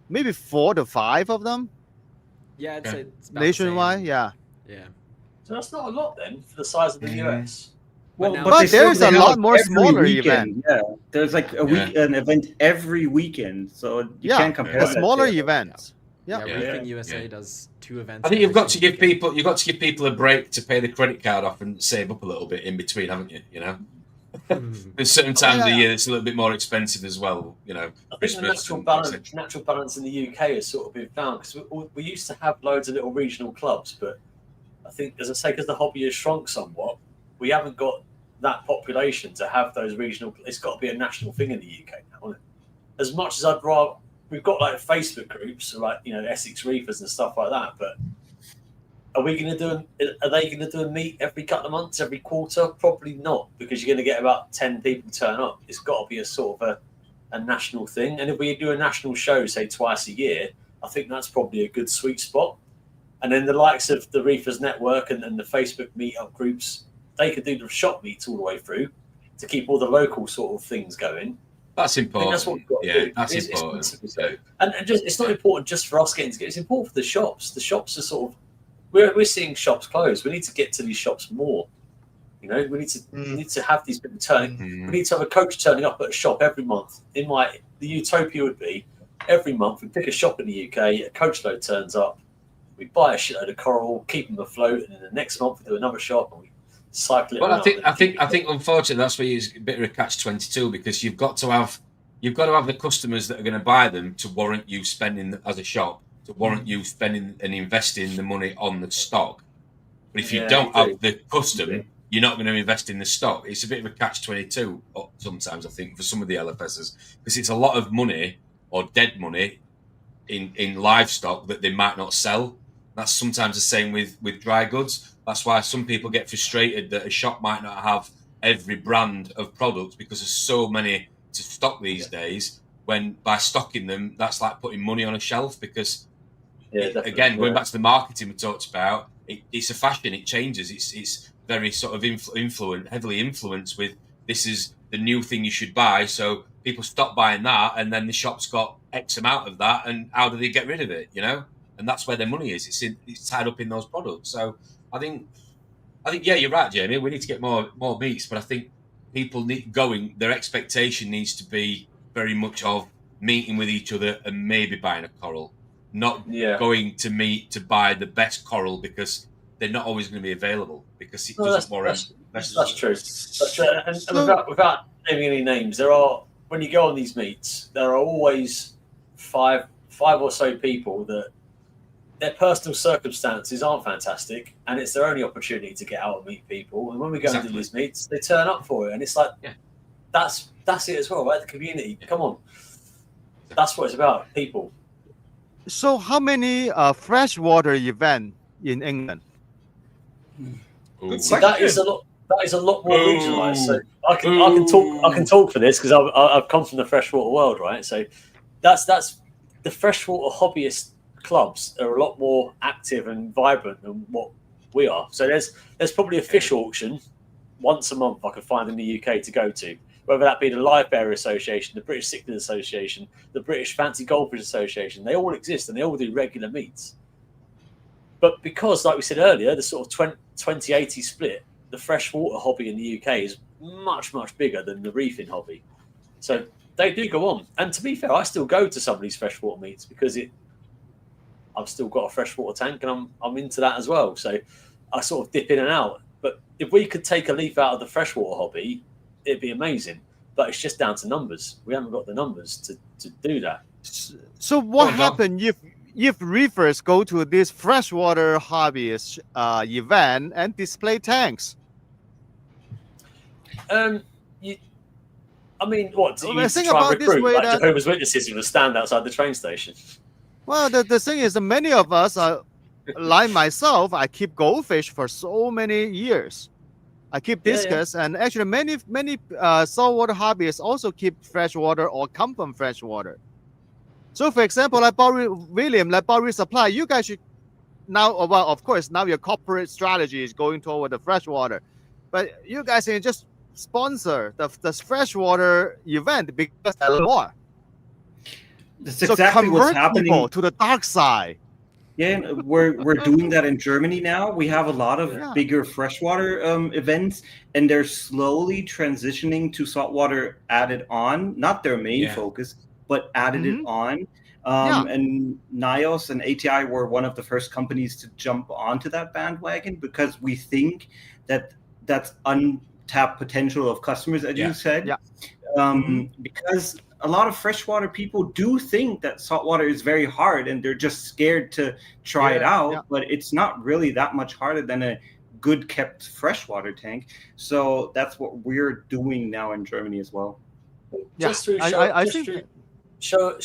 Maybe 4 to 5 of them. Yeah, I'd say it's about nationwide. the same. Yeah. So that's not a lot then for the size of the US. But there's a lot more smaller events. Yeah, there's like an event every weekend, so you can't compare. The smaller events. Yeah, Reefing USA does 2 events. I think you've got to give people a break to pay the credit card off and save up a little bit in between, haven't you? You know, there's certain times of the year it's a little bit more expensive as well. You know, I think the natural balance in the UK has sort of been found because we used to have loads of little regional clubs, but I think, as I say, because the hobby has shrunk somewhat, we haven't got that population to have those regional. It's got to be a national thing in the UK now, isn't it? As much as I'd rather, we've got like Facebook groups, like Essex Reefers and stuff like that. But are they going to do a meet every couple of months, every quarter? Probably not, because you're going to get about 10 people turn up. It's got to be a sort of a national thing. And if we do a national show, say twice a year, I think that's probably a good sweet spot. And then the likes of the Reefers Network and the Facebook meetup groups, they could do the shop meets all the way through to keep all the local sort of things going. That's important. That's what we've got to do. That's important. And it's not important just for us getting together. It's important for the shops. The shops are sort of we're seeing shops close. We need to get to these shops more. We need to have these people turning. We need to have a coach turning up at a shop every month. The utopia would be every month we pick a shop in the UK. A coach load turns up. We buy a shitload of coral, keep them afloat, and then the next month we do another shop and we cycle it. Well, I think unfortunately that's where it's a bit of a catch-22 because you've got to have the customers that are going to buy them to warrant you spending as a shop, to warrant you spending and investing the money on the stock. But if you don't have the custom, you're not going to invest in the stock. It's a bit of a catch-22 sometimes, I think, for some of the LFSs because it's a lot of money or dead money in livestock that they might not sell. That's sometimes the same with dry goods. That's why some people get frustrated that a shop might not have every brand of products because there's so many to stock these days. When by stocking them, that's like putting money on a shelf because, going back to the marketing we talked about, it's a fashion. It changes. It's very sort of heavily influenced with this is the new thing you should buy. So people stop buying that, and then the shop's got X amount of that, and how do they get rid of it? And that's where their money is. It's tied up in those products. So I think you're right, Jamie. We need to get more meets, but I think people their expectation needs to be very much of meeting with each other and maybe buying a coral. not going to meet to buy the best coral because they're not always going to be available because it doesn't warrant. That's true. That's true. And without naming any names, when you go on these meets, there are always five or so people that their personal circumstances aren't fantastic, and it's their only opportunity to get out and meet people. And when we go and do these meets, they turn up for it, and it's like, that's it as well, right? The community, come on, that's what it's about, people. So, how many freshwater events in England? See, that is a lot. That is a lot more regionalised. So I can talk for this because I've come from the freshwater world, right? So that's the freshwater hobbyist clubs are a lot more active and vibrant than what we are. So there's probably a fish auction once a month I can find in the UK to go to, whether that be the Live Bearer Association, the British Cichlid Association, the British Fancy Goldfish Association. They all exist and they all do regular meets. But because, like we said earlier, the sort of 20-80 split, the freshwater hobby in the UK is much, much bigger than the reefing hobby. So they do go on. And to be fair, I still go to some of these freshwater meets because I've still got a freshwater tank and I'm into that as well. So I sort of dip in and out. But if we could take a leaf out of the freshwater hobby, it'd be amazing. But it's just down to numbers. We haven't got the numbers to do that. So what happened if reefers go to this freshwater hobbyist event and display tanks? I mean, what do you need to think try about and this recruit? way Like that- Jehovah's Witnesses who will stand outside the train station. Well, the thing is that many of us are like myself. I keep goldfish for so many years. I keep discus, and actually many saltwater hobbyists also keep freshwater or come from freshwater. So, for example, like William, like Bowery Supply, you guys should now. Well, of course, now your corporate strategy is going toward the freshwater, but you guys can just sponsor the freshwater event because there are more. That's exactly what's happening. People to the dark side. Yeah, and we're doing that in Germany now. We have a lot of bigger freshwater events, and they're slowly transitioning to saltwater added on, not their main focus, but added it on. And NIOS and ATI were one of the first companies to jump onto that bandwagon because we think that that's untapped potential of customers, as you said. Because a lot of freshwater people do think that saltwater is very hard and they're just scared to try it out, but it's not really that much harder than a good kept freshwater tank. So that's what we're doing now in Germany as well. Just through show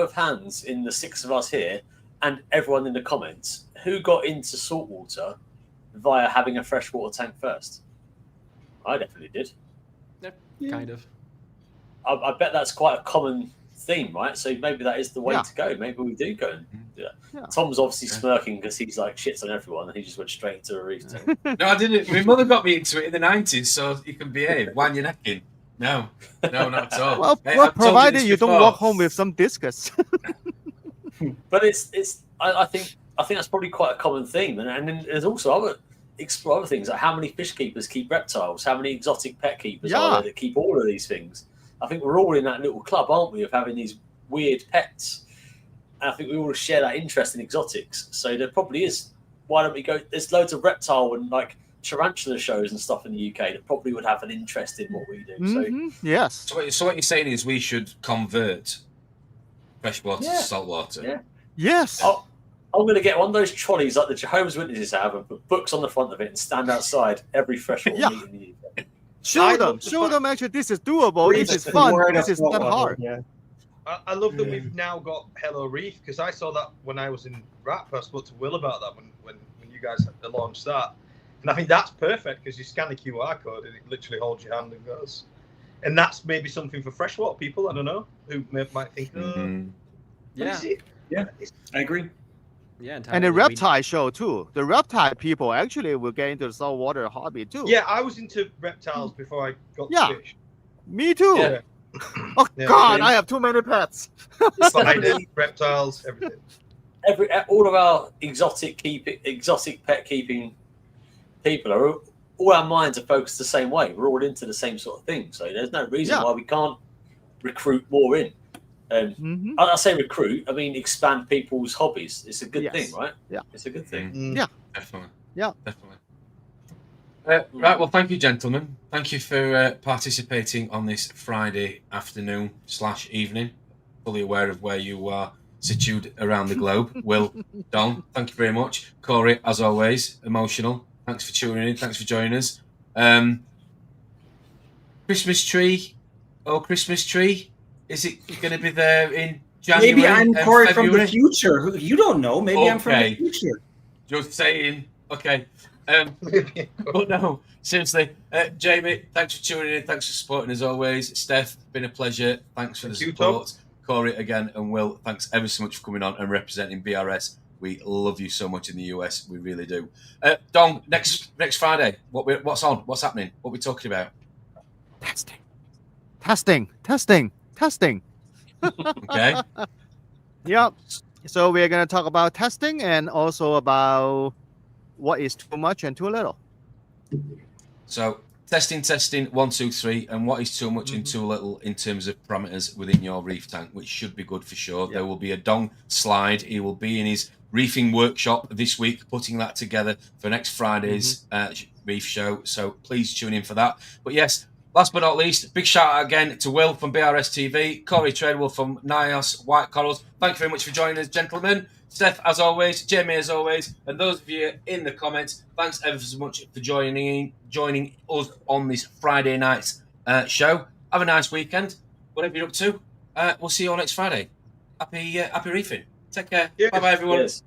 of hands in the six of us here and everyone in the comments, who got into saltwater via having a freshwater tank first? I definitely did. Kind of. I bet that's quite a common theme, right? So maybe that is the way to go. Maybe we do go and do that. Tom's obviously smirking because he's like shits on everyone and he just went straight into a reef tank. No, I didn't. My mother got me into it in the 90s, so you can behave. Wind your neck in. No, not at all. Well, provided you don't walk home with some discus. But I think that's probably quite a common theme, and then there's also explore other things like how many fish keepers keep reptiles, how many exotic pet keepers are there that keep all of these things. I think we're all in that little club, aren't we, of having these weird pets, and I think we all share that interest in exotics. So there probably is. Why don't we go? There's loads of reptile and like tarantula shows and stuff in the UK that probably would have an interest in what we do. So what you're saying is we should convert freshwater to saltwater. Yes. I'm going to get one of those trolleys like the Jehovah's Witnesses have and put books on the front of it and stand outside every freshwater meet in the UK. Show them actually this is doable, this is fun, this is not hard. I love that we've now got Hello Reef because I saw that when I was in RAP. I spoke to Will about that when you guys launched that. And I think that's perfect because you scan the QR code and it literally holds your hand and goes. And that's maybe something for freshwater people, I don't know, who might think, I agree. Yeah, and the reptile show too. The reptile people actually will get into the saltwater hobby too. Yeah, I was into reptiles before I got to fish. Me too. Yeah. Oh God, I have too many pets. Reptiles, everything. All of our exotic pet keeping people are all our minds are focused the same way. We're all into the same sort of thing. So there's no reason why we can't recruit more in. I say recruit. I mean, expand people's hobbies. It's a good thing, right? Yeah, it's a good thing. Yeah, definitely. Yeah, definitely. Right. Well, thank you, gentlemen. Thank you for participating on this Friday afternoon / evening. Fully aware of where you are situated around the globe. Will, Don, thank you very much. Corey, as always, emotional. Thanks for tuning in. Thanks for joining us. Christmas tree or Christmas tree? Is it going to be there in January? Maybe I'm Corey from February? the future. You don't know. Maybe I'm from the Okay. future. Just saying. Okay. But no, seriously, Jamie, thanks for tuning in. Thanks for supporting as always. Steph, been a pleasure. Thanks for the support. Corey again, and Will, thanks ever so much for coming on and representing BRS. We love you so much in the US. We really do. Don, next Friday, what's on? What's happening? What are we talking about? Testing. Okay. Yep. So we're going to talk about testing and also about what is too much and too little. So testing, 1, 2, 3, and what is too much and too little in terms of parameters within your reef tank, which should be good for sure. There will be a Dong slide. He will be in his reefing workshop this week, putting that together for next Friday's reef show. So please tune in for that. But yes, last but not least, big shout out again to Will from BRS TV, Corey Treadwell from Nios White Corals. Thank you very much for joining us, gentlemen. Steph, as always, Jamie, as always, and those of you in the comments, thanks ever so much for joining us on this Friday night's show. Have a nice weekend, whatever you're up to. We'll see you all next Friday. Happy reefing. Take care. Bye-bye, everyone. Yes.